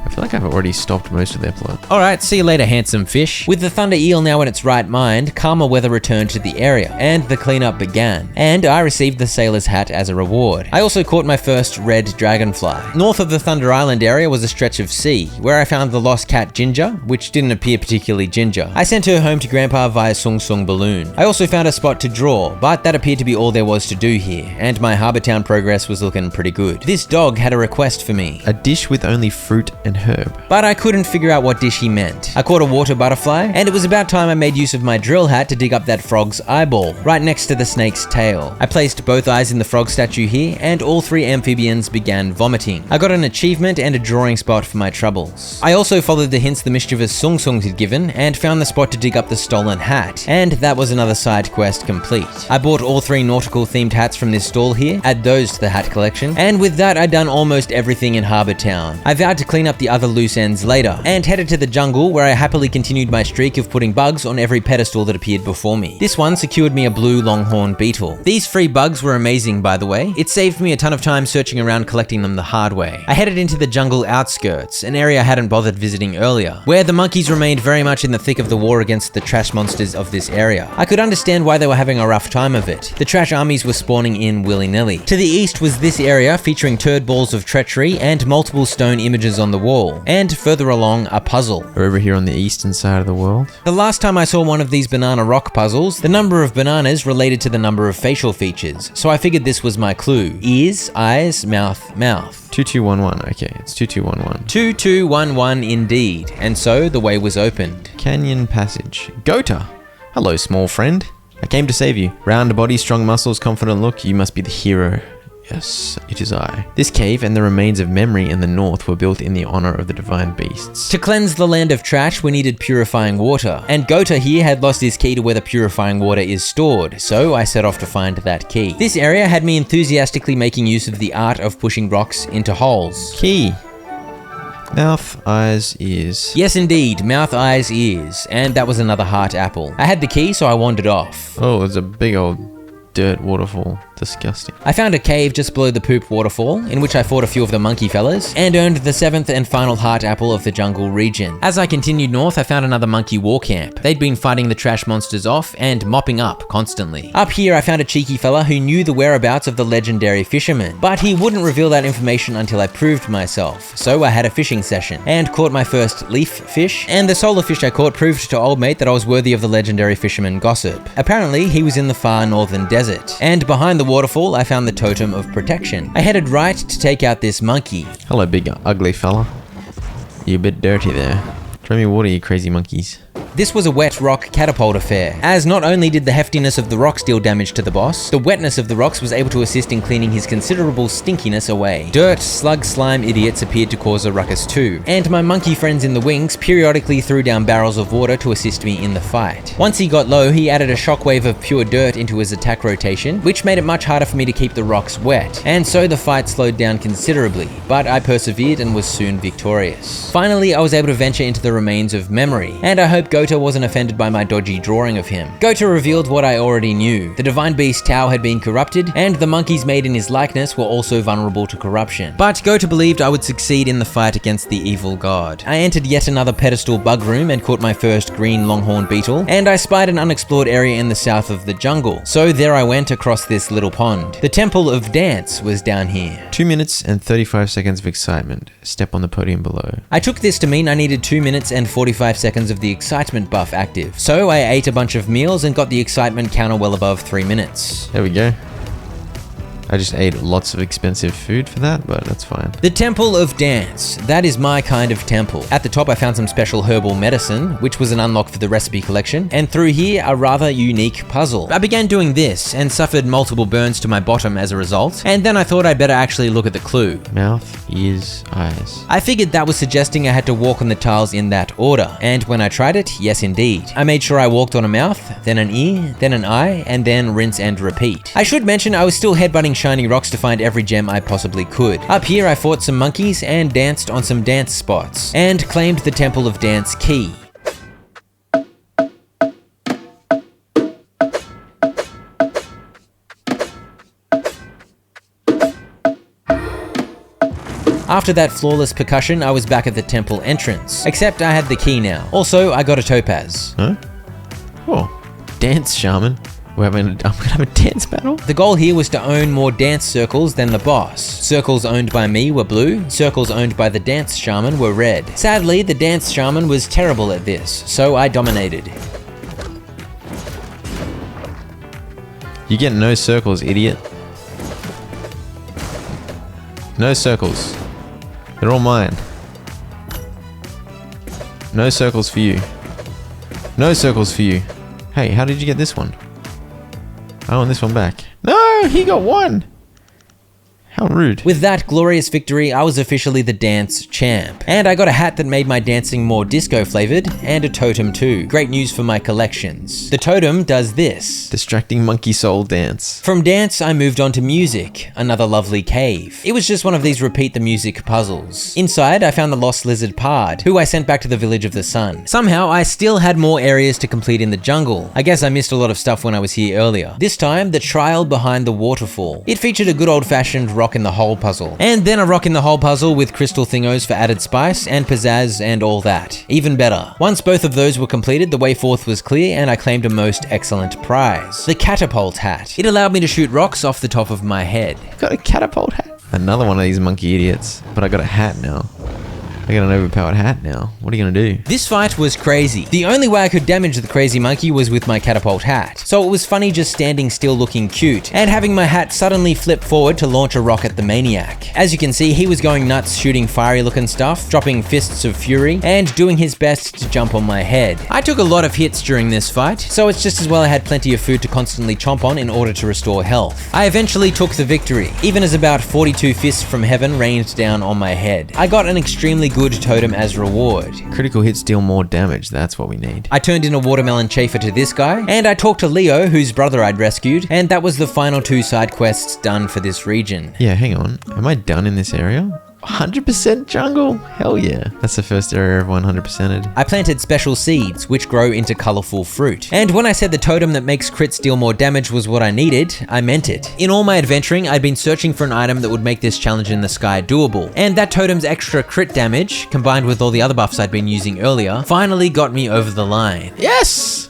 I feel like I've already stopped most of their plot. Alright, see you later, handsome fish. With the thunder eel now in its right mind, calmer weather returned to the area, and the cleanup began. And I received the sailor's hat as a reward. I also caught my first red dragonfly. North of the Thunder Island area was a stretch of sea, where I found the lost cat Ginger, which didn't appear particularly ginger. I sent her home to Grandpa via Sung Sung Balloon. I also found a spot to draw, but that appeared to be all there was to do here, and my Harbour Town progress was looking pretty good. This dog had a request for me. A dish with only fruit and herb. But I couldn't figure out what dish he meant. I caught a water butterfly, and it was about time I made use of my drill hat to dig up that frog's eyeball, right next to the snake's tail. I placed both eyes in the frog statue here, and all 3 amphibians began vomiting. I got an achievement and a drawing spot for my troubles. I also followed the hints the mischievous Sung Sungs had given, and found the spot to dig up the stolen hat, and that was another side quest complete. I bought all 3 nautical themed hats from this stall here, add those to the hat collection, and with that I'd done almost everything in Harbour Town. I vowed to clean up the other loose ends later, and headed to the jungle where I happily continued my streak of putting bugs on every pedestal that appeared before me. This one secured me a blue longhorn beetle. These free bugs were amazing, by the way. It saved me a ton of time searching around collecting them the hard way. I headed into the jungle outskirts, an area I hadn't bothered visiting earlier, where the monkeys remained very much in the thick of the war against the trash monsters of this area. I could understand why they were having a rough time of it. The trash armies were spawning in willy-nilly. To the east was this area featuring turd balls of treachery and multiple stone images on the wall, and further along, a puzzle. We're over here on the eastern side of the world. The last time I saw one of these banana rock puzzles, the number of bananas related to the number of facial features, so I figured this was my clue. Ears, eyes, mouth, mouth. 2211, okay, it's 2211. 2211 indeed, and so the way was opened. Canyon Passage. Gota! Hello, small friend. I came to save you. Round body, strong muscles, confident look, you must be the hero. Yes, it is I. This cave and the remains of memory in the north were built in the honor of the divine beasts. To cleanse the land of trash, we needed purifying water, and Gota here had lost his key to where the purifying water is stored, so I set off to find that key. This area had me enthusiastically making use of the art of pushing rocks into holes. Key. Mouth, eyes, ears. Yes indeed, mouth, eyes, ears, and that was another heart apple. I had the key, so I wandered off. Oh, there's a big old dirt waterfall. Disgusting. I found a cave just below the poop waterfall, in which I fought a few of the monkey fellas, and earned the 7th and final heart apple of the jungle region. As I continued north, I found another monkey war camp. They'd been fighting the trash monsters off and mopping up constantly. Up here, I found a cheeky fella who knew the whereabouts of the legendary fisherman, but he wouldn't reveal that information until I proved myself. So I had a fishing session, and caught my first leaf fish, and the solar fish I caught proved to old mate that I was worthy of the legendary fisherman gossip. Apparently, he was in the far northern desert, and behind the waterfall, I found the totem of protection. I headed right to take out this monkey. Hello, big ugly fella. You're a bit dirty there. Throw me water, you crazy monkeys. This was a wet rock catapult affair, as not only did the heftiness of the rocks deal damage to the boss, the wetness of the rocks was able to assist in cleaning his considerable stinkiness away. Dirt, slug, slime idiots appeared to cause a ruckus too, and my monkey friends in the wings periodically threw down barrels of water to assist me in the fight. Once he got low, he added a shockwave of pure dirt into his attack rotation, which made it much harder for me to keep the rocks wet, and so the fight slowed down considerably, but I persevered and was soon victorious. Finally, I was able to venture into the remains of memory, and I hope Gota later wasn't offended by my dodgy drawing of him. Gota revealed what I already knew. The Divine Beast Tao had been corrupted, and the monkeys made in his likeness were also vulnerable to corruption. But Gota believed I would succeed in the fight against the evil god. I entered yet another pedestal bug room and caught my first green longhorn beetle, and I spied an unexplored area in the south of the jungle. So there I went across this little pond. The Temple of Dance was down here. 2 minutes and 35 seconds of excitement. Step on the podium below. I took this to mean I needed 2 minutes and 45 seconds of the excitement buff active. So I ate a bunch of meals and got the excitement counter well above 3 minutes. There we go. I just ate lots of expensive food for that, but that's fine. The Temple of Dance. That is my kind of temple. At the top I found some special herbal medicine, which was an unlock for the recipe collection, and through here a rather unique puzzle. I began doing this and suffered multiple burns to my bottom as a result, and then I thought I'd better actually look at the clue. Mouth, ears, eyes. I figured that was suggesting I had to walk on the tiles in that order, and when I tried it, yes indeed. I made sure I walked on a mouth, then an ear, then an eye, and then rinse and repeat. I should mention I was still headbutting shiny rocks to find every gem I possibly could. Up here I fought some monkeys and danced on some dance spots, and claimed the Temple of Dance key. After that flawless percussion, I was back at the temple entrance, except I had the key now. Also, I got a topaz. Huh? Oh, dance shaman. I'm gonna have a dance battle? The goal here was to own more dance circles than the boss. Circles owned by me were blue, circles owned by the dance shaman were red. Sadly, the dance shaman was terrible at this, so I dominated. You get no circles, idiot. No circles. They're all mine. No circles for you. No circles for you. Hey, how did you get this one? I want this one back. No, he got one. How rude. With that glorious victory, I was officially the dance champ. And I got a hat that made my dancing more disco flavored, and a totem too. Great news for my collections. The totem does this. Distracting monkey soul dance. From dance, I moved on to music, another lovely cave. It was just one of these repeat the music puzzles. Inside, I found the lost lizard Pard, who I sent back to the village of the sun. Somehow, I still had more areas to complete in the jungle. I guess I missed a lot of stuff when I was here earlier. This time, the trial behind the waterfall. It featured a good old-fashioned rock in the hole puzzle, and then a rock in the hole puzzle with crystal thingos for added spice and pizzazz and all that. Even better. Once both of those were completed, the way forth was clear and I claimed a most excellent prize. The catapult hat. It allowed me to shoot rocks off the top of my head. Got a catapult hat. Another one of these monkey idiots, but I got a hat now. I got an overpowered hat now. What are you gonna do? This fight was crazy. The only way I could damage the crazy monkey was with my catapult hat. So it was funny just standing still looking cute, and having my hat suddenly flip forward to launch a rock at the maniac. As you can see, he was going nuts shooting fiery looking stuff, dropping fists of fury, and doing his best to jump on my head. I took a lot of hits during this fight, so it's just as well I had plenty of food to constantly chomp on in order to restore health. I eventually took the victory, even as about 42 fists from heaven rained down on my head. I got an extremely good totem as reward. Critical hits deal more damage, that's what we need. I turned in a watermelon chafer to this guy, and I talked to Leo, whose brother I'd rescued, and that was the final 2 side quests done for this region. Yeah, hang on. Am I done in this area? 100% jungle? Hell yeah. That's the first area I've 100%ed. I planted special seeds, which grow into colorful fruit. And when I said the totem that makes crits deal more damage was what I needed, I meant it. In all my adventuring, I'd been searching for an item that would make this challenge in the sky doable. And that totem's extra crit damage, combined with all the other buffs I'd been using earlier, finally got me over the line. Yes!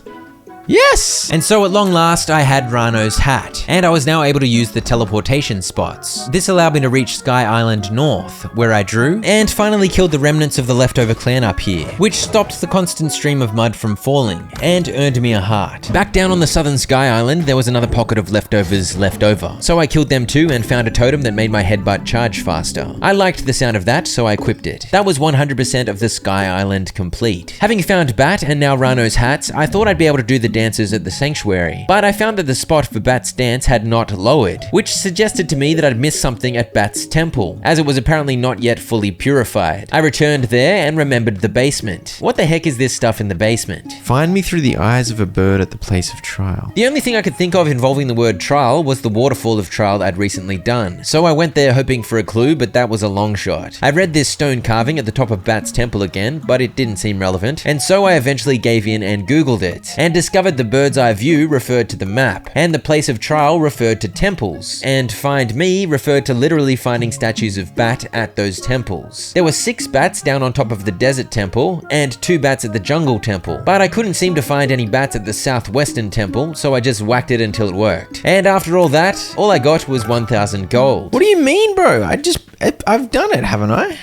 Yes! And so at long last, I had Rano's hat, and I was now able to use the teleportation spots. This allowed me to reach Sky Island North, where I drew, and finally killed the remnants of the leftover clan up here, which stopped the constant stream of mud from falling, and earned me a heart. Back down on the southern Sky Island, there was another pocket of leftovers left over, so I killed them too and found a totem that made my headbutt charge faster. I liked the sound of that, so I equipped it. That was 100% of the Sky Island complete. Having found Bat and now Rano's hats, I thought I'd be able to do the dancers at the sanctuary, but I found that the spot for Bat's dance had not lowered, which suggested to me that I'd missed something at Bat's temple, as it was apparently not yet fully purified. I returned there and remembered the basement. What the heck is this stuff in the basement? Find me through the eyes of a bird at the place of trial. The only thing I could think of involving the word trial was the waterfall of trial I'd recently done, so I went there hoping for a clue, but that was a long shot. I read this stone carving at the top of Bat's temple again, but it didn't seem relevant, and so I eventually gave in and googled it, and discovered the bird's eye view referred to the map, and the place of trial referred to temples, and find me referred to literally finding statues of Bat at those temples. There were 6 bats down on top of the desert temple, and 2 bats at the jungle temple, but I couldn't seem to find any bats at the southwestern temple, so I just whacked it until it worked. And after all that, all I got was 1,000 gold. What do you mean, bro? I've done it, haven't I?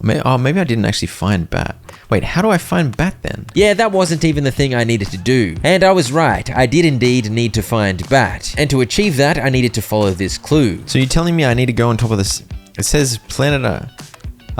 Maybe I didn't actually find Bat. Wait, how do I find Bat then? Yeah, that wasn't even the thing I needed to do. And I was right, I did indeed need to find Bat. And to achieve that, I needed to follow this clue. So you're telling me I need to go on top of this? It says planet a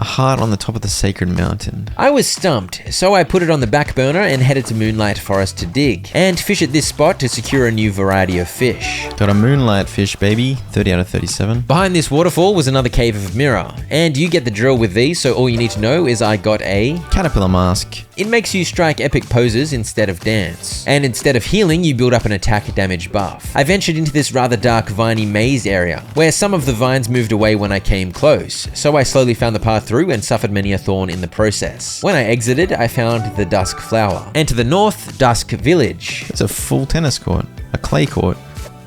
heart on the top of the sacred mountain. I was stumped, so I put it on the back burner and headed to Moonlight Forest to dig, and fish at this spot to secure a new variety of fish. Got a moonlight fish, baby. 30 out of 37. Behind this waterfall was another cave of mirror, and you get the drill with these, so all you need to know is I got a caterpillar mask. It makes you strike epic poses instead of dance, and instead of healing, you build up an attack damage buff. I ventured into this rather dark viney maze area, where some of the vines moved away when I came close, so I slowly found the path through and suffered many a thorn in the process. When I exited, I found the Dusk Flower, and to the north, Dusk Village. It's a full tennis court, a clay court.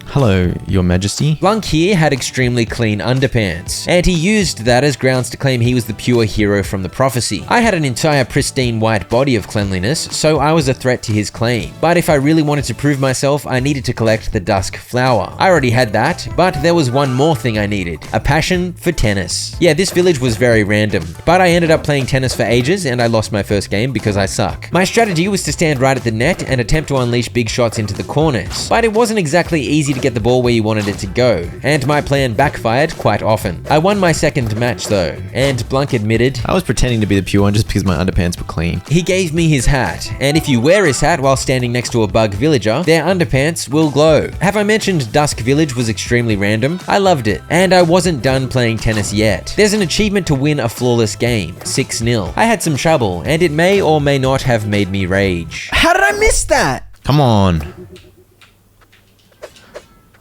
Hello, Your Majesty. Blunk here had extremely clean underpants, and he used that as grounds to claim he was the pure hero from the prophecy. I had an entire pristine white body of cleanliness, so I was a threat to his claim. But if I really wanted to prove myself, I needed to collect the Dusk Flower. I already had that, but there was one more thing I needed: a passion for tennis. Yeah, this village was very random, but I ended up playing tennis for ages, and I lost my first game because I suck. My strategy was to stand right at the net and attempt to unleash big shots into the corners, but it wasn't exactly easy to get the ball where you wanted it to go, and my plan backfired quite often. I won my second match though, and Blunk admitted, I was pretending to be the pure one just because my underpants were clean. He gave me his hat, and if you wear his hat while standing next to a bug villager, their underpants will glow. Have I mentioned Dusk Village was extremely random? I loved it, and I wasn't done playing tennis yet. There's an achievement to win a flawless game, 6-0. I had some trouble, and it may or may not have made me rage. How did I miss that? Come on.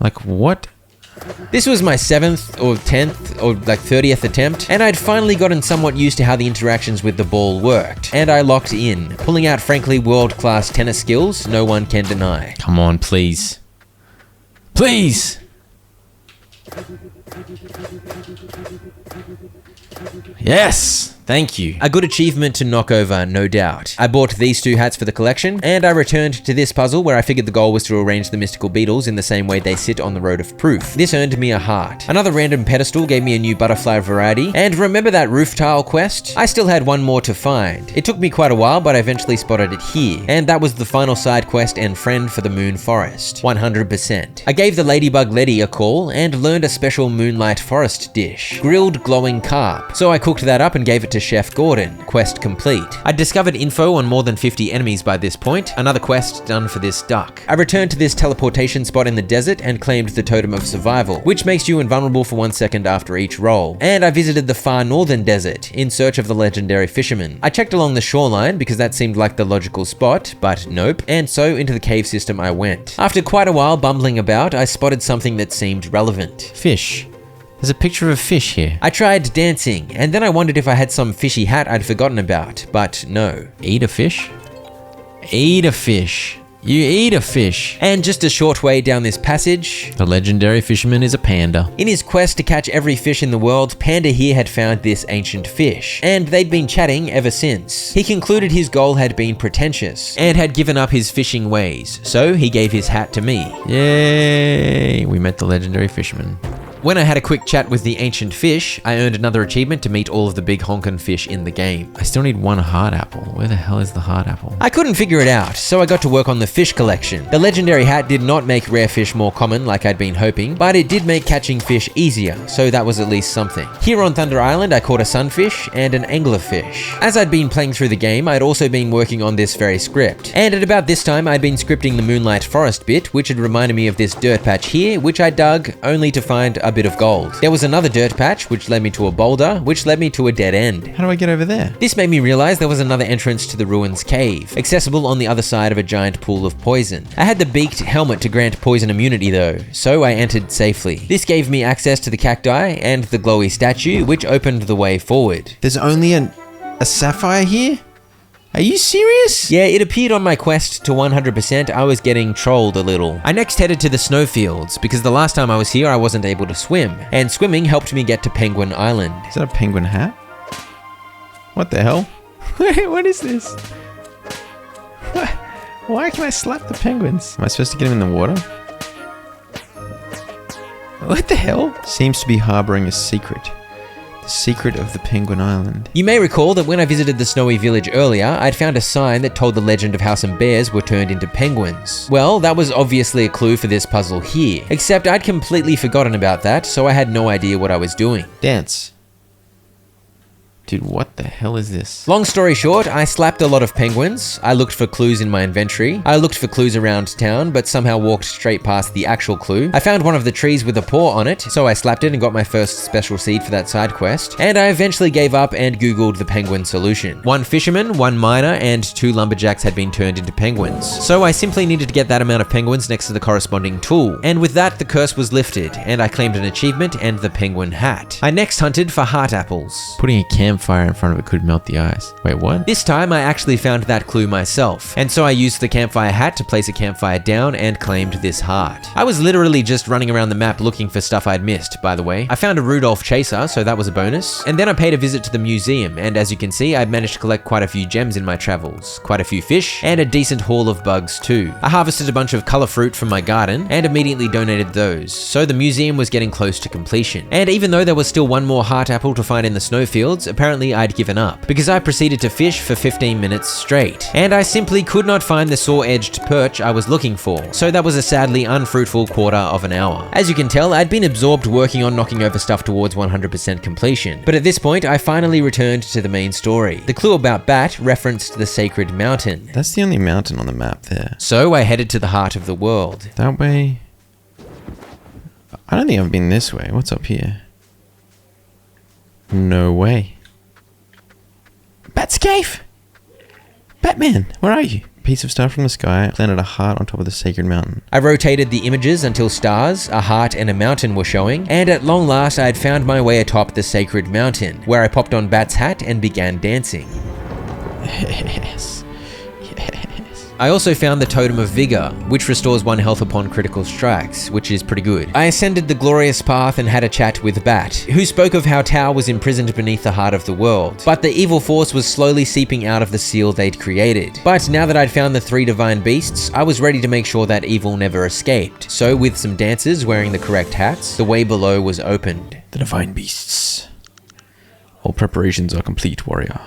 Like, what? This was my 7th or 10th or like 30th attempt, and I'd finally gotten somewhat used to how the interactions with the ball worked, and I locked in, pulling out frankly world-class tennis skills no one can deny. Come on, please. Please! Yes! Thank you. A good achievement to knock over, no doubt. I bought these 2 hats for the collection, and I returned to this puzzle where I figured the goal was to arrange the mystical beetles in the same way they sit on the road of proof. This earned me a heart. Another random pedestal gave me a new butterfly variety, and remember that roof tile quest? I still had one more to find. It took me quite a while, but I eventually spotted it here, and that was the final side quest and friend for the Moon Forest, 100%. I gave the Ladybug Letty a call and learned a special Moonlight Forest dish, grilled glowing carp. So I cooked that up and gave it to Chef Gordon. Quest complete. I'd discovered info on more than 50 enemies by this point, another quest done for this duck. I returned to this teleportation spot in the desert and claimed the Totem of Survival, which makes you invulnerable for 1 second after each roll. And I visited the far northern desert in search of the legendary fisherman. I checked along the shoreline because that seemed like the logical spot, but nope, and so into the cave system I went. After quite a while bumbling about, I spotted something that seemed relevant. Fish. There's a picture of a fish here. I tried dancing, and then I wondered if I had some fishy hat I'd forgotten about, but no. Eat a fish? Eat a fish. You eat a fish. And just a short way down this passage, the legendary fisherman is a panda. In his quest to catch every fish in the world, Panda here had found this ancient fish, and they'd been chatting ever since. He concluded his goal had been pretentious, and had given up his fishing ways, so he gave his hat to me. Yay! We met the legendary fisherman. When I had a quick chat with the ancient fish, I earned another achievement to meet all of the big honkin' fish in the game. I still need one hard apple. Where the hell is the hard apple? I couldn't figure it out, so I got to work on the fish collection. The legendary hat did not make rare fish more common like I'd been hoping, but it did make catching fish easier, so that was at least something. Here on Thunder Island, I caught a sunfish and an anglerfish. As I'd been playing through the game, I'd also been working on this very script. And at about this time, I'd been scripting the Moonlight Forest bit, which had reminded me of this dirt patch here, which I dug only to find a bit of gold. There was another dirt patch, which led me to a boulder, which led me to a dead end. How do I get over there? This made me realize there was another entrance to the ruins cave, accessible on the other side of a giant pool of poison. I had the beaked helmet to grant poison immunity though, so I entered safely. This gave me access to the cacti and the glowy statue, which opened the way forward. There's only a sapphire here? Are you serious? Yeah, it appeared on my quest to 100%, I was getting trolled a little. I next headed to the snowfields, because the last time I was here I wasn't able to swim, and swimming helped me get to Penguin Island. Is that a penguin hat? What the hell? Wait, what is this? What? Why can I slap the penguins? Am I supposed to get them in the water? What the hell? Seems to be harboring a secret. The secret of the Penguin Island. You may recall that when I visited the snowy village earlier, I'd found a sign that told the legend of how some bears were turned into penguins. Well, that was obviously a clue for this puzzle here, except I'd completely forgotten about that, so I had no idea what I was doing. Dance. Dude, what the hell is this? Long story short, I slapped a lot of penguins. I looked for clues in my inventory. I looked for clues around town, but somehow walked straight past the actual clue. I found one of the trees with a paw on it, so I slapped it and got my first special seed for that side quest. And I eventually gave up and Googled the penguin solution. 1 fisherman, 1 miner, and 2 lumberjacks had been turned into penguins. So I simply needed to get that amount of penguins next to the corresponding tool. And with that, the curse was lifted, and I claimed an achievement and the penguin hat. I next hunted for heart apples. Putting a campfire in front of it could melt the ice. Wait, what? This time I actually found that clue myself, and so I used the campfire hat to place a campfire down and claimed this heart. I was literally just running around the map looking for stuff I'd missed, by the way. I found a Rudolph chaser, so that was a bonus, and then I paid a visit to the museum, and as you can see, I'd managed to collect quite a few gems in my travels, quite a few fish, and a decent haul of bugs too. I harvested a bunch of color fruit from my garden, and immediately donated those, so the museum was getting close to completion. And even though there was still one more heart apple to find in the snowfields, apparently I'd given up, because I proceeded to fish for 15 minutes straight, and I simply could not find the saw-edged perch I was looking for, so that was a sadly unfruitful quarter of an hour. As you can tell, I'd been absorbed working on knocking over stuff towards 100% completion, but at this point I finally returned to the main story. The clue about Bat referenced the sacred mountain. That's the only mountain on the map there. So I headed to the heart of the world. That way? I don't think I've been this way. What's up here? No way. Bat's cave! Batman, where are you? Piece of star from the sky planted a heart on top of the sacred mountain. I rotated the images until stars, a heart, and a mountain were showing, and at long last I had found my way atop the sacred mountain, where I popped on Bat's hat and began dancing. Yes. I also found the Totem of Vigor, which restores 1 health upon critical strikes, which is pretty good. I ascended the glorious path and had a chat with Bat, who spoke of how Tao was imprisoned beneath the heart of the world, but the evil force was slowly seeping out of the seal they'd created. But now that I'd found the 3 divine beasts, I was ready to make sure that evil never escaped. So with some dancers wearing the correct hats, the way below was opened. The divine beasts. All preparations are complete, warrior.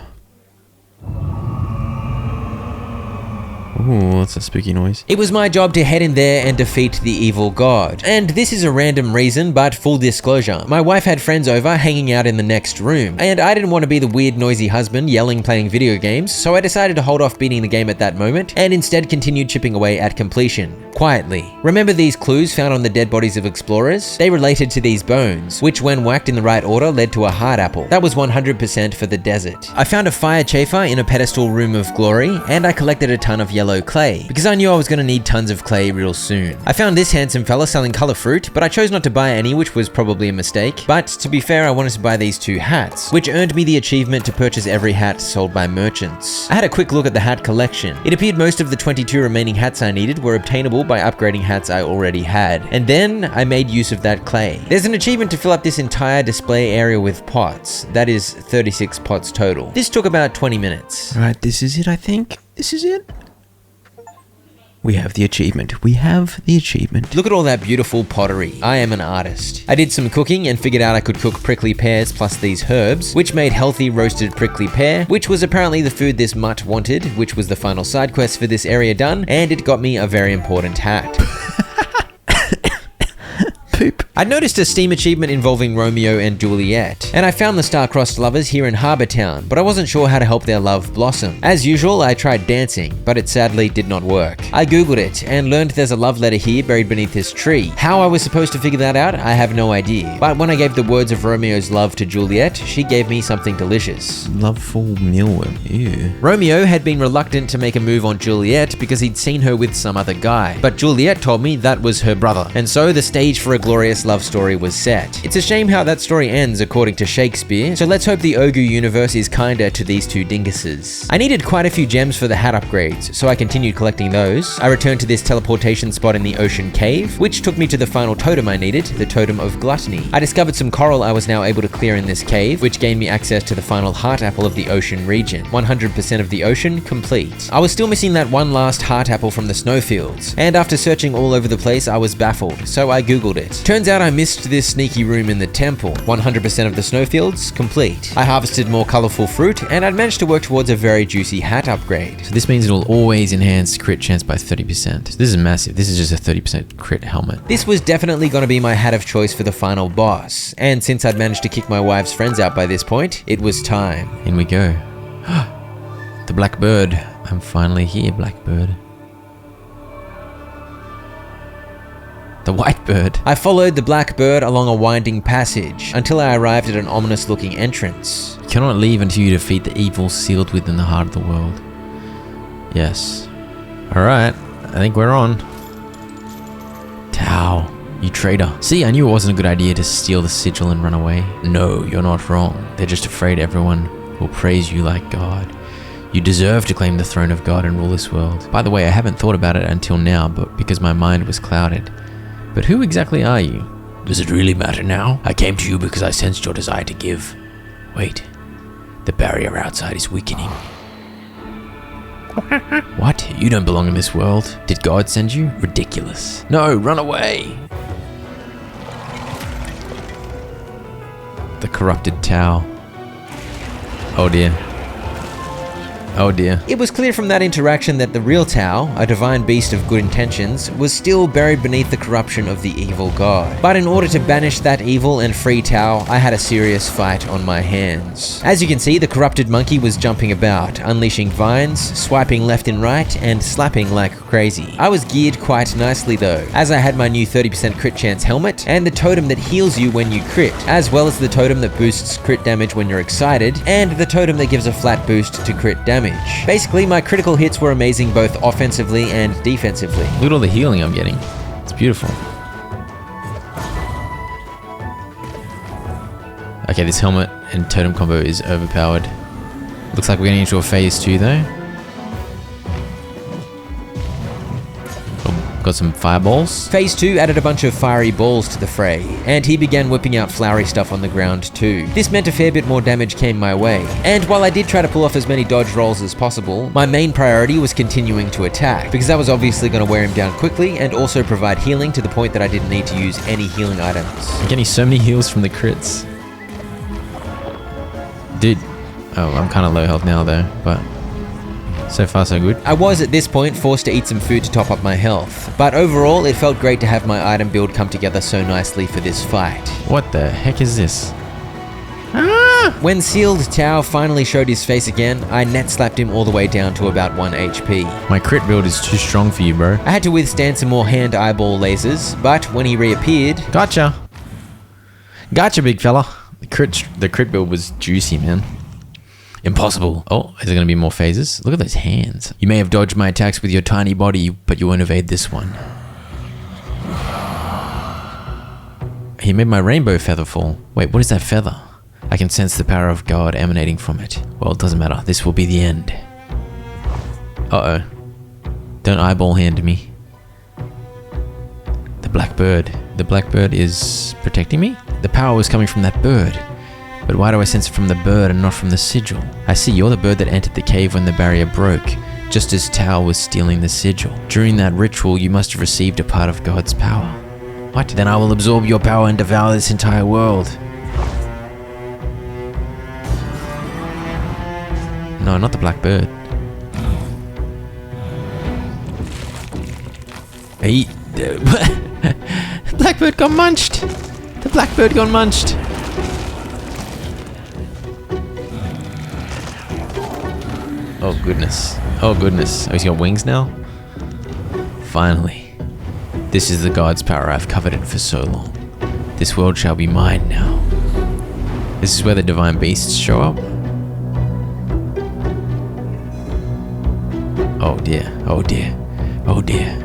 Ooh, that's a spooky noise. It was my job to head in there and defeat the evil god. And this is a random reason, but full disclosure, my wife had friends over hanging out in the next room, and I didn't want to be the weird noisy husband yelling playing video games, so I decided to hold off beating the game at that moment, and instead continued chipping away at completion, quietly. Remember these clues found on the dead bodies of explorers? They related to these bones, which when whacked in the right order led to a heart apple. That was 100% for the desert. I found a fire chafer in a pedestal room of glory, and I collected a ton of yellow clay, because I knew I was going to need tons of clay real soon. I found this handsome fella selling color fruit, but I chose not to buy any, which was probably a mistake. But to be fair, I wanted to buy these 2 hats, which earned me the achievement to purchase every hat sold by merchants. I had a quick look at the hat collection. It appeared most of the 22 remaining hats I needed were obtainable by upgrading hats I already had, and then I made use of that clay. There's an achievement to fill up this entire display area with pots. That is 36 pots total. This took about 20 minutes. Right, this is it, I think. This is it. We have the achievement. We have the achievement. Look at all that beautiful pottery. I am an artist. I did some cooking and figured out I could cook prickly pears plus these herbs, which made healthy roasted prickly pear, which was apparently the food this mutt wanted, which was the final side quest for this area done, and it got me a very important hat. Poop. I noticed a Steam achievement involving Romeo and Juliet, and I found the star-crossed lovers here in Harbour Town, but I wasn't sure how to help their love blossom. As usual, I tried dancing, but it sadly did not work. I googled it and learned there's a love letter here buried beneath this tree. How I was supposed to figure that out, I have no idea. But when I gave the words of Romeo's love to Juliet, she gave me something delicious. Loveful mealworm. Ew. Romeo had been reluctant to make a move on Juliet because he'd seen her with some other guy, but Juliet told me that was her brother, and so the stage for a glorious love story was set. It's a shame how that story ends according to Shakespeare, so let's hope the Ogu universe is kinder to these two dinguses. I needed quite a few gems for the hat upgrades, so I continued collecting those. I returned to this teleportation spot in the ocean cave, which took me to the final totem I needed, the totem of gluttony. I discovered some coral I was now able to clear in this cave, which gained me access to the final heart apple of the ocean region. 100% of the ocean complete. I was still missing that one last heart apple from the snowfields, and after searching all over the place, I was baffled, so I googled it. Turns out I missed this sneaky room in the temple. 100% of the snowfields complete. I harvested more colorful fruit, and I'd managed to work towards a very juicy hat upgrade. So this means it'll always enhance crit chance by 30%. This is massive. This is just a 30% crit helmet. This was definitely going to be my hat of choice for the final boss, and since I'd managed to kick my wife's friends out by this point, it was time. In we go. The blackbird. I'm finally here, blackbird. The white bird. I followed the black bird along a winding passage until I arrived at an ominous looking entrance. You cannot leave until you defeat the evil sealed within the heart of the world. Yes. Alright, I think we're on. Tao, you traitor. See, I knew it wasn't a good idea to steal the sigil and run away. No, you're not wrong. They're just afraid everyone will praise you like God. You deserve to claim the throne of God and rule this world. By the way, I haven't thought about it until now, but because my mind was clouded. But who exactly are you? Does it really matter now? I came to you because I sensed your desire to give. Wait, the barrier outside is weakening. What? You don't belong in this world. Did God send you? Ridiculous. No, run away! The corrupted Tao. Oh dear. Oh dear. It was clear from that interaction that the real Tao, a divine beast of good intentions, was still buried beneath the corruption of the evil god. But in order to banish that evil and free Tao, I had a serious fight on my hands. As you can see, the corrupted monkey was jumping about, unleashing vines, swiping left and right, and slapping like crazy. I was geared quite nicely though, as I had my new 30% crit chance helmet, and the totem that heals you when you crit, as well as the totem that boosts crit damage when you're excited, and the totem that gives a flat boost to crit damage. Basically, my critical hits were amazing both offensively and defensively. Look at all the healing I'm getting. It's beautiful. Okay, this helmet and totem combo is overpowered. Looks like we're getting into a phase 2 though. Got some fireballs. Phase 2 added a bunch of fiery balls to the fray, and he began whipping out flowery stuff on the ground too. This meant a fair bit more damage came my way, and while I did try to pull off as many dodge rolls as possible, my main priority was continuing to attack, because that was obviously going to wear him down quickly and also provide healing to the point that I didn't need to use any healing items. I'm getting so many heals from the crits. Dude. Oh, I'm kind of low health now though, but so far so good. I was at this point forced to eat some food to top up my health, but overall it felt great to have my item build come together so nicely for this fight. What the heck is this? When Sealed Tao finally showed his face again, I net slapped him all the way down to about 1 HP. My crit build is too strong for you, bro. I had to withstand some more hand eyeball lasers, but when he reappeared... Gotcha! Gotcha, big fella. The crit build was juicy, man. Impossible. Oh, is there going to be more phases? Look at those hands. You may have dodged my attacks with your tiny body, but you won't evade this one. He made my rainbow feather fall. Wait, what is that feather? I can sense the power of God emanating from it. Well, it doesn't matter. This will be the end. Uh-oh. Don't eyeball hand me. The black bird. The black bird is protecting me? The power was coming from that bird. But why do I sense it from the bird and not from the sigil? I see, you're the bird that entered the cave when the barrier broke. just as Tao was stealing the sigil. During that ritual, you must have received a part of God's power. What? Then I will absorb your power and devour this entire world. No, not the black bird. Hey, blackbird got munched. The blackbird got munched. Oh goodness. Oh goodness. Oh, he's got wings now? Finally. This is the God's power I've coveted for so long. This world shall be mine now. This is where the divine beasts show up. Oh dear. Oh dear. Oh dear.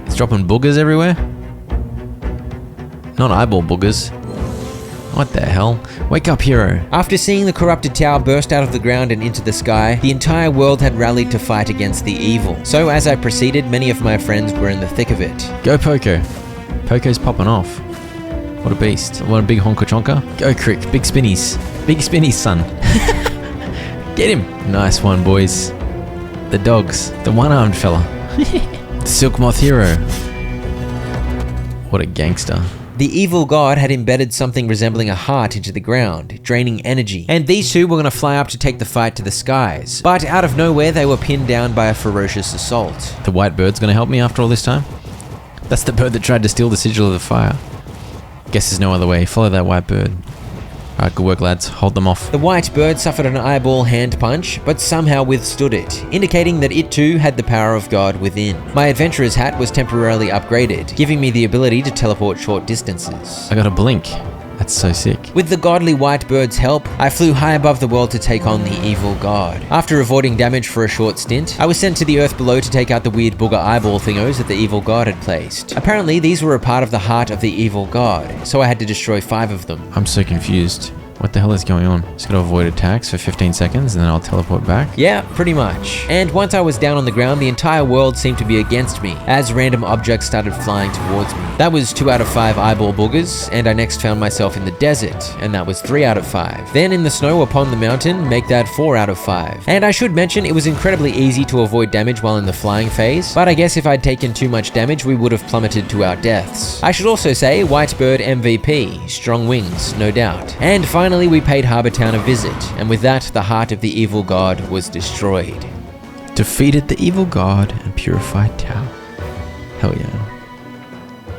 It's dropping boogers everywhere? Not eyeball boogers. What the hell? Wake up, hero. After seeing the corrupted tower burst out of the ground and into the sky, the entire world had rallied to fight against the evil. So as I proceeded, many of my friends were in the thick of it. Go Poco. Poco's popping off. What a beast. What a big honka chonka. Go Crick. Big spinnies. Big spinnies, son. Get him. Nice one, boys. The dogs. The one-armed fella. The Silk Moth hero. What a gangster. The evil god had embedded something resembling a heart into the ground, draining energy, and these two were going to fly up to take the fight to the skies. But out of nowhere, they were pinned down by a ferocious assault. The white bird's gonna help me after all this time? That's the bird that tried to steal the sigil of the fire. Guess there's no other way. Follow that white bird. Alright, good work, lads. Hold them off. The white bird suffered an eyeball hand punch, but somehow withstood it, indicating that it too had the power of God within. My adventurer's hat was temporarily upgraded, giving me the ability to teleport short distances. I got a blink. That's so sick. With the godly white bird's help, I flew high above the world to take on the evil god. After avoiding damage for a short stint, I was sent to the earth below to take out the weird booger eyeball thingos that the evil god had placed. Apparently, these were a part of the heart of the evil god, so I had to destroy 5 of them. I'm so confused. What the hell is going on? Just gotta avoid attacks for 15 seconds and then I'll teleport back? Yeah, pretty much. And once I was down on the ground, the entire world seemed to be against me, as random objects started flying towards me. That was 2 out of 5 eyeball boogers, and I next found myself in the desert, and that was 3 out of 5. Then in the snow upon the mountain, make that 4 out of 5. And I should mention, it was incredibly easy to avoid damage while in the flying phase, but I guess if I'd taken too much damage, we would have plummeted to our deaths. I should also say, White Bird MVP, strong wings, no doubt. And finally, we paid Harbour Town a visit, and with that, the heart of the evil god was destroyed. Defeated the evil god and purified Tao. Hell yeah.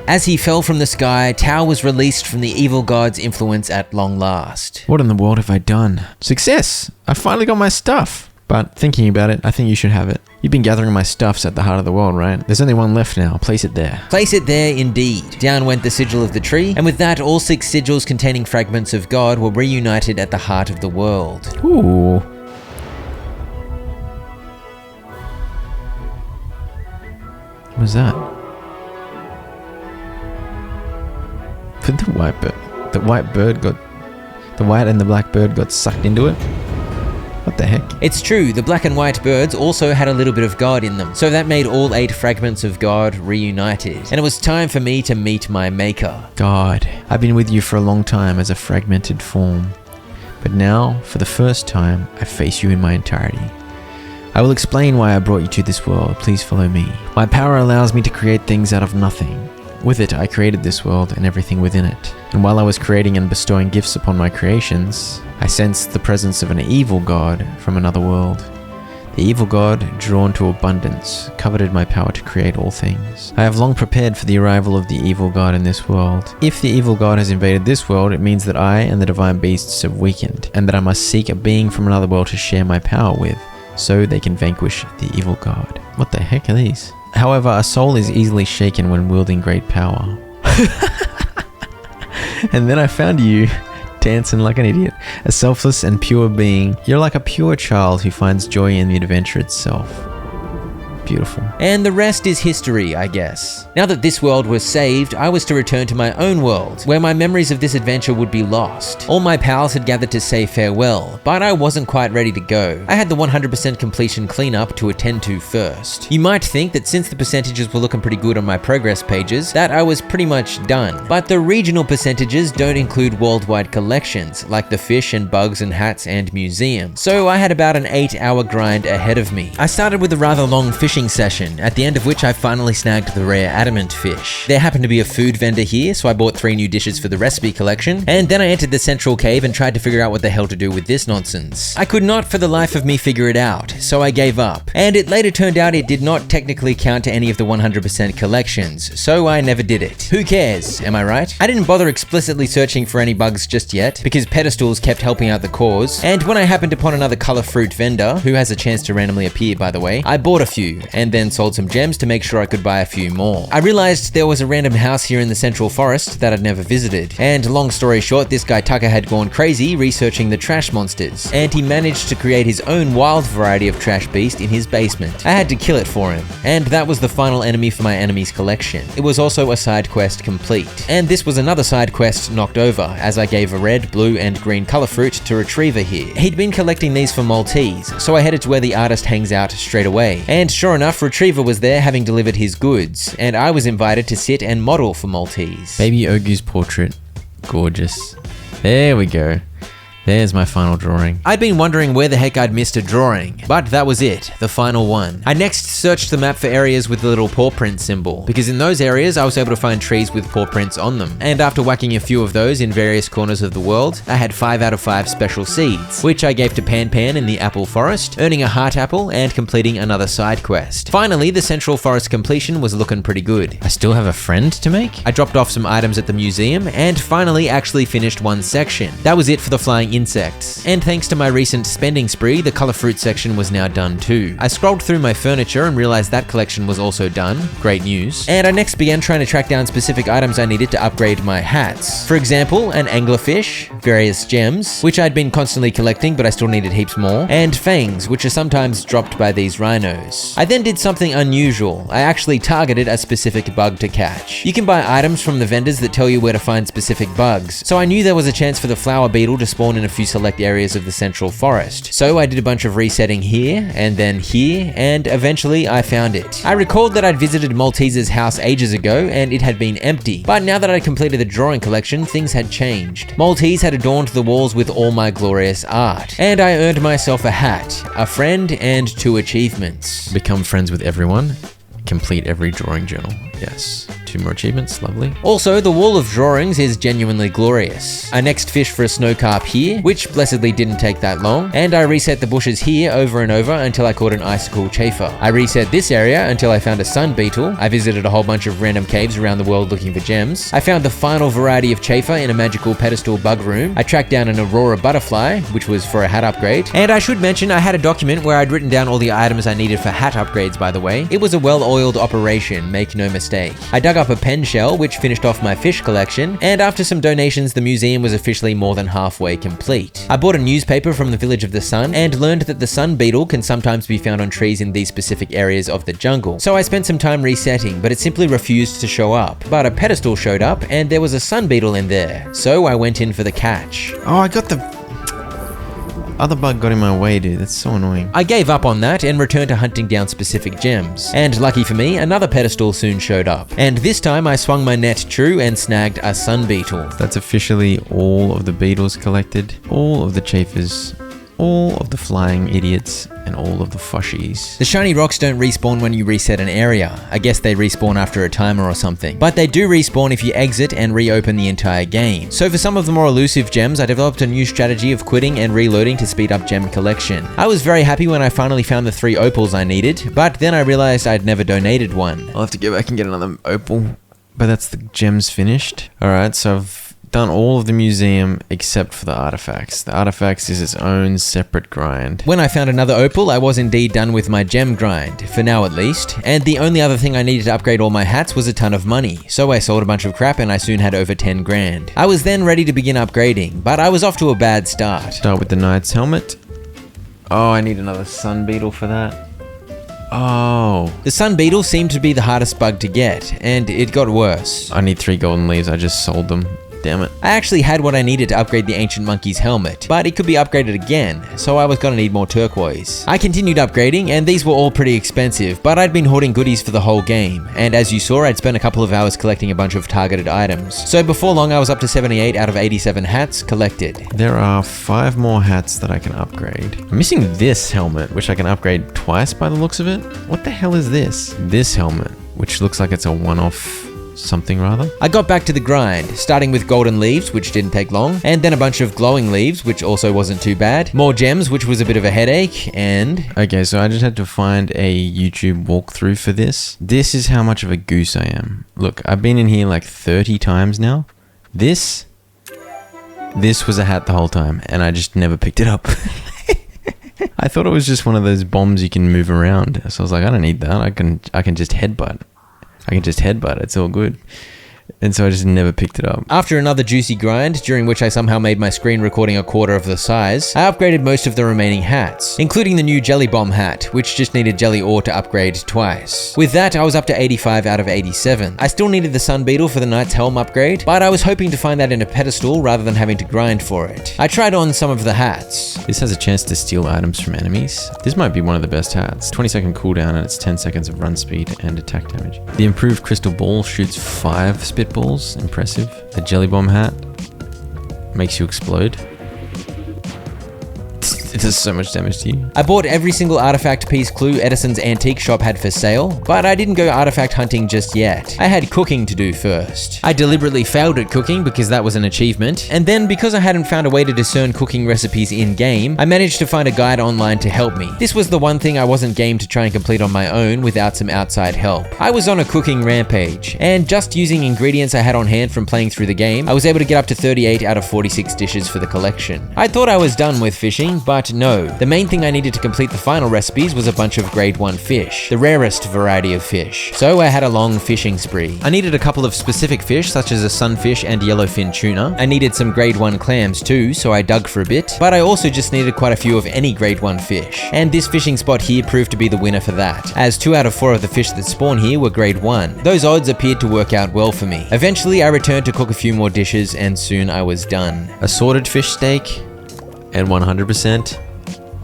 As he fell from the sky, Tao was released from the evil god's influence at long last. What in the world have I done? Success! I finally got my stuff! But thinking about it, I think you should have it. You've been gathering my stuffs at the heart of the world, right? There's only one left now. Place it there. Place it there indeed. Down went the sigil of the tree, and with that, all 6 sigils containing fragments of God were reunited at the heart of the world. Ooh. What was that? But the white and the black bird got sucked into it? What the heck? It's true, the black and white birds also had a little bit of God in them, so that made all 8 fragments of God reunited. And it was time for me to meet my maker. God, I've been with you for a long time as a fragmented form, but now, for the first time, I face you in my entirety. I will explain why I brought you to this world. Please follow me. My power allows me to create things out of nothing. With it, I created this world and everything within it. And while I was creating and bestowing gifts upon my creations, I sensed the presence of an evil god from another world. The evil god, drawn to abundance, coveted my power to create all things. I have long prepared for the arrival of the evil god in this world. If the evil god has invaded this world, it means that I and the divine beasts have weakened, and that I must seek a being from another world to share my power with, so they can vanquish the evil god. What the heck are these? However, a soul is easily shaken when wielding great power. And then I found you, dancing like an idiot. A selfless and pure being. You're like a pure child who finds joy in the adventure itself. Beautiful. And the rest is history, I guess. Now that this world was saved, I was to return to my own world, where my memories of this adventure would be lost. All my pals had gathered to say farewell, but I wasn't quite ready to go. I had the 100% completion cleanup to attend to first. You might think that since the percentages were looking pretty good on my progress pages, that I was pretty much done. But the regional percentages don't include worldwide collections, like the fish and bugs and hats and museum. So I had about an 8-hour grind ahead of me. I started with a rather long fishing session, at the end of which I finally snagged the rare adamant fish. There happened to be a food vendor here, so I bought 3 new dishes for the recipe collection, and then I entered the central cave and tried to figure out what the hell to do with this nonsense. I could not for the life of me figure it out, so I gave up. And it later turned out it did not technically count to any of the 100% collections, so I never did it. Who cares, am I right? I didn't bother explicitly searching for any bugs just yet, because pedestals kept helping out the cause, and when I happened upon another color fruit vendor, who has a chance to randomly appear by the way, I bought a few, and then sold some gems to make sure I could buy a few more. I realized there was a random house here in the central forest that I'd never visited, and long story short, this guy Tucker had gone crazy researching the trash monsters, and he managed to create his own wild variety of trash beast in his basement. I had to kill it for him, and that was the final enemy for my enemies collection. It was also a side quest complete, and this was another side quest knocked over, as I gave a red, blue, and green color fruit to Retriever here. He'd been collecting these for Maltese, so I headed to where the artist hangs out straight away, and sure enough, Retriever was there having delivered his goods, and I was invited to sit and model for Maltese. Baby Ogu's portrait. Gorgeous. There we go. There's my final drawing. I'd been wondering where the heck I'd missed a drawing, but that was it, the final one. I next searched the map for areas with the little paw print symbol, because in those areas I was able to find trees with paw prints on them. And after whacking a few of those in various corners of the world, I had 5 out of 5 special seeds, which I gave to Pan Pan in the apple forest, earning a heart apple and completing another side quest. Finally, the central forest completion was looking pretty good. I still have a friend to make? I dropped off some items at the museum and finally actually finished one section. That was it for the flying insects. And thanks to my recent spending spree, the color fruit section was now done too. I scrolled through my furniture and realized that collection was also done. Great news. And I next began trying to track down specific items I needed to upgrade my hats. For example, an anglerfish, various gems, which I'd been constantly collecting but I still needed heaps more, and fangs, which are sometimes dropped by these rhinos. I then did something unusual. I actually targeted a specific bug to catch. You can buy items from the vendors that tell you where to find specific bugs, so I knew there was a chance for the flower beetle to spawn in a few select areas of the central forest. So I did a bunch of resetting here, and then here, and eventually I found it. I recalled that I'd visited Maltese's house ages ago, and it had been empty. But now that I'd completed the drawing collection, things had changed. Maltese had adorned the walls with all my glorious art. And I earned myself a hat, a friend, and 2 achievements. Become friends with everyone. Complete every drawing journal. Yes. 2 more achievements, lovely. Also, the wall of drawings is genuinely glorious. I next fished for a snow carp here, which blessedly didn't take that long, and I reset the bushes here over and over until I caught an icicle chafer. I reset this area until I found a sun beetle. I visited a whole bunch of random caves around the world looking for gems. I found the final variety of chafer in a magical pedestal bug room. I tracked down an aurora butterfly, which was for a hat upgrade. And I should mention I had a document where I'd written down all the items I needed for hat upgrades, by the way. It was a well-oiled operation, make no mistake. I dug up a pen shell, which finished off my fish collection, and after some donations, the museum was officially more than halfway complete. I bought a newspaper from the Village of the Sun and learned that the sun beetle can sometimes be found on trees in these specific areas of the jungle. So I spent some time resetting, but it simply refused to show up. But a pedestal showed up, and there was a sun beetle in there. So I went in for the catch. Oh, I got the other bug got in my way, dude. That's so annoying. I gave up on that and returned to hunting down specific gems. And lucky for me, another pedestal soon showed up. And this time I swung my net true and snagged a sun beetle. That's officially all of the beetles collected, all of the chafers, all of the flying idiots, and all of the fushies. The shiny rocks don't respawn when you reset an area. I guess they respawn after a timer or something. But they do respawn if you exit and reopen the entire game. So for some of the more elusive gems, I developed a new strategy of quitting and reloading to speed up gem collection. I was very happy when I finally found the 3 opals I needed, but then I realized I'd never donated one. I'll have to go back and get another opal. But that's the gems finished. Alright, so I've done all of the museum except for the artifacts. The artifacts is its own separate grind. When I found another opal, I was indeed done with my gem grind, for now at least, and the only other thing I needed to upgrade all my hats was a ton of money, so I sold a bunch of crap and I soon had over 10 grand. I was then ready to begin upgrading, but I was off to a bad start. Start with the knight's helmet. Oh, I need another sun beetle for that. Oh. The sun beetle seemed to be the hardest bug to get, and it got worse. I need 3 golden leaves. I just sold them. Damn it. I actually had what I needed to upgrade the ancient monkey's helmet, but it could be upgraded again, so I was gonna need more turquoise. I continued upgrading, and these were all pretty expensive, but I'd been hoarding goodies for the whole game, and as you saw, I'd spent a couple of hours collecting a bunch of targeted items. So before long, I was up to 78 out of 87 hats collected. There are 5 more hats that I can upgrade. I'm missing this helmet, which I can upgrade twice by the looks of it. What the hell is this? This helmet, which looks like it's a one-off something rather. I got back to the grind, starting with golden leaves, which didn't take long, and then a bunch of glowing leaves, which also wasn't too bad, more gems, which was a bit of a headache, and... Okay, so I just had to find a YouTube walkthrough for this. This is how much of a goose I am. Look, I've been in here like 30 times now. This was a hat the whole time, and I just never picked it up. I thought it was just one of those bombs you can move around. So I was like, I don't need that. I can just headbutt. It's all good. And so I just never picked it up. After another juicy grind, during which I somehow made my screen recording a quarter of the size, I upgraded most of the remaining hats, including the new jelly bomb hat, which just needed jelly ore to upgrade twice. With that, I was up to 85 out of 87. I still needed the sun beetle for the knight's helm upgrade, but I was hoping to find that in a pedestal rather than having to grind for it. I tried on some of the hats. This has a chance to steal items from enemies. This might be one of the best hats. 20-second cooldown and it's 10 seconds of run speed and attack damage. The improved crystal ball shoots 5 spitballs. Impressive. The jelly bomb hat makes you explode. It does so much damage to you. I bought every single artifact piece clue Edison's antique shop had for sale, but I didn't go artifact hunting just yet. I had cooking to do first. I deliberately failed at cooking because that was an achievement, and then because I hadn't found a way to discern cooking recipes in-game, I managed to find a guide online to help me. This was the one thing I wasn't game to try and complete on my own without some outside help. I was on a cooking rampage, and just using ingredients I had on hand from playing through the game, I was able to get up to 38 out of 46 dishes for the collection. I thought I was done with fishing, but no. The main thing I needed to complete the final recipes was a bunch of grade 1 fish, the rarest variety of fish. So I had a long fishing spree. I needed a couple of specific fish such as a sunfish and yellowfin tuna. I needed some grade 1 clams too, so I dug for a bit, but I also just needed quite a few of any grade 1 fish. And this fishing spot here proved to be the winner for that, as 2 out of 4 of the fish that spawn here were grade 1. Those odds appeared to work out well for me. Eventually I returned to cook a few more dishes and soon I was done. Assorted fish steak and 100%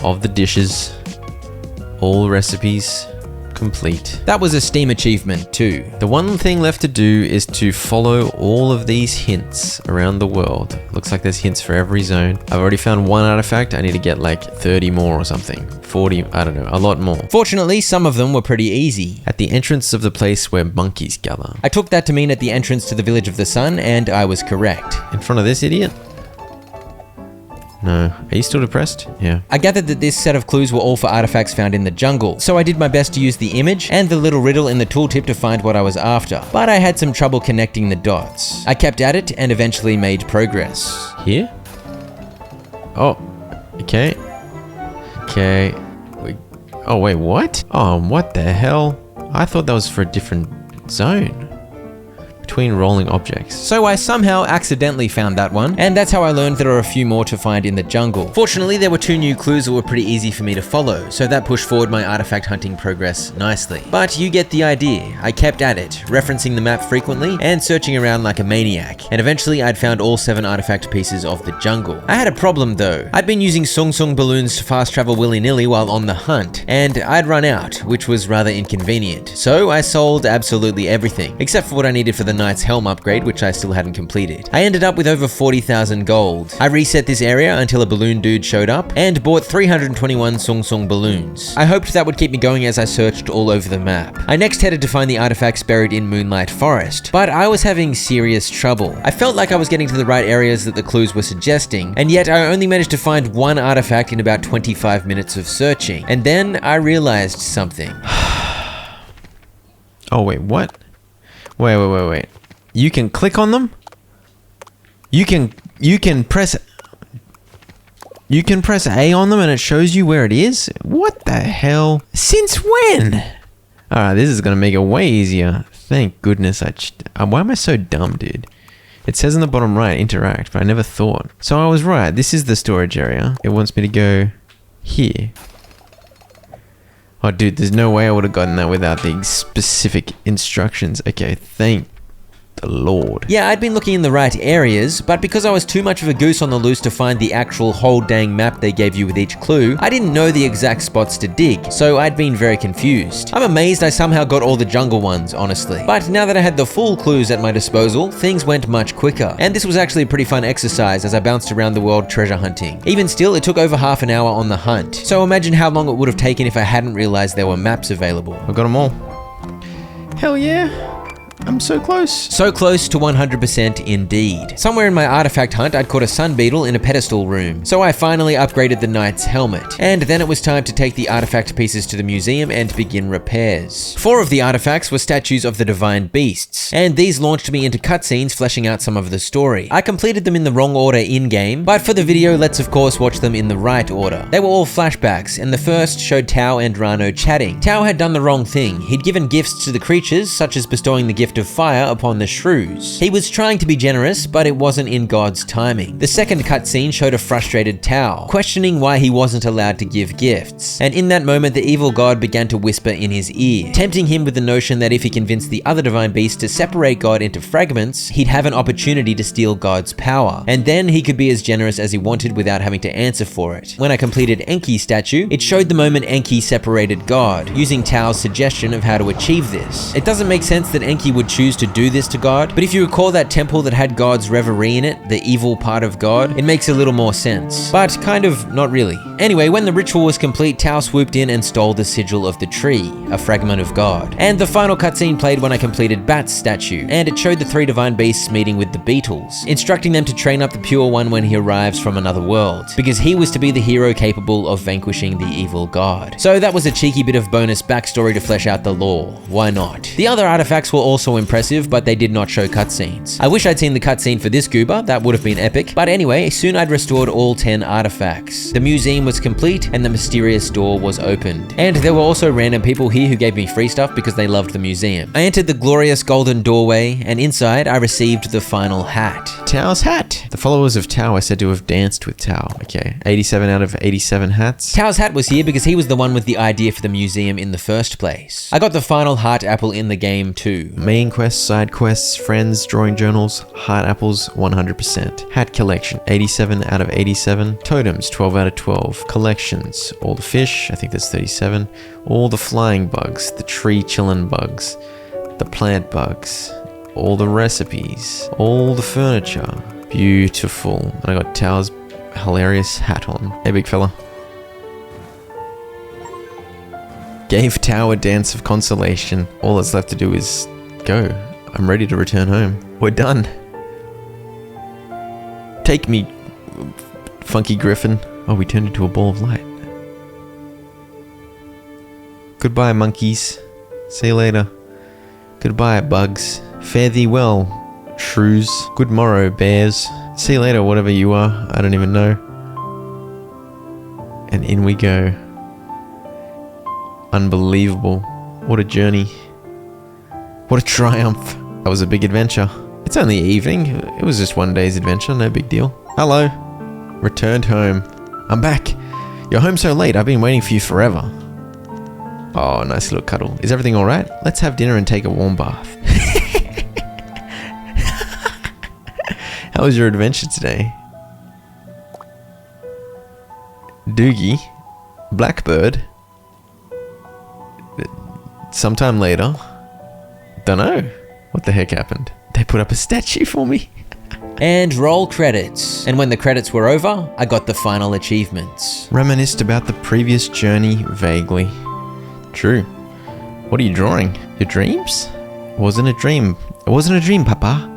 of the dishes, all recipes complete. That was a Steam achievement too. The one thing left to do is to follow all of these hints around the world. Looks like there's hints for every zone. I've already found 1 artifact. I need to get like 30 more or something. 40, I don't know, a lot more. Fortunately, some of them were pretty easy. At the entrance of the place where monkeys gather. I took that to mean at the entrance to the Village of the Sun, and I was correct. In front of this idiot? No. Are you still depressed? Yeah. I gathered that this set of clues were all for artifacts found in the jungle, so I did my best to use the image and the little riddle in the tooltip to find what I was after, but I had some trouble connecting the dots. I kept at it and eventually made progress. Here? Oh, okay. Okay. Oh, wait, what? Oh, what the hell? I thought that was for a different zone. Between rolling objects. So I somehow accidentally found that one, and that's how I learned there are a few more to find in the jungle. Fortunately, there were 2 new clues that were pretty easy for me to follow, so that pushed forward my artifact hunting progress nicely. But you get the idea. I kept at it, referencing the map frequently and searching around like a maniac, and eventually I'd found all 7 artifact pieces of the jungle. I had a problem though. I'd been using Sung Sung balloons to fast travel willy-nilly while on the hunt, and I'd run out, which was rather inconvenient. So I sold absolutely everything, except for what I needed for the knight's helm upgrade, which I still hadn't completed. I ended up with over 40,000 gold. I reset this area until a balloon dude showed up and bought 321 Sung Sung balloons. I hoped that would keep me going as I searched all over the map. I next headed to find the artifacts buried in Moonlight Forest, but I was having serious trouble. I felt like I was getting to the right areas that the clues were suggesting, and yet I only managed to find 1 artifact in about 25 minutes of searching. And then I realized something. Oh, wait, what? Wait. You can click on them? You can press A on them and it shows you where it is? What the hell? Since when? Alright, this is gonna make it way easier. Thank goodness why am I so dumb, dude? It says in the bottom right, interact, but I never thought. So I was right, this is the storage area. It wants me to go here. Oh, dude, there's no way I would have gotten that without the specific instructions. Okay, thank the Lord. Yeah, I'd been looking in the right areas, but because I was too much of a goose on the loose to find the actual whole dang map they gave you with each clue, I didn't know the exact spots to dig, so I'd been very confused. I'm amazed I somehow got all the jungle ones, honestly. But now that I had the full clues at my disposal, things went much quicker. And this was actually a pretty fun exercise as I bounced around the world treasure hunting. Even still, it took over half an hour on the hunt. So imagine how long it would have taken if I hadn't realized there were maps available. I got them all. Hell yeah. I'm so close. So close to 100% indeed. Somewhere in my artifact hunt, I'd caught a sun beetle in a pedestal room. So I finally upgraded the knight's helmet. And then it was time to take the artifact pieces to the museum and begin repairs. 4 of the artifacts were statues of the divine beasts. And these launched me into cutscenes fleshing out some of the story. I completed them in the wrong order in-game, but for the video, let's of course watch them in the right order. They were all flashbacks, and the first showed Tao and Rano chatting. Tao had done the wrong thing. He'd given gifts to the creatures, such as bestowing the gift of fire upon the shrews. He was trying to be generous, but it wasn't in God's timing. The second cutscene showed a frustrated Tao, questioning why he wasn't allowed to give gifts. And in that moment, the evil god began to whisper in his ear, tempting him with the notion that if he convinced the other divine beast to separate God into fragments, he'd have an opportunity to steal God's power. And then he could be as generous as he wanted without having to answer for it. When I completed Enki's statue, it showed the moment Enki separated God, using Tao's suggestion of how to achieve this. It doesn't make sense that Enki would choose to do this to God, but if you recall that temple that had God's reverie in it, the evil part of God, it makes a little more sense. But kind of not really. Anyway, when the ritual was complete, Tao swooped in and stole the sigil of the tree, a fragment of God. And the final cutscene played when I completed Bat's statue, and it showed the 3 divine beasts meeting with the Beetles, instructing them to train up the Pure One when he arrives from another world, because he was to be the hero capable of vanquishing the evil God. So that was a cheeky bit of bonus backstory to flesh out the lore. Why not? The other artifacts were also impressive, but they did not show cutscenes. I wish I'd seen the cutscene for this goober, that would have been epic. But anyway, soon I'd restored all 10 artifacts. The museum was complete and the mysterious door was opened. And there were also random people here who gave me free stuff because they loved the museum. I entered the glorious golden doorway, and inside I received the final hat. Tao's hat. The followers of Tao are said to have danced with Tao. Okay, 87 out of 87 hats. Tao's hat was here because he was the one with the idea for the museum in the first place. I got the final heart apple in the game too. Main quests, side quests, friends, drawing journals, heart apples, 100%. Hat collection, 87 out of 87. Totems, 12 out of 12. Collections, all the fish, I think that's 37. All the flying bugs, the tree chillin' bugs, the plant bugs, all the recipes, all the furniture. Beautiful. And I got Tao's hilarious hat on. Hey, big fella. Gave Tao a dance of consolation. All that's left to do is go. I'm ready to return home. We're done. Take me, funky griffin. Oh, we turned into a ball of light. Goodbye, monkeys. See you later. Goodbye, bugs. Fare thee well, shrews. Good morrow, bears. See you later, whatever you are. I don't even know. And in we go. Unbelievable. What a journey. What a triumph. That was a big adventure. It's only evening. It was just one day's adventure, no big deal. Hello. Returned home. I'm back. You're home so late, I've been waiting for you forever. Oh, nice little cuddle. Is everything alright? Let's have dinner and take a warm bath. How was your adventure today? Doogie. Blackbird. Sometime later. Dunno. What the heck happened? They put up a statue for me. And roll credits. And when the credits were over, I got the final achievements. Reminisced about the previous journey vaguely. True. What are you drawing? Your dreams? It wasn't a dream. It wasn't a dream, Papa.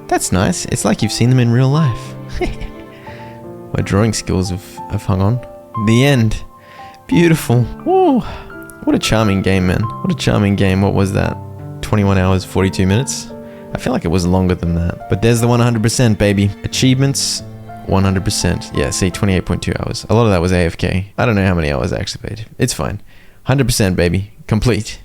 That's nice. It's like you've seen them in real life. My drawing skills have hung on. The end. Beautiful. Whoa. What a charming game, man. What a charming game. What was that? 21 hours, 42 minutes? I feel like it was longer than that. But there's the 100%, baby. Achievements, 100%. Yeah, see, 28.2 hours. A lot of that was AFK. I don't know how many hours I actually played. It's fine. 100%, baby. Complete.